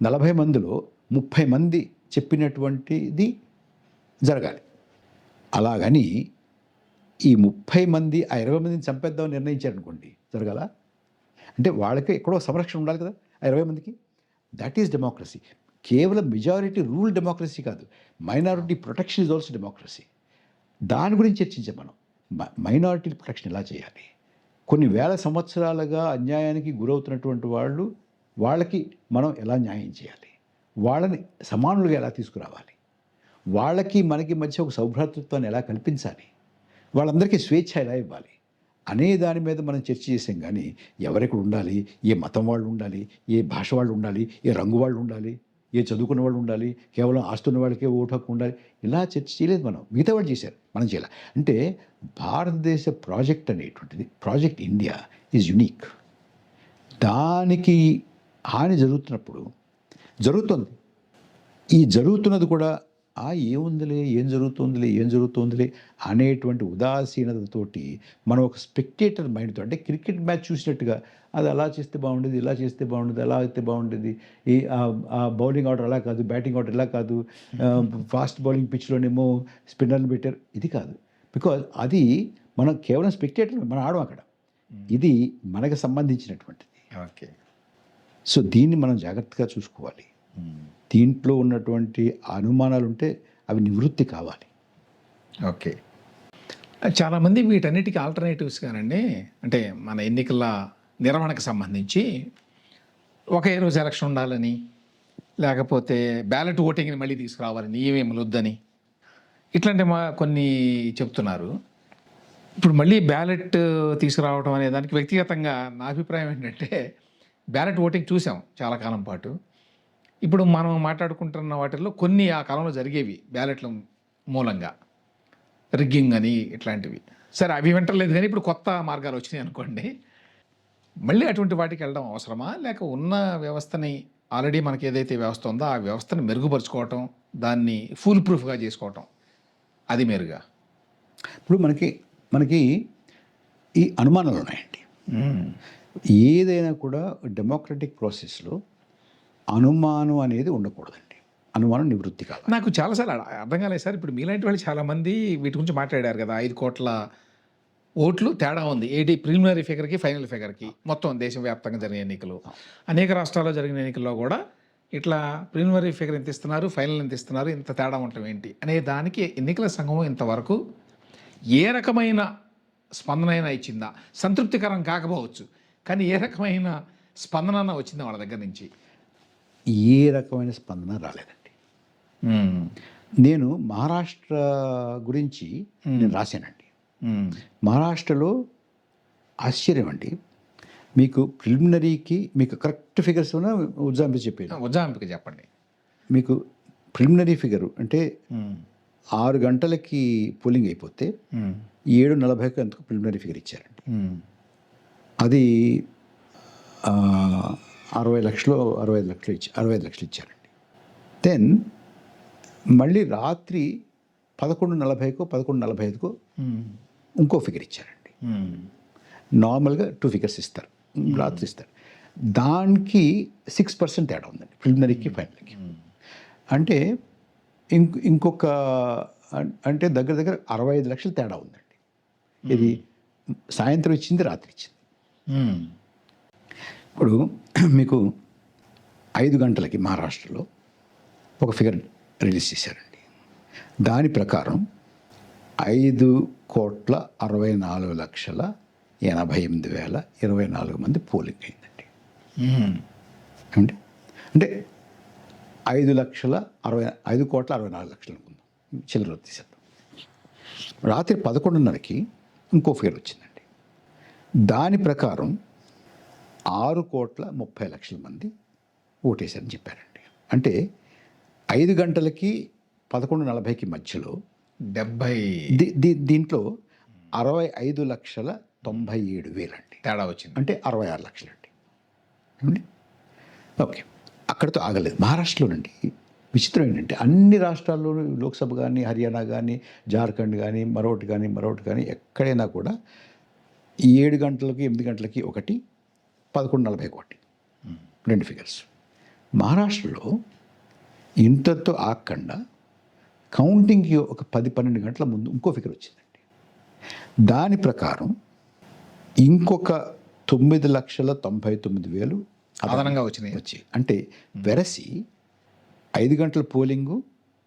40 మందిలో 30 మంది చెప్పినటువంటిది జరగాలి. అలాగని ఈ 30 మంది ఆ 20 మందిని చంపేద్దామని నిర్ణయించారనుకోండి, జరగాల? అంటే వాళ్ళకి ఎక్కడో సంరక్షణ ఉండాలి కదా ఆ 20 మందికి. That is democracy. కేవలం మెజారిటీ రూల్ డెమోక్రసీ కాదు, minority protection is also democracy. దాని గురించి చర్చించాం మనం. మైనారిటీ ప్రొటెక్షన్ ఎలా చేయాలి, కొన్ని వేల సంవత్సరాలుగా అన్యాయానికి గురవుతున్నటువంటి వాళ్ళకి మనం ఎలా న్యాయం చేయాలి, వాళ్ళని సమానులుగా ఎలా తీసుకురావాలి, వాళ్ళకి మనకి మధ్య ఒక సౌభ్రాతృత్వాన్ని ఎలా కల్పించాలి, వాళ్ళందరికీ స్వేచ్ఛ ఎలా ఇవ్వాలి అనే దాని మీద మనం చర్చ చేసాం. కానీ ఎవరెక్కడ ఉండాలి, ఏ మతం వాళ్ళు ఉండాలి, ఏ భాష వాళ్ళు ఉండాలి, ఏ రంగు వాళ్ళు ఉండాలి, ఏ చదువుకున్న వాళ్ళు ఉండాలి, కేవలం ఆస్తున్న వాళ్ళకే ఓటు హక్కు ఉండాలి, ఇలా చర్చ చేయలేదు మనం. మిగతా వాళ్ళు చేశారు, మనం చేయాలి. అంటే భారతదేశ ప్రాజెక్ట్ అనేటువంటిది, ప్రాజెక్ట్ ఇండియా ఈజ్ యునీక్. దానికి హాని జరుగుతున్నప్పుడు జరుగుతుంది. ఈ జరుగుతున్నది కూడా ఏముందిలే, ఏం జరుగుతుందిలే అనేటువంటి ఉదాసీనతతోటి మనం ఒక స్పెక్టేటర్ మైండ్తో, అంటే క్రికెట్ మ్యాచ్ చూసినట్టుగా అది అలా చేస్తే బాగుండేది, ఇలా చేస్తే బాగుండేది, అలా అయితే బాగుండేది, ఆ బౌలింగ్ ఆర్డర్ అలా కాదు, బ్యాటింగ్ ఆర్డర్ ఇలా కాదు, ఫాస్ట్ బౌలింగ్ పిచ్లోనేమో స్పిన్నర్లు పెట్టారు, ఇది కాదు. బికాజ్ అది మనం కేవలం స్పెక్టేటర్, మనం ఆడం అక్కడ. ఇది మనకు సంబంధించినటువంటిది. ఓకే. సో దీన్ని మనం జాగ్రత్తగా చూసుకోవాలి. దీంట్లో ఉన్నటువంటి అనుమానాలు ఉంటే అవి నివృత్తి కావాలి. ఓకే. చాలామంది వీటన్నిటికీ ఆల్టర్నేటివ్స్ కానండి, అంటే మన ఎన్నికల నిర్వహణకు సంబంధించి ఒకే రోజు ఎలక్షన్ ఉండాలని, లేకపోతే బ్యాలెట్ ఓటింగ్ని మళ్ళీ తీసుకురావాలని, ఈవీఎంలు వద్దని, ఇట్లాంటి కొన్ని చెప్తున్నారు. ఇప్పుడు మళ్ళీ బ్యాలెట్ తీసుకురావడం అనే దానికి వ్యక్తిగతంగా నా అభిప్రాయం ఏంటంటే, బ్యాలెట్ ఓటింగ్ చూసాం చాలా కాలం పాటు. ఇప్పుడు మనం మాట్లాడుకుంటున్న వాటిల్లో కొన్ని ఆ కాలంలో జరిగేవి బ్యాలెట్ల మూలంగా, రిగ్గింగ్ అని ఇట్లాంటివి. సరే, అవి వింటలేదు, కానీ ఇప్పుడు కొత్త మార్గాలు వచ్చినాయి అనుకోండి. మళ్ళీ అటువంటి వాటికి వెళ్ళడం అవసరమా, లేక ఉన్న వ్యవస్థని, ఆల్రెడీ మనకి ఏదైతే వ్యవస్థ ఉందో ఆ వ్యవస్థను మెరుగుపరుచుకోవటం, దాన్ని ఫుల్ ప్రూఫ్గా చేసుకోవటం, అది మెరుగా? ఇప్పుడు మనకి ఈ అనుమానాలు ఉన్నాయండి. ఏదైనా కూడా డెమోక్రటిక్ ప్రాసెస్లో అనుమానం అనేది ఉండకూడదండి. అనుమానం నివృత్తి కావాలి. నాకు చాలాసార్లు అర్థం కాలేదు సార్. ఇప్పుడు మీలాంటి వాళ్ళు చాలామంది వీటి గురించి మాట్లాడారు కదా. 5 కోట్ల ఓట్లు తేడా ఉంది ఏది ప్రిలిమినరీ ఫిగర్కి, ఫైనల్ ఫిగర్కి. మొత్తం దేశవ్యాప్తంగా జరిగిన ఎన్నికలు, అనేక రాష్ట్రాల్లో జరిగిన ఎన్నికల్లో కూడా ఇట్లా ప్రిలిమినరీ ఫిగర్ ఎంత ఇస్తున్నారు, ఫైనల్ ఎంత ఇస్తున్నారు, ఇంత తేడా ఉండటం ఏంటి అనే దానికి ఎన్నికల సంఘం ఇంతవరకు ఏ రకమైన స్పందన ఇచ్చిందా? సంతృప్తికరం కాకపోవచ్చు, కానీ ఏ రకమైన స్పందన వచ్చిందా వాళ్ళ దగ్గర నుంచి? ఏ రకమైన స్పందన రాలేదండి. నేను మహారాష్ట్ర గురించి నేను రాశానండి. మహారాష్ట్రలో ఆశ్చర్యం అండి. మీకు ప్రిలిమినరీకి మీకు కరెక్ట్ ఫిగర్స్ ఉజ్జాంపిక చెప్పాను. ఉజ్జాంపిక చెప్పండి. మీకు ప్రిలిమినరీ ఫిగరు అంటే 6 గంటలకి పోలింగ్ అయిపోతే 7:40కి అంతకు ప్రిలిమినరీ ఫిగర్ ఇచ్చారండి. అది 60 లక్షలు 65 లక్షలు ఇచ్చారండి. దెన్ మళ్ళీ రాత్రి 11:40కో 11:45కో ఇంకో ఫిగర్ ఇచ్చారండి. నార్మల్గా 2 ఫిగర్స్ ఇస్తారు, రాత్రి ఇస్తారు. దానికి 6% తేడా ఉందండి ప్రిలిమినరీకి, ఫైనల్కి. అంటే ఇంకొక అంటే దగ్గర 65 లక్షలు తేడా ఉందండి. ఇది సాయంత్రం ఇచ్చింది, రాత్రి ఇచ్చింది. ఇప్పుడు మీకు 5 గంటలకి మహారాష్ట్రలో ఒక ఫిగర్ రిలీజ్ చేశారండి. దాని ప్రకారం 5,64,88,024 మంది పోలింగ్ అయిందండి. అంటే 5,64,00,000 అనుకుందాం, చిల్లర తీసేద్దాం. రాత్రి 11:30కి ఇంకో ఫిగర్ వచ్చిందండి. దాని ప్రకారం 6,30,00,000 మంది ఓటేశారని చెప్పారండి. అంటే 5 గంటలకి 11:40కి మధ్యలో 70 దీంట్లో 65,97,000 అండి తేడా వచ్చింది. అంటే 66 లక్షలండి. ఏమండి? ఓకే, అక్కడితో ఆగలేదు. మహారాష్ట్రలోనండి విచిత్రం ఏంటంటే అన్ని రాష్ట్రాల్లోనూ, లోక్సభ కానీ, హర్యానా కానీ, జార్ఖండ్ కానీ, మరొకటి కానీ ఎక్కడైనా కూడా 7 గంటలకి 8 గంటలకి ఒకటి, 11:40కి ఒకటి, 2 ఫిగర్స్. మహారాష్ట్రలో ఇంతతో ఆగకుండా కౌంటింగ్కి ఒక 10-12 గంటల ముందు ఇంకో ఫిగర్ వచ్చిందండి. దాని ప్రకారం ఇంకొక 9,99,000 అదనంగా వచ్చి అంటే వెరసి 5 గంటల పోలింగు,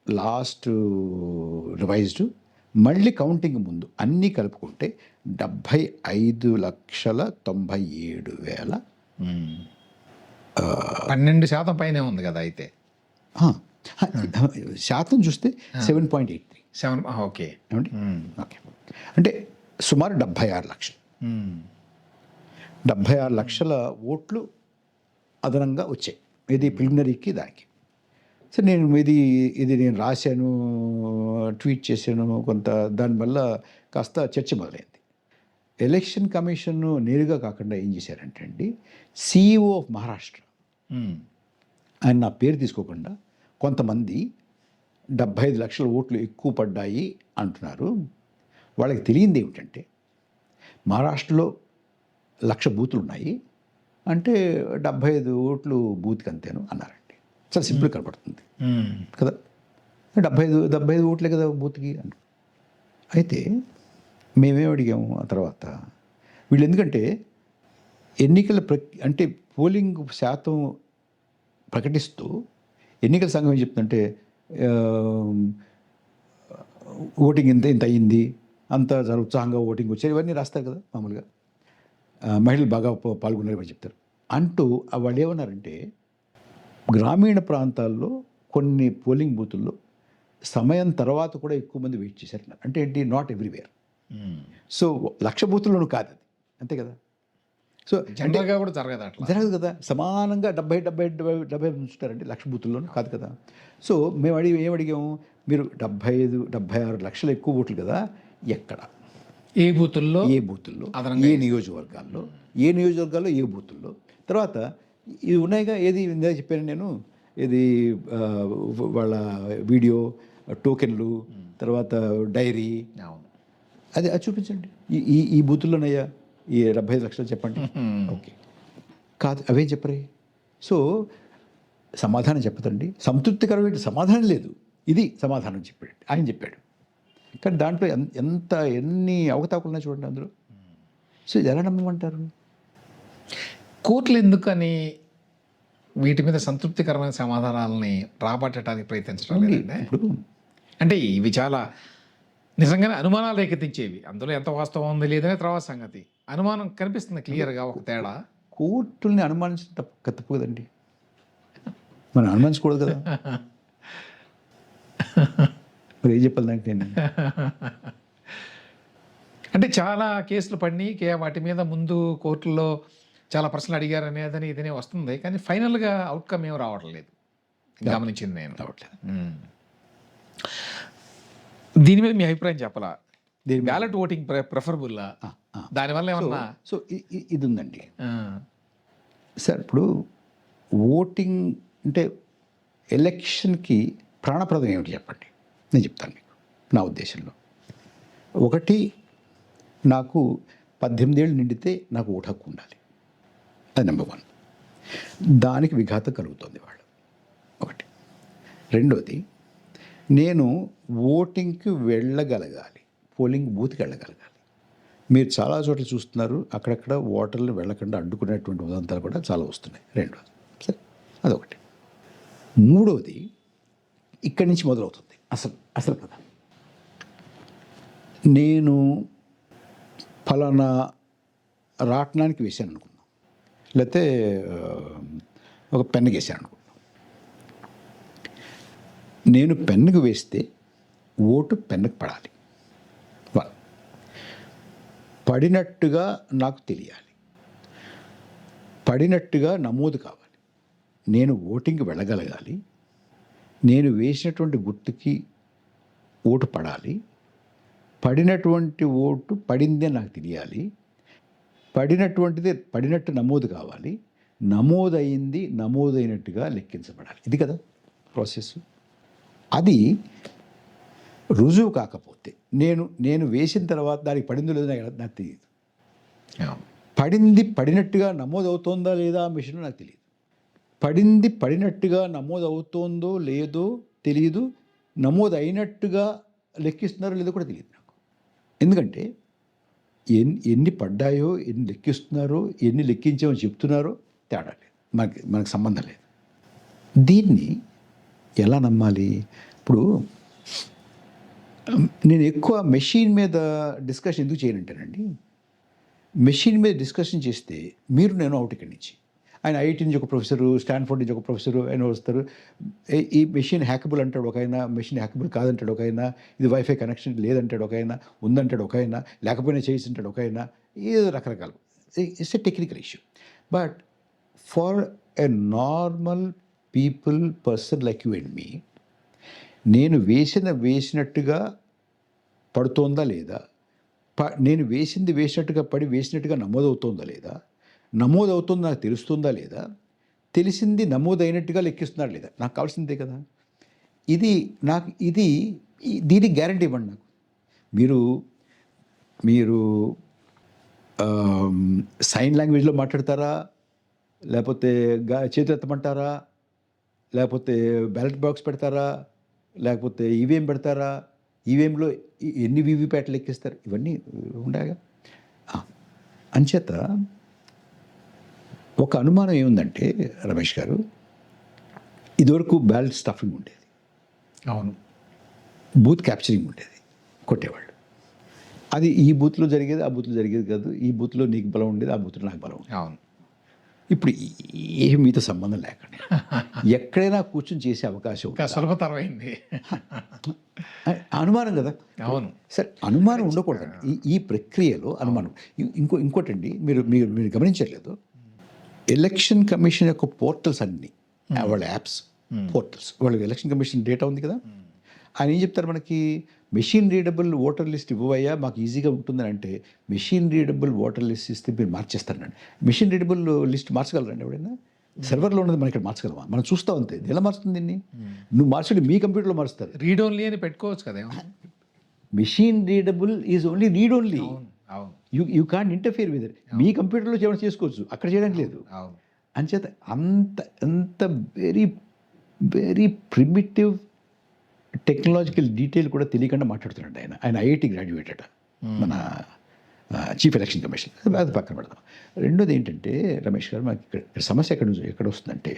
లాస్ట్ రివైజ్డ్, మళ్ళీ కౌంటింగ్ ముందు అన్నీ కలుపుకుంటే 75,97,000. 12% పైనే ఉంది కదా. అయితే శాతం చూస్తే 7.83. 7. ఓకే. ఏమండి? ఓకే, అంటే సుమారు 76 లక్షలు. 76 లక్షల ఓట్లు అదనంగా వచ్చాయి. ఇది ప్రిలిమినరీకి, దానికి. సరే నేను ఇది నేను రాశాను, ట్వీట్ చేశాను కొంత, దానివల్ల కాస్త చర్చ మొదలైంది. ఎలక్షన్ కమిషన్ నేరుగా కాకుండా ఏం చేశారంటే అండి, CEO ఆఫ్ మహారాష్ట్ర ఆయన నా పేరు తీసుకోకుండా కొంతమంది 75 లక్షల ఓట్లు ఎక్కువ పడ్డాయి అంటున్నారు. వాళ్ళకి తెలియంది ఏమిటంటే మహారాష్ట్రలో 1,00,000 బూతులు ఉన్నాయి అంటే 75 ఓట్లు బూత్కి అంతేను అన్నారండి. చాలా సింపుల్ కనపడుతుంది కదా, 75 ఓట్లే కదా బూత్కి అని. అయితే మేమేం అడిగాము ఆ తర్వాత, వీళ్ళు ఎందుకంటే ఎన్నికల అంటే పోలింగ్ శాతం ప్రకటిస్తూ ఎన్నికల సంఘం ఏం చెప్తుందంటే ఓటింగ్ ఇంత అయ్యింది, అంత చాలా ఉత్సాహంగా ఓటింగ్ వచ్చారు, ఇవన్నీ రాస్తారు కదా మామూలుగా, మహిళలు బాగా పాల్గొన్నారని చెప్తారు అంటూ వాళ్ళు ఏమన్నారంటే గ్రామీణ ప్రాంతాల్లో కొన్ని పోలింగ్ బూతుల్లో సమయం తర్వాత కూడా ఎక్కువ మంది వెయిట్ చేశారు. అంటే ఏంటి, నాట్ ఎవ్రీవేర్. సో 1,00,000 బూతుల్లోనూ కాదు అది, అంతే కదా. సో జనరల్గా కూడా జరగదు అట్లా, జరగదు కదా, సమానంగా 70 ఉంచుతారండి 1,00,000 బూతుల్లోనూ కాదు కదా. సో మేము ఏం అడిగాము, మీరు 75-76 లక్షలు ఎక్కువ ఓట్లు కదా, ఎక్కడ ఏ బూతుల్లో ఏ నియోజకవర్గాల్లో ఏ బూతుల్లో, తర్వాత ఇవి ఉన్నాయిగా, ఏది ఇందాక చెప్పాను నేను, ఇది వాళ్ళ వీడియో టోకెన్లు, తర్వాత డైరీ, అది చూపించండి, ఈ బూతుల్లోనయ్యా ఈ 75 లక్షలు చెప్పండి. ఓకే, కాదు అవేం చెప్పరే. సో సమాధానం చెప్పదండి, సంతృప్తికరమైన సమాధానం లేదు, ఇది సమాధానం చెప్పాడు ఆయన చెప్పాడు. కానీ దాంట్లో ఎన్ని అవకతవకలు చూడండి అందులో. సో ఇది ఎలా నమ్మమంటారు? కోర్టులు ఎందుకని వీటి మీద సంతృప్తికరమైన సమాధానాలని రాబట్టడానికి ప్రయత్నించడం లేదండి? ఇప్పుడు అంటే ఇవి చాలా నిజంగానే అనుమానాలు రేకెత్తించేవి, అందులో ఎంత వాస్తవం ఉంది లేదనే తర్వాత సంగతి. అనుమానం కనిపిస్తుంది క్లియర్గా ఒక తేడా. కోర్టుల్ని అనుమానించడం తప్పు కదండి, మనం అనుమానించకూడదు కదా. మరి ఏం చెప్పాలి దానికి నేను? అంటే చాలా కేసులు పడినాయి, వాటి మీద ముందు కోర్టుల్లో చాలా ప్రశ్నలు అడిగారు అనేదని ఇదనే వస్తుంది, కానీ ఫైనల్గా అవుట్కమ్ ఏం రావట్లేదు, గమనించింది నేను. రావట్లేదు. దీని మీద మీ అభిప్రాయం చెప్పాలా? బ్యాలెట్ ఓటింగ్ ప్రిఫరబుల్లా? దానివల్ల ఏమన్నా సో ఇది ఉందండి సార్. ఇప్పుడు ఓటింగ్ అంటే ఎలక్షన్కి ప్రాణప్రదం ఏమిటి చెప్పండి, నేను చెప్తాను మీకు నా ఉద్దేశంలో. ఒకటి, నాకు 18 ఏళ్ళు నిండితే నాకు ఓటు హక్కు ఉండాలి, అది నెంబర్ 1. దానికి విఘాతం కలుగుతుంది వాళ్ళు, ఒకటి. రెండోది, నేను ఓటింగ్కి వెళ్ళగలగాలి, పోలింగ్ బూత్కి వెళ్ళగలగాలి. మీరు చాలా చోట్ల చూస్తున్నారు, అక్కడక్కడ ఓటర్లు వెళ్ళకుండా అడ్డుకునేటువంటి ఉదంతాలు కూడా చాలా వస్తున్నాయి. రెండోది, సరే అదొకటి. మూడోది, ఇక్కడి నుంచి మొదలవుతుంది అసలు కదా. నేను ఫలానా రాట్నానికి వేసాను అనుకుందాం, లేకపోతే ఒక పెన్నుకి వేసాను అనుకుందాం. నేను పెన్నుకు వేస్తే ఓటు పెన్నుకు పడాలి, పడినట్టుగా నాకు తెలియాలి, పడినట్టుగా నమోదు కావాలి, నేను ఓటింగ్కి వెళ్ళగలగాలి, నేను వేసినటువంటి గుర్తుకి ఓటు పడాలి, పడినటువంటి ఓటు పడిందే నాకు తెలియాలి, పడినట్టు నమోదు కావాలి, నమోదైనట్టుగా లెక్కించబడాలి. ఇది కదా ప్రాసెస్. అది రుజువు కాకపోతే, నేను వేసిన తర్వాత దానికి పడిందో లేదో నాకు తెలియదు. పడినట్టుగా నమోదు అవుతుందా లేదా ఆ మిషన్ నాకు తెలియదు. పడినట్టుగా నమోదు అవుతుందో లేదో తెలియదు, నమోదు అయినట్టుగా లెక్కిస్తున్నారో లేదో కూడా తెలియదు నాకు. ఎందుకంటే ఎన్ని పడ్డాయో, ఎన్ని లెక్కిస్తున్నారో, ఎన్ని లెక్కించామని చెప్తున్నారో తేడా లేదు, మనకు సంబంధం లేదు. దీన్ని ఎలా నమ్మాలి? ఇప్పుడు నేను ఎక్కువ మెషిన్ మీద డిస్కషన్ ఎందుకు చేయనంటానండి, మెషిన్ మీద డిస్కషన్ చేస్తే నేను అవుట్ ఇక్కడి నుంచి, ఆయన ఐఐటి నుంచి ఒక ప్రొఫెసరు, స్టాన్ఫోర్డ్ నుంచి ఒక ప్రొఫెసరు ఆయన వస్తారు, ఈ మెషిన్ హ్యాకబుల్ అంటాడు ఒక ఆయన, మెషిన్ హ్యాకబుల్ కాదంటాడు ఒక ఆయన, ఇది వైఫై కనెక్షన్ లేదంటాడు ఒక ఆయన, ఉందంటాడు ఒక ఆయన, లేకపోయినా చేసి అంటాడు ఒక ఆయన, ఏదో రకరకాలు. It's a technical issue. But for a normal people person like you and me, నేను వేసినట్టుగా పడుతోందా లేదా, నేను వేసినట్టుగా పడి వేసినట్టుగా నమోదవుతోందా లేదా, నమోదవుతుందో నాకు తెలుస్తుందా లేదా, తెలిసింది నమోదైనట్టుగా లెక్కిస్తున్నాడు లేదా, నాకు కావాల్సిందే కదా. దీనికి గ్యారంటీ ఇవ్వండి నాకు. మీరు సైన్ లాంగ్వేజ్లో మాట్లాడతారా, లేకపోతే చేతులు ఎత్తమంటారా, లేకపోతే బ్యాలెట్ బాక్స్ పెడతారా, లేకపోతే ఈవీఎం పెడతారా, ఈవీఎంలో ఎన్ని వీవీప్యాట్లు ఎక్కిస్తారు, ఇవన్నీ ఉండగా. అంచేత ఒక అనుమానం ఏముందంటే రమేష్ గారు, ఇదివరకు బ్యాలెట్ స్టఫింగ్ ఉండేది, అవును, బూత్ క్యాప్చరింగ్ ఉండేది, కొట్టేవాళ్ళు. అది ఈ బూత్లో జరిగేది, ఆ బూత్లో జరిగేది కాదు. ఈ బూత్లో నీకు బలం ఉండేది, ఆ బూత్లో నాకు బలం ఉండేది. అవును. ఇప్పుడు ఏం మీతో సంబంధం లేకుండా ఎక్కడైనా కూర్చొని చేసే అవకాశం ఇంకా సులభతరమైంది. అనుమానం కదా. అవును. సరే, అనుమానం ఉండకూడదు ఈ ప్రక్రియలో. అనుమానం ఇంకోటండి, మీరు మీరు మీరు గమనించట్లేదు, ఎలక్షన్ కమిషన్ యొక్క పోర్టల్స్ అన్నీ, వాళ్ళ యాప్స్ పోర్టల్స్, వాళ్ళకి ఎలక్షన్ కమిషన్ డేటా ఉంది కదా. ఆయన ఏం చెప్తారు మనకి, మెషిన్ రీడబుల్ ఓటర్ లిస్ట్ ఇవ్వవయ్యా మాకు ఈజీగా ఉంటుందని అంటే, మెషిన్ రీడబుల్ ఓటర్ లిస్ట్ ఇస్తే మీరు మార్చేస్తారండి. మెషిన్ రీడబుల్ లిస్ట్ మార్చగలరండి ఎవడైనా? సర్వర్లో ఉన్నది మనం ఇక్కడ మార్చగలమా? మనం చూస్తాం అంతే. ఎలా మారుస్తుంది దీన్ని? నువ్వు మార్చండి, మీ కంప్యూటర్లో మారుస్తారు. రీడ్ ఓన్లీ అని పెట్టుకోవచ్చు కదా. Machine readable is only read only. అవును. You can't interfere with it. మీ కంప్యూటర్లో చేయడం చేసుకోవచ్చు, అక్కడ చేయడానికి లేదు. అవును. అంచేత అంత very very primitive technological detail కూడా తెలియకుండా మాట్లాడుతున్నాడు ఆయన ఐఐటి గ్రాడ్యుయేటెడ్, మన చీఫ్ ఎలక్షన్ కమిషన్. అది పక్కన పెడదాం. రెండోది ఏంటంటే రమేష్ గారు, మాకు ఇక్కడ సమస్య ఎక్కడ వస్తుందంటే,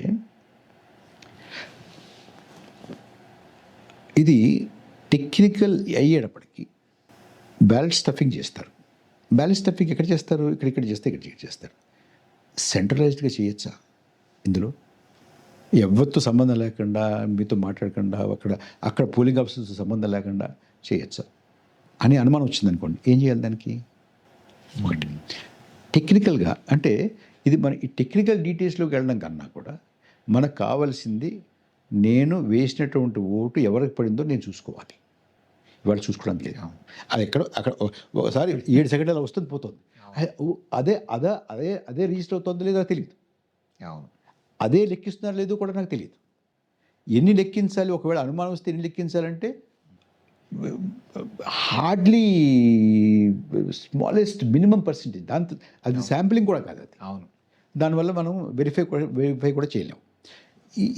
ఇది టెక్నికల్ అయ్యేటప్పటికి బ్యాలెట్ స్టఫింగ్ చేస్తారు. బ్యాలెట్ స్టఫింగ్ ఎక్కడ చేస్తారు? ఇక్కడ చేస్తే ఇక్కడ చేస్తారు. సెంట్రలైజ్డ్గా చేయొచ్చా? ఇందులో ఎవరితో సంబంధం లేకుండా, మీతో మాట్లాడకుండా, అక్కడ పోలింగ్ ఆఫీసర్తో సంబంధం లేకుండా చేయొచ్చా అని అనుమానం వచ్చిందనుకోండి, ఏం చేయాలి దానికి? ఒకటి టెక్నికల్గా, అంటే ఇది మన ఈ టెక్నికల్ డీటెయిల్స్లోకి వెళ్ళడం కన్నా కూడా మనకు కావాల్సింది, నేను వేసినటువంటి ఓటు ఎవరికి పడిందో నేను చూసుకోవాలి. ఇవాళ చూసుకోవడానికి లేదు. అది అక్కడ ఒకసారి 7 సెకండ్ల వస్తుంది, పోతుంది. అదే రిజిస్టర్ అవుతుందో లేదో తెలియదు. అవును. అదే లెక్కిస్తున్నారు లేదో కూడా నాకు తెలియదు. ఎన్ని లెక్కించాలి, ఒకవేళ అనుమానం వస్తే ఎన్ని లెక్కించాలంటే హార్డ్లీ స్మాలెస్ట్ మినిమం పర్సెంటేజ్. దాంతో అది శాంప్లింగ్ కూడా కాదు అది. అవును. దానివల్ల మనం వెరిఫై కూడా చేయలేము.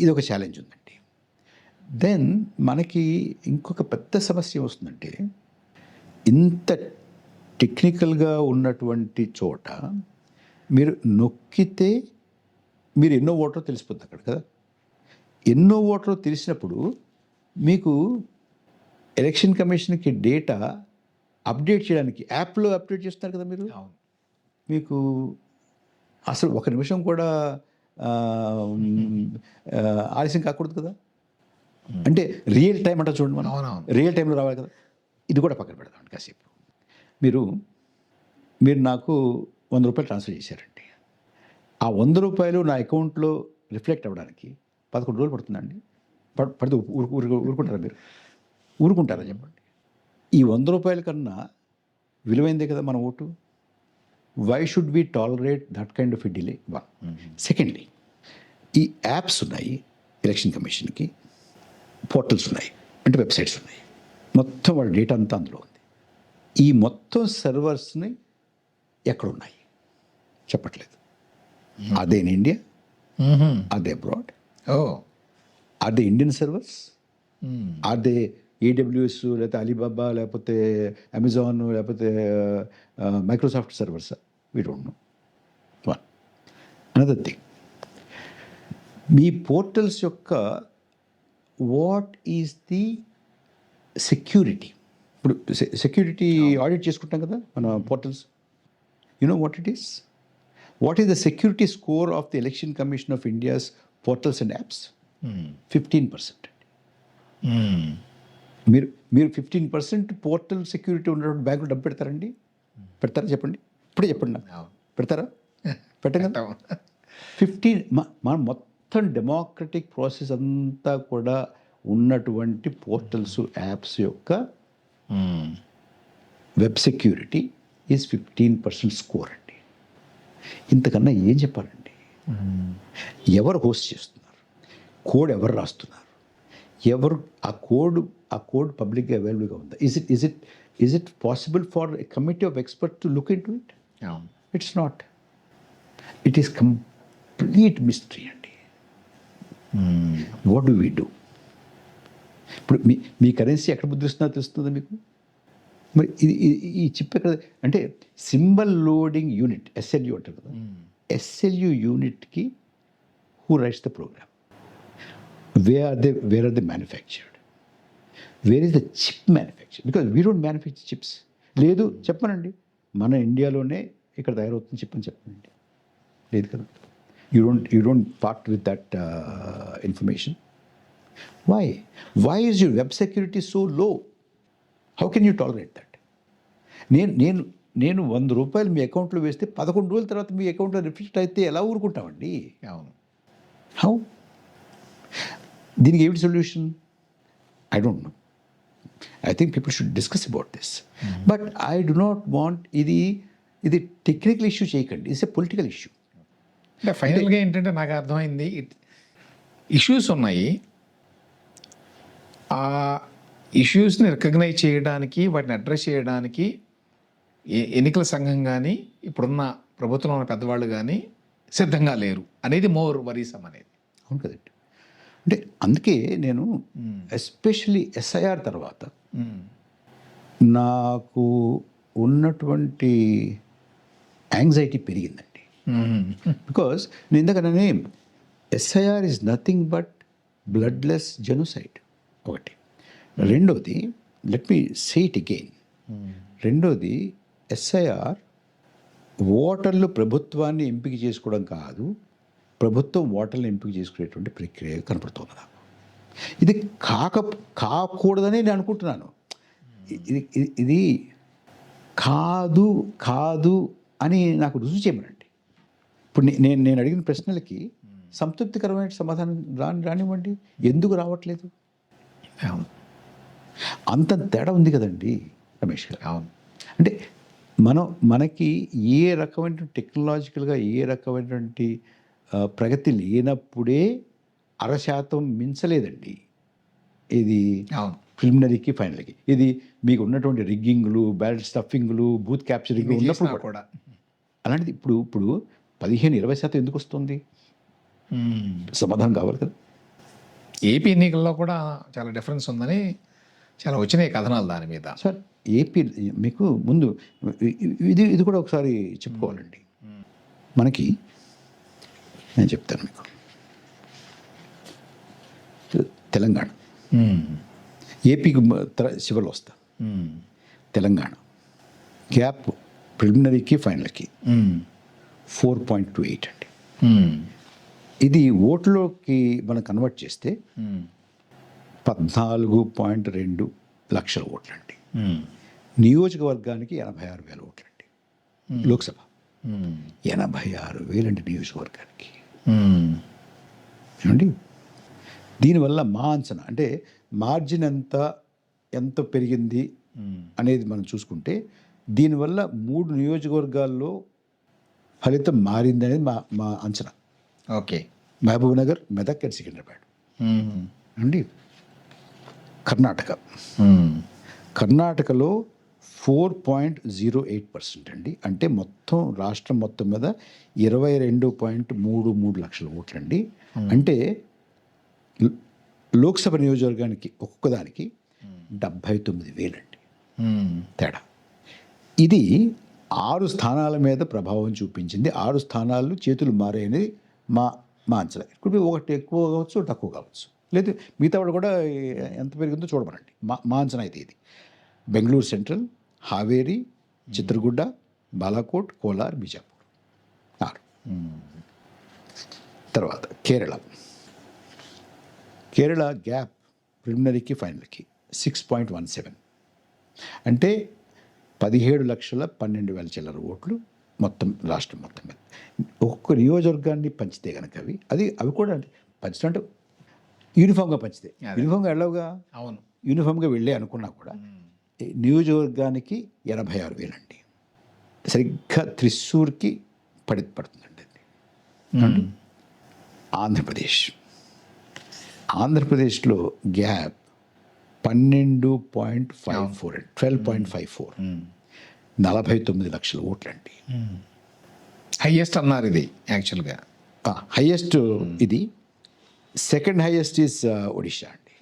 ఇది ఒక ఛాలెంజ్ ఉందండి. దెన్ మనకి ఇంకొక పెద్ద సమస్య వస్తుందంటే, ఇంత టెక్నికల్గా ఉన్నటువంటి చోట మీరు నొక్కితే మీరు ఎన్నో ఓటరో తెలిసిపోతుంది అక్కడ కదా. ఎన్నో ఓటరో తెలిసినప్పుడు మీకు ఎలక్షన్ కమిషన్కి డేటా అప్డేట్ చేయడానికి యాప్లో అప్డేట్ చేస్తున్నారు కదా మీరు. మీకు అసలు ఒక నిమిషం కూడా ఆలస్యం కాకూడదు కదా. అంటే రియల్ టైం అంటారు చూడండి, మనం రియల్ టైంలో రావాలి కదా. ఇది కూడా పక్కన పెడదామండి కాసేపు. మీరు నాకు 100 రూపాయలు ట్రాన్స్ఫర్ చేశారండి. ఆ 100 రూపాయలు నా అకౌంట్లో రిఫ్లెక్ట్ అవ్వడానికి 11 రోజులు పడుతుందండి. పడితే ఊరుకుంటారా మీరు? ఊరుకుంటారా చెప్పండి? ఈ 100 రూపాయల కన్నా విలువైందే కదా మన ఓటు. Why should we tolerate that kind of a delay? Secondly, ఈ యాప్స్ ఉన్నాయి ఎలక్షన్ కమిషన్కి, పోర్టల్స్ ఉన్నాయి, అంటే వెబ్సైట్స్ ఉన్నాయి, మొత్తం వాళ్ళ డేటా అంతా అందులో ఉంది. ఈ మొత్తం సర్వర్స్ని ఎక్కడున్నాయి చెప్పట్లేదు. అదే ఇన్ ఇండియా, అదే అబ్రాడ్, అదే ఇండియన్ సర్వర్స్, అదే ఏడబ్ల్యూఎస్, లేకపోతే అలీబాబా, లేకపోతే అమెజాన్, లేకపోతే Microsoft servers. We don't know. One another thing, me portals యొక్క వాట్ ఈజ్ ది సెక్యూరిటీ? ఇప్పుడు సెక్యూరిటీ ఆడిట్ చేసుకుంటాం కదా మన portals. You know what it is? What is the security score of the election commission of India's portals and apps? 15%. మీరు 15% portal security ఉన్నటువంటి బ్యాంకులు డబ్బు పెడతారండి? పెడతారా చెప్పండి? ఇప్పుడే చెప్పండి నాకు. పెడతారా? పెట్టండి. 15. మన మొత్తం డెమోక్రటిక్ ప్రాసెస్ అంతా కూడా ఉన్నటువంటి పోర్టల్స్ యాప్స్ యొక్క వెబ్ సెక్యూరిటీ ఈజ్ 15% స్కోర్ అండి. ఇంతకన్నా ఏం చెప్పాలండి? ఎవరు హోస్ట్ చేస్తున్నారు, కోడ్ ఎవరు రాస్తున్నారు, ఎవరు ఆ కోడ్ పబ్లిక్గా అవైలబుల్గా ఉందా? Is it possible for a committee of expert to look in to it? It's not. It is complete mystery అండి. What do we do? ఇప్పుడు మీ కరెన్సీ ఎక్కడ ముద్రిస్తుందో తెలుస్తుందా మీకు? మరి ఈ చిప్ ఎక్కడ అంటే సింబల్ లోడింగ్ యూనిట్ SLU అంటారు కదా, SLU యూనిట్కి who writes the program, where are they manufactured, where is the chip manufacture? Because we don't manufacture chips. లేదు చెప్పనండి, మన ఇండియాలోనే ఇక్కడ తయారవుతుంది చిప్ అని చెప్పండి. లేదు కదా, you don't part with that information. Why is your web security so low? How can you tolerate that? నేను 100 రూపాయలు మీ అకౌంట్లో వేస్తే 11 రోజుల తర్వాత మీ అకౌంట్లో రిఫ్లెక్ట్ అయితే ఎలా ఊరుకుంటామండి? అవును. హౌ? దీనికి ఏమిటి solution? I don't know. I think people should discuss about this. But I do not want ఇది టెక్నికల్ ఇష్యూ చేయకండి. It's a political issue. అంటే ఫైనల్గా ఏంటంటే నాకు అర్థమైంది, ఇష్యూస్ ఉన్నాయి, ఆ ఇష్యూస్ని రికగ్నైజ్ చేయడానికి, వాటిని అడ్రస్ చేయడానికి ఎన్నికల సంఘం కానీ ఇప్పుడున్న ప్రభుత్వంలో ఉన్న పెద్దవాళ్ళు కానీ సిద్ధంగా లేరు అనేది మోర్ వరీసమ్ అనేది. అవును కదండి. అంటే అందుకే నేను ఎస్పెషలీ SIR తర్వాత నాకు ఉన్నటువంటి యాంగ్జైటీ పెరిగిందండి. బికాస్ నేను ఇందాకనే SIR is nothing but bloodless genocide ఒకటి. రెండోది, let me say it again, రెండోది SIR ఓటర్లు ప్రభుత్వాన్ని ఎంపిక చేసుకోవడం కాదు, ప్రభుత్వం ఓటర్లను ఎంపిక చేసుకునేటువంటి ప్రక్రియ కనపడుతుంది నాకు. ఇది కాకూడదని నేను అనుకుంటున్నాను. ఇది కాదు అని నాకు రుజువు చేయమనండి. ఇప్పుడు నేను అడిగిన ప్రశ్నలకి సంతృప్తికరమైన సమాధానం రానివ్వండి. ఎందుకు రావట్లేదు? అంత తేడా ఉంది కదండి రమేష్ గారు. అవును. అంటే మనకి ఏ రకమైన టెక్నాలజికల్గా ఏ రకమైనటువంటి ప్రగతి లేనప్పుడే 0.5% మించలేదండి ఇది ప్రిలిమినరీకి ఫైనల్కి. ఇది మీకు ఉన్నటువంటి రిగ్గింగ్లు, బ్యాలెట్ స్టఫింగ్లు, బూత్ క్యాప్చరింగ్ ఉన్నప్పుడు కూడా అలాంటిది ఇప్పుడు 15-20% ఎందుకు వస్తుంది? సమాధానం కావాలి కదా. ఏపీ ఎన్నికల్లో కూడా చాలా డిఫరెన్స్ ఉందని చాలా వచ్చినాయి కథనాలు దాని మీద. సార్ ఏపీ మీకు ముందు ఇది కూడా ఒకసారి చెప్పుకోవాలండి. మనకి నేను చెప్తాను మీకు. తెలంగాణ, ఏపీకి చివరిలో వస్తా. తెలంగాణ గ్యాప్ ప్రిలిమినరీకి ఫైనల్కి 4.28 అండి. ఇది ఓట్లోకి మనం కన్వర్ట్ చేస్తే 14.2 లక్షల ఓట్లండి. నియోజకవర్గానికి 86,000 ఓట్లండి. లోక్సభ 86,000 అండి నియోజకవర్గానికి. ఏమండి, దీనివల్ల మా అంచనా అంటే మార్జిన్ ఎంత పెరిగింది అనేది మనం చూసుకుంటే దీనివల్ల 3 నియోజకవర్గాల్లో ఫలితం మారింది అనేది మా అంచనా. ఓకే. మహబూబ్ నగర్, మెదక్ అండ్ సికింద్రాబాద్ అండి. కర్ణాటకలో 4.08% అండి. అంటే మొత్తం రాష్ట్రం మొత్తం మీద 22.33 లక్షల ఓట్లండి. అంటే లోక్సభ నియోజకవర్గానికి ఒక్కొక్కదానికి 79,000 అండి తేడా. ఇది 6 స్థానాల మీద ప్రభావం చూపించింది. 6 స్థానాలు చేతులు మారాయని మా అంచనా. ఇప్పుడు ఒకటి ఎక్కువ కావచ్చు, తక్కువ కావచ్చు, లేదు మిగతా వాళ్ళు కూడా ఎంత పెరిగిందో చూడమనండి. మా అంచనా అయితే ఇది. బెంగళూరు సెంట్రల్, హావేరి, చిత్రగుడ్డ, బాలాకోట్, కోలార్, బీజాపూర్ 6. తర్వాత కేరళ గ్యాప్ ప్రిలిమినరీకి ఫైనల్కి 6.17 అంటే 17,12,000 చిల్లర ఓట్లు మొత్తం రాష్ట్రం మొత్తం మీద ఒక్కొక్క నియోజకవర్గాన్ని పంచితే కనుక అవి కూడా అంటే పంచడం అంటే యూనిఫామ్గా పంచితే యూనిఫామ్గా వెళ్ళవుగా, అవును. యూనిఫామ్గా వెళ్ళే అనుకున్నా కూడా నియోజకవర్గానికి 86,000 అండి. సరిగ్గా త్రిశూర్కి పడుతుందండి అది. ఏమండి? ఆంధ్రప్రదేశ్లో గ్యాప్ 12.54 12.54 49 లక్షల ఓట్లండి. హైయెస్ట్ అన్నారు ఇది యాక్చువల్గా. హైయెస్ట్ ఇది. సెకండ్ హైయెస్ట్ ఈజ్ ఒడిషా అండి.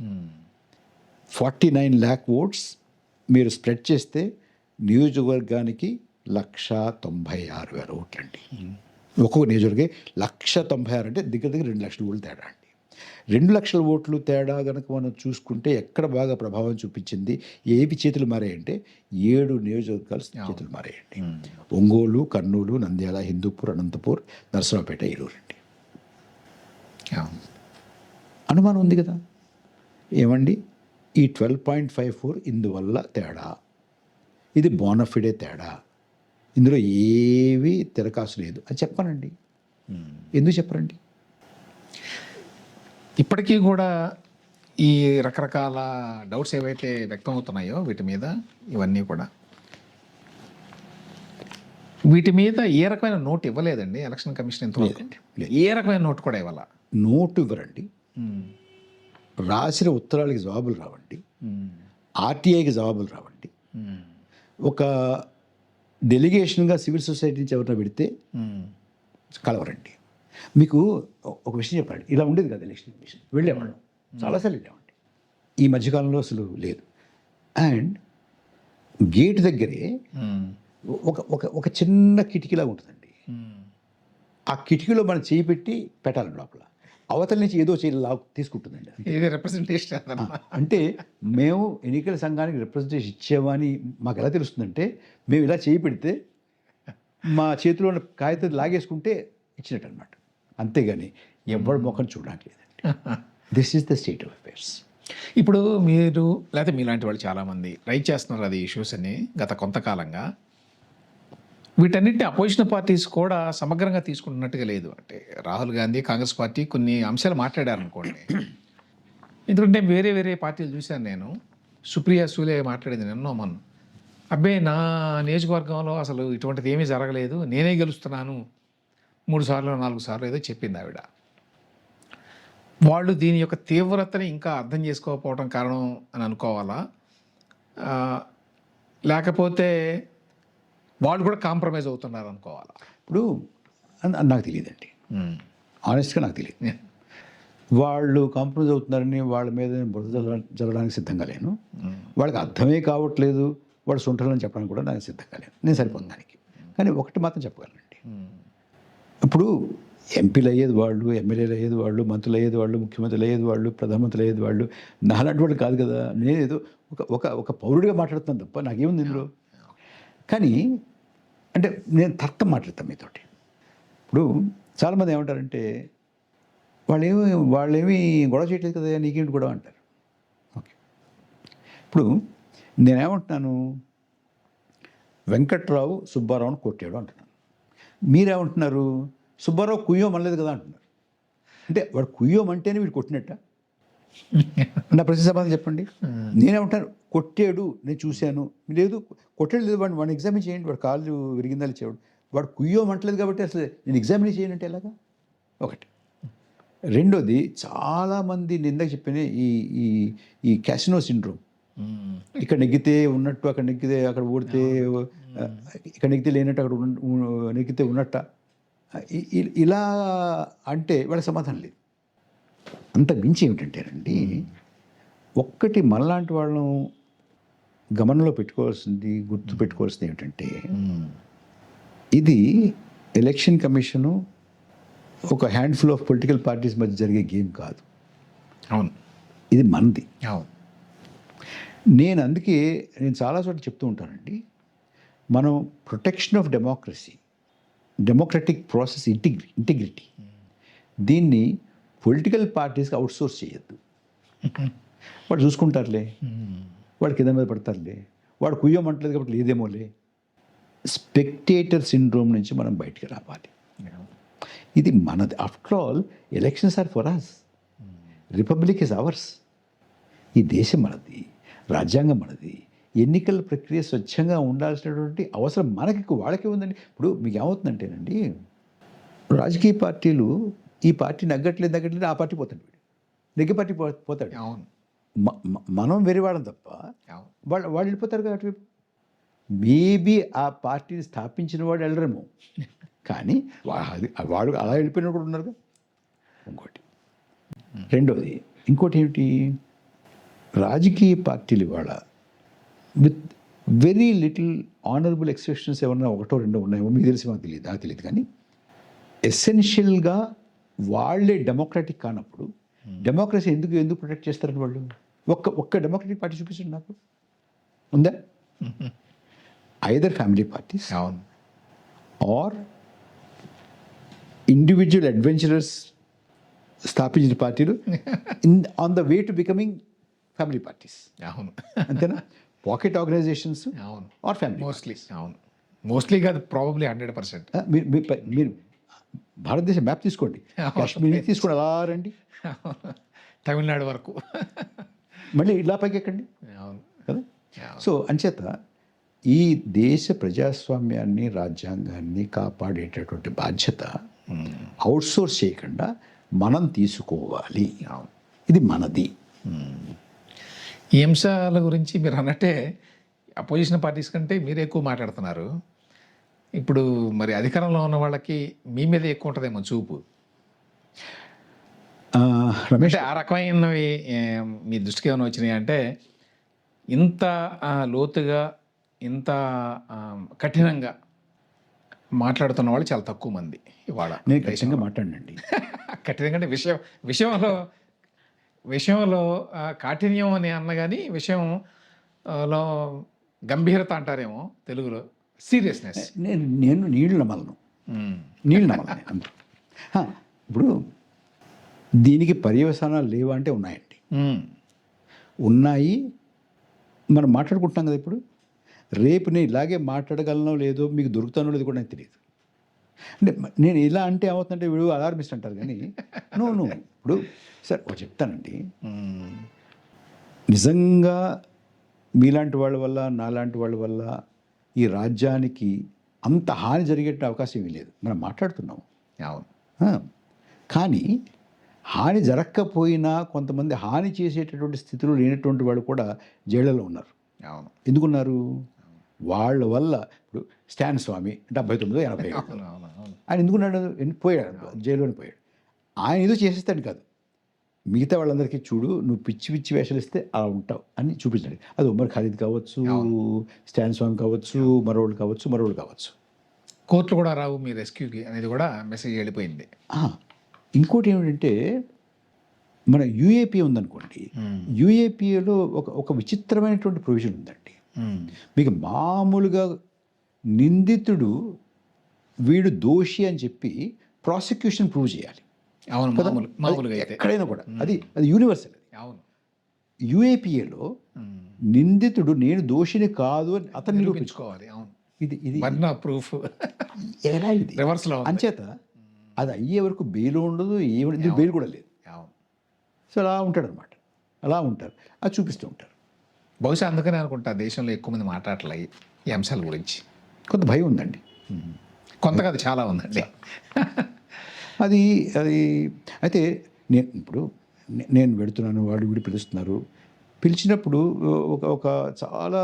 49 lakh ఓట్స్ మీరు స్ప్రెడ్ చేస్తే నియోజకవర్గానికి 196,000 ఓట్లండి. ఒక్కొక్క నియోజకవర్గం 196,000 అంటే దగ్గర 2 లక్షల ఓట్లు తేడా అండి. 2 లక్షల ఓట్లు తేడా కనుక మనం చూసుకుంటే ఎక్కడ బాగా ప్రభావం చూపించింది, ఏవి చేతులు మారాయంటే 7 నియోజకవర్గాలు చేతులు మారాయండి. ఒంగోలు, కర్నూలు, నంద్యాల, హిందూపూర్, అనంతపూర్, నరసరావుపేట, ఏలూరు అండి. అనుమానం ఉంది కదా ఏమండి? ఈ 12.54 ఇందువల్ల తేడా, ఇది బోనఫిడే తేడా, ఇందులో ఏవి తిరకాసు లేదు అని చెప్పానండి. ఎందుకు చెప్పరండి? ఇప్పటికీ కూడా ఈ రకరకాల డౌట్స్ ఏవైతే వ్యక్తం అవుతున్నాయో వీటి మీద, ఇవన్నీ కూడా వీటి మీద ఏ రకమైన నోట్ ఇవ్వలేదండి ఎలక్షన్ కమిషన్ ఇంతవరకు. ఏ రకమైన నోట్ కూడా ఇవ్వాల. నోటు ఇవ్వరండి, రాసిన ఉత్తరాలకి జవాబులు రావండి, ఆర్టీఐకి జవాబులు రావండి. ఒక డెలిగేషన్గా సివిల్ సొసైటీ నుంచి ఎవరైనా పెడితే కలవరండి. మీకు ఒక విషయం చెప్పండి, ఇలా ఉండేది కదా ఎలక్షన్ కమిషన్, వెళ్ళేవాళ్ళం, చాలాసార్లు వెళ్ళామండి. ఈ మధ్యకాలంలో అసలు లేదు. అండ్ గేట్ దగ్గరే ఒక ఒక ఒక చిన్న కిటికీలా ఉంటుందండి. ఆ కిటికీలో మనం చేయి పెట్టి పెట్టాలి లోపల, అవతల నుంచి ఏదో చేయి తీసుకుంటుందండి. ఇది రిప్రజెంటేషన్ అంటే మేము ఎన్నికల సంఘానికి రిప్రజెంటేషన్ ఇచ్చామని మాకు ఎలా తెలుస్తుందంటే, మేము ఇలా చేయి పెడితే మా చేతిలో ఉన్న కాగితం లాగేసుకుంటే ఇచ్చినట్టు అనమాట. అంతేగాని ఎవరి ముఖం చూడడానికి లేదండి. This is the state of affairs. ఇప్పుడు మీరు లేకపోతే మీలాంటి వాళ్ళు చాలామంది రైట్ చేస్తున్నారు అది ఇష్యూస్ అని గత కొంతకాలంగా. వీటన్నిటిని అపోజిషన్ పార్టీస్ కూడా సమగ్రంగా తీసుకుంటున్నట్టుగా లేదు. అంటే రాహుల్ గాంధీ, కాంగ్రెస్ పార్టీ కొన్ని అంశాలు మాట్లాడారనుకోండి. ఎందుకంటే వేరే వేరే పార్టీలు చూశాను నేను. సుప్రియా సూలే మాట్లాడింది నిన్నో మొన్న. అబ్బే నా నియోజకవర్గంలో అసలు ఇటువంటిది ఏమీ జరగలేదు, నేనే గెలుస్తున్నాను 3 సార్లు 4 సార్లు ఏదో చెప్పింది ఆవిడ. వాళ్ళు దీని యొక్క తీవ్రతని ఇంకా అర్థం చేసుకోకపోవడం కారణం అని అనుకోవాలా, లేకపోతే వాళ్ళు కూడా కాంప్రమైజ్ అవుతున్నారు అనుకోవాలా? ఇప్పుడు నాకు తెలియదండి, ఆనెస్ట్గా నాకు తెలియదు. వాళ్ళు కాంప్రమైజ్ అవుతున్నారని వాళ్ళ మీద బురద జరగడానికి సిద్ధంగా లేను. వాళ్ళకి అర్థమే కావట్లేదు, వాడు సుంఠలని చెప్పడానికి కూడా నాకు సిద్ధంగా లేను. నేను సరిపోను దానికి. కానీ ఒకటి మాత్రం చెప్పగలనండి, ఇప్పుడు ఎంపీలు అయ్యేది వాళ్ళు, ఎమ్మెల్యేలు అయ్యేది వాళ్ళు, మంత్రులు అయ్యేది వాళ్ళు, ముఖ్యమంత్రులు అయ్యేది వాళ్ళు, ప్రధానమంత్రులు అయ్యేది వాళ్ళు. నాలాంటి వాళ్ళు కాదు కదా. నేనేదో ఒక పౌరుడిగా మాట్లాడుతున్నాను తప్ప నాకేముంది ఇందులో. కానీ అంటే నేను తర్కం మాట్లాడతాను మీతోటి. ఇప్పుడు చాలామంది ఏమంటారంటే, వాళ్ళేమీ గొడవ చేయట్లేదు కదా, నీకేంటి గొడవ అంటారు. ఓకే, ఇప్పుడు నేనేమంటున్నాను, వెంకట్రావు సుబ్బారావుని కొట్టాడు అంటున్నాను. మీరేమంటున్నారు, సుబ్బారావు కుయ్యోమనలేదు కదా అంటున్నారు. అంటే వాడు కుయ్యోమంటేనే వీడు కొట్టినట్ట? నా ప్రశ్న సమాధానం చెప్పండి. నేనేమంటాను, కొట్టాడు, నేను చూశాను. లేదు కొట్టాడు లేదు, వాడిని ఎగ్జామిన్ చేయండి, వాడు కాళ్ళు విరిగిందా ఇచ్చేవాడు. వాడు కుయ్యోమంటలేదు కాబట్టి అసలు నేను ఎగ్జామిన్ చేయనంటే ఎలాగా? ఒకటి. రెండోది, చాలామంది నేను ఇందాక చెప్పిన ఈ క్యాసినో సిండ్రోమ్, ఇక్కడ నెగ్గితే ఉన్నట్టు, అక్కడ నెగ్గితే అక్కడ ఓడితే, ఇక్కడ నెగ్గితే లేనట్టు, అక్కడ నెగ్గితే ఉన్నట్ట, ఇలా అంటే వాళ్ళకి సమాధానం లేదు. అంత మించి ఏమిటంటేనండి, ఒక్కటి మనలాంటి వాళ్ళను గమనంలో పెట్టుకోవాల్సింది, గుర్తు పెట్టుకోవాల్సింది ఏమిటంటే, ఇది ఎలక్షన్ కమిషను ఒక హ్యాండ్ఫుల్ ఆఫ్ పొలిటికల్ పార్టీస్ మధ్య జరిగే గేమ్ కాదు. అవును, ఇది మనది. అవును. అందుకే నేను చాలా చోట్ల చెప్తూ ఉంటానండి, మనం protection of democracy, democratic process integrity, దీన్ని పొలిటికల్ పార్టీస్కి అవుట్సోర్స్ చేయొద్దు. వాడు చూసుకుంటారులే, వాడు కింద మీద పడతారులే, వాడు కుయ్యమంటలేదు కాబట్టి లేదేమోలే, స్పెక్టేటర్ సిండ్రోమ్ నుంచి మనం బయటికి రావాలి. ఇది మనది. After all elections are for us, republic is ours. ఈ దేశం మనది, రాజ్యాంగం మనది, ఎన్నికల ప్రక్రియ స్వచ్ఛంగా ఉండాల్సినటువంటి అవసరం మనకి వాళ్ళకే ఉందండి. ఇప్పుడు మీకు ఏమవుతుందంటేనండి, రాజకీయ పార్టీలు ఈ పార్టీ నగ్గట్లేదు ఆ పార్టీ పోతాడు, వీడు నెగ్గే పార్టీ పోతాడు. అవును. మనం వేరే వాళ్ళం తప్ప అవును. వాళ్ళు వెళ్ళిపోతారు కదా అటువైపు. మేబీ ఆ పార్టీని స్థాపించిన వాడు వెళ్ళరేమో, కానీ వాడు అలా వెళ్ళిపోయిన కూడా ఉన్నారు. ఇంకోటి రెండోది, ఇంకోటి ఏమిటి, రాజకీయ పార్టీలు ఇవాళ with very little honourable exceptions ఏమన్నా ఒకటో రెండో ఉన్నాయేమో, మీకు తెలిసి నాకు తెలియదు కానీ ఎసెన్షియల్గా వాళ్ళే డెమోక్రాటిక్ కానప్పుడు డెమోక్రసీ ఎందుకు ప్రొటెక్ట్ చేస్తారని వాళ్ళు ఒక్క డెమోక్రటిక్ పార్టీ చూపించండి నాకు, ఉందా? ఐదర్ ఫ్యామిలీ పార్టీస్ అవును. ఆర్ ఇండివిజువల్ అడ్వెంచరర్స్ స్థాపించిన పార్టీలు on the way to becoming family parties. అవును. అంతేనా? పాకెట్ ఆర్గనైజేషన్స్ అవును. Or family. అవును. మోస్ట్లీ కాదు, ప్రాబబ్లీ 100%. మీరు భారతదేశ మ్యాప్ తీసుకోండి, కాశ్మీర్ తీసుకోండి, అలా రండి తమిళనాడు వరకు. మళ్ళీ ఇలా పైకి ఎక్కండి అవును కదా. సో అంచేత ఈ దేశ ప్రజాస్వామ్యాన్ని, రాజ్యాంగాన్ని కాపాడేటటువంటి బాధ్యత అవుట్సోర్స్ చేయకుండా మనం తీసుకోవాలి. అవును. ఇది మనది. ఈ అంశాల గురించి మీరు అన్నట్టే అపోజిషన్ పార్టీస్ కంటే మీరు ఎక్కువ మాట్లాడుతున్నారు. ఇప్పుడు మరి అధికారంలో ఉన్న వాళ్ళకి మీ మీద ఎక్కువ ఉంటుందేమో చూపు. రమేష్, అంటే ఆ రకమైనవి మీ దృష్టికి ఏమైనా వచ్చినాయి అంటే, ఇంత లోతుగా ఇంత కఠినంగా మాట్లాడుతున్న వాళ్ళు చాలా తక్కువ మంది ఇవాళ. నేను ఖచ్చితంగా మాట్లాడండి. కఠినంగా అంటే విషయంలో కాఠిన్యం అని అన్న కానీ విషయంలో గంభీరత అంటారేమో తెలుగులో, సీరియస్నెస్. నేను నీళ్లు నమ్మలను అంత. ఇప్పుడు దీనికి పర్యవసానాలు లేవా అంటే ఉన్నాయండి, ఉన్నాయి. మనం మాట్లాడుకుంటున్నాం కదా ఇప్పుడు. రేపు నేను ఇలాగే మాట్లాడగలనో లేదో, మీకు దొరుకుతానో లేదో కూడా నాకు తెలియదు. అంటే నేను ఇలా అంటే ఏమవుతుందంటే వీడు అలార్మిస్ట్ అంటారు కానీ నువ్వు ఇప్పుడు సార్ చెప్తానండి, నిజంగా మీలాంటి వాళ్ళ వల్ల, నాలాంటి వాళ్ళ వల్ల ఈ రాజ్యానికి అంత హాని జరిగే అవకాశం ఏమీ లేదు. మనం మాట్లాడుతున్నాం. అవును. కానీ హాని జరగకపోయినా కొంతమంది హాని చేసేటటువంటి స్థితిలో లేనటువంటి వాళ్ళు కూడా జైళ్ళలో ఉన్నారు. అవును. ఎందుకున్నారు? వాళ్ళ వల్ల. ఇప్పుడు స్టాన్ స్వామి 79, 80 ఆయన ఎందుకున్నాడు? పోయాడు, జైల్లోనే పోయాడు. ఆయన ఏదో చేసేస్తాడు కాదు, మిగతా వాళ్ళందరికీ చూడు నువ్వు పిచ్చి వేషాలు ఇస్తే అలా ఉంటావు అని చూపించాడు. అది ఉమర్ ఖాలిద్ కావచ్చు, స్టాన్ స్వామి కావచ్చు, మరోళ్ళు కావచ్చు. కోర్టులు కూడా రావు మీ రెస్క్యూకి అనేది కూడా మెసేజ్ వెళ్ళిపోయింది. ఇంకోటి ఏమిటంటే, మన యూఏపీ ఉందనుకోండి, యూఏపీలో ఒక విచిత్రమైనటువంటి ప్రొవిజన్ ఉందండి. మీకు మామూలుగా నిందితుడు వీడు దోషి అని చెప్పి ప్రాసిక్యూషన్ ప్రూవ్ చేయాలి. అవును, మామూలుగా ఎక్కడైనా కూడా అది యూనివర్సల్. అవును. యూఏపీఏలో నిందితుడు నేను దోషిని కాదు అని అతను నిరూపించుకోవాలి. అవును. ఇది ప్రూఫ్ ఎలా ఇది రివర్స్లో. అంచేత అది అయ్యే వరకు బెయిల్ ఉండదు, ఏమి బెయిల్ కూడా లేదు. సో అలా ఉంటాడు అనమాట, అలా ఉంటారు, అది చూపిస్తూ ఉంటారు. బహుశా అందుకనే అనుకుంటా దేశంలో ఎక్కువ మంది మాట్లాడలే ఈ అంశాల గురించి. కొంత భయం ఉందండి, కొంత కాదు చాలా ఉందండి. అది అయితే నేను పెడుతున్నాను, వాడు వీడు పిలుస్తున్నారు. పిలిచినప్పుడు ఒక చాలా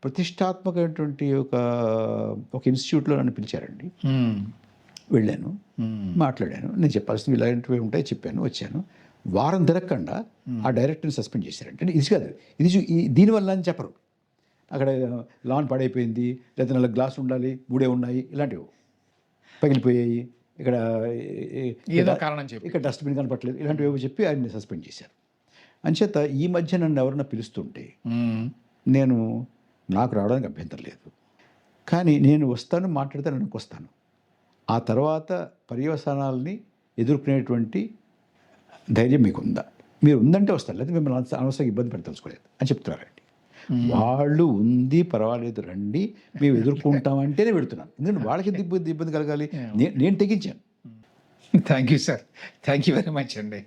ప్రతిష్టాత్మకమైనటువంటి ఒక ఇన్స్టిట్యూట్లో నన్ను పిలిచారండి. వెళ్ళాను, మాట్లాడాను, నేను చెప్పాల్సినవి ఇలాంటివి ఉంటాయి చెప్పాను, వచ్చాను. వారం తిరగకుండా ఆ డైరెక్టర్ని సస్పెండ్ చేశారంటే ఇది కాదు, దీనివల్ల అని చెప్పరు. అక్కడ లాన్ పాడైపోయింది, లేదా 4 గ్లాసులు ఉండాలి, 3 ఉన్నాయి, ఇలాంటివి పగిలిపోయాయి, ఇక్కడ ఏదో కారణం చెప్పి ఇక్కడ డస్ట్బిన్ కనపట్లేదు, ఇలాంటివి ఏవో చెప్పి ఆయన్ని సస్పెండ్ చేశారు. అంచేత ఈ మధ్య నన్ను ఎవరన్నా పిలుస్తుంటే నాకు రావడానికి అభ్యంతరం లేదు, కానీ నేను వస్తాను, మాట్లాడితే నాకు వస్తాను. ఆ తర్వాత పర్యవసానాలని ఎదుర్కొనేటువంటి ధైర్యం మీకు ఉందా? మీరు ఉందంటే వస్తారు, లేదా మిమ్మల్ని అనవసరంగా ఇబ్బంది పెట్టదలుచుకోలేదు అని చెప్తున్నారండి. వాళ్ళు ఉంది పర్వాలేదు రండి మేము ఎదుర్కొంటామంటేనే పెడుతున్నాను. ఎందుకంటే వాళ్ళకి ఎంత ఇబ్బంది కలగాలి, నేను తెగించాను. Thank you sir, thank you very much అండి.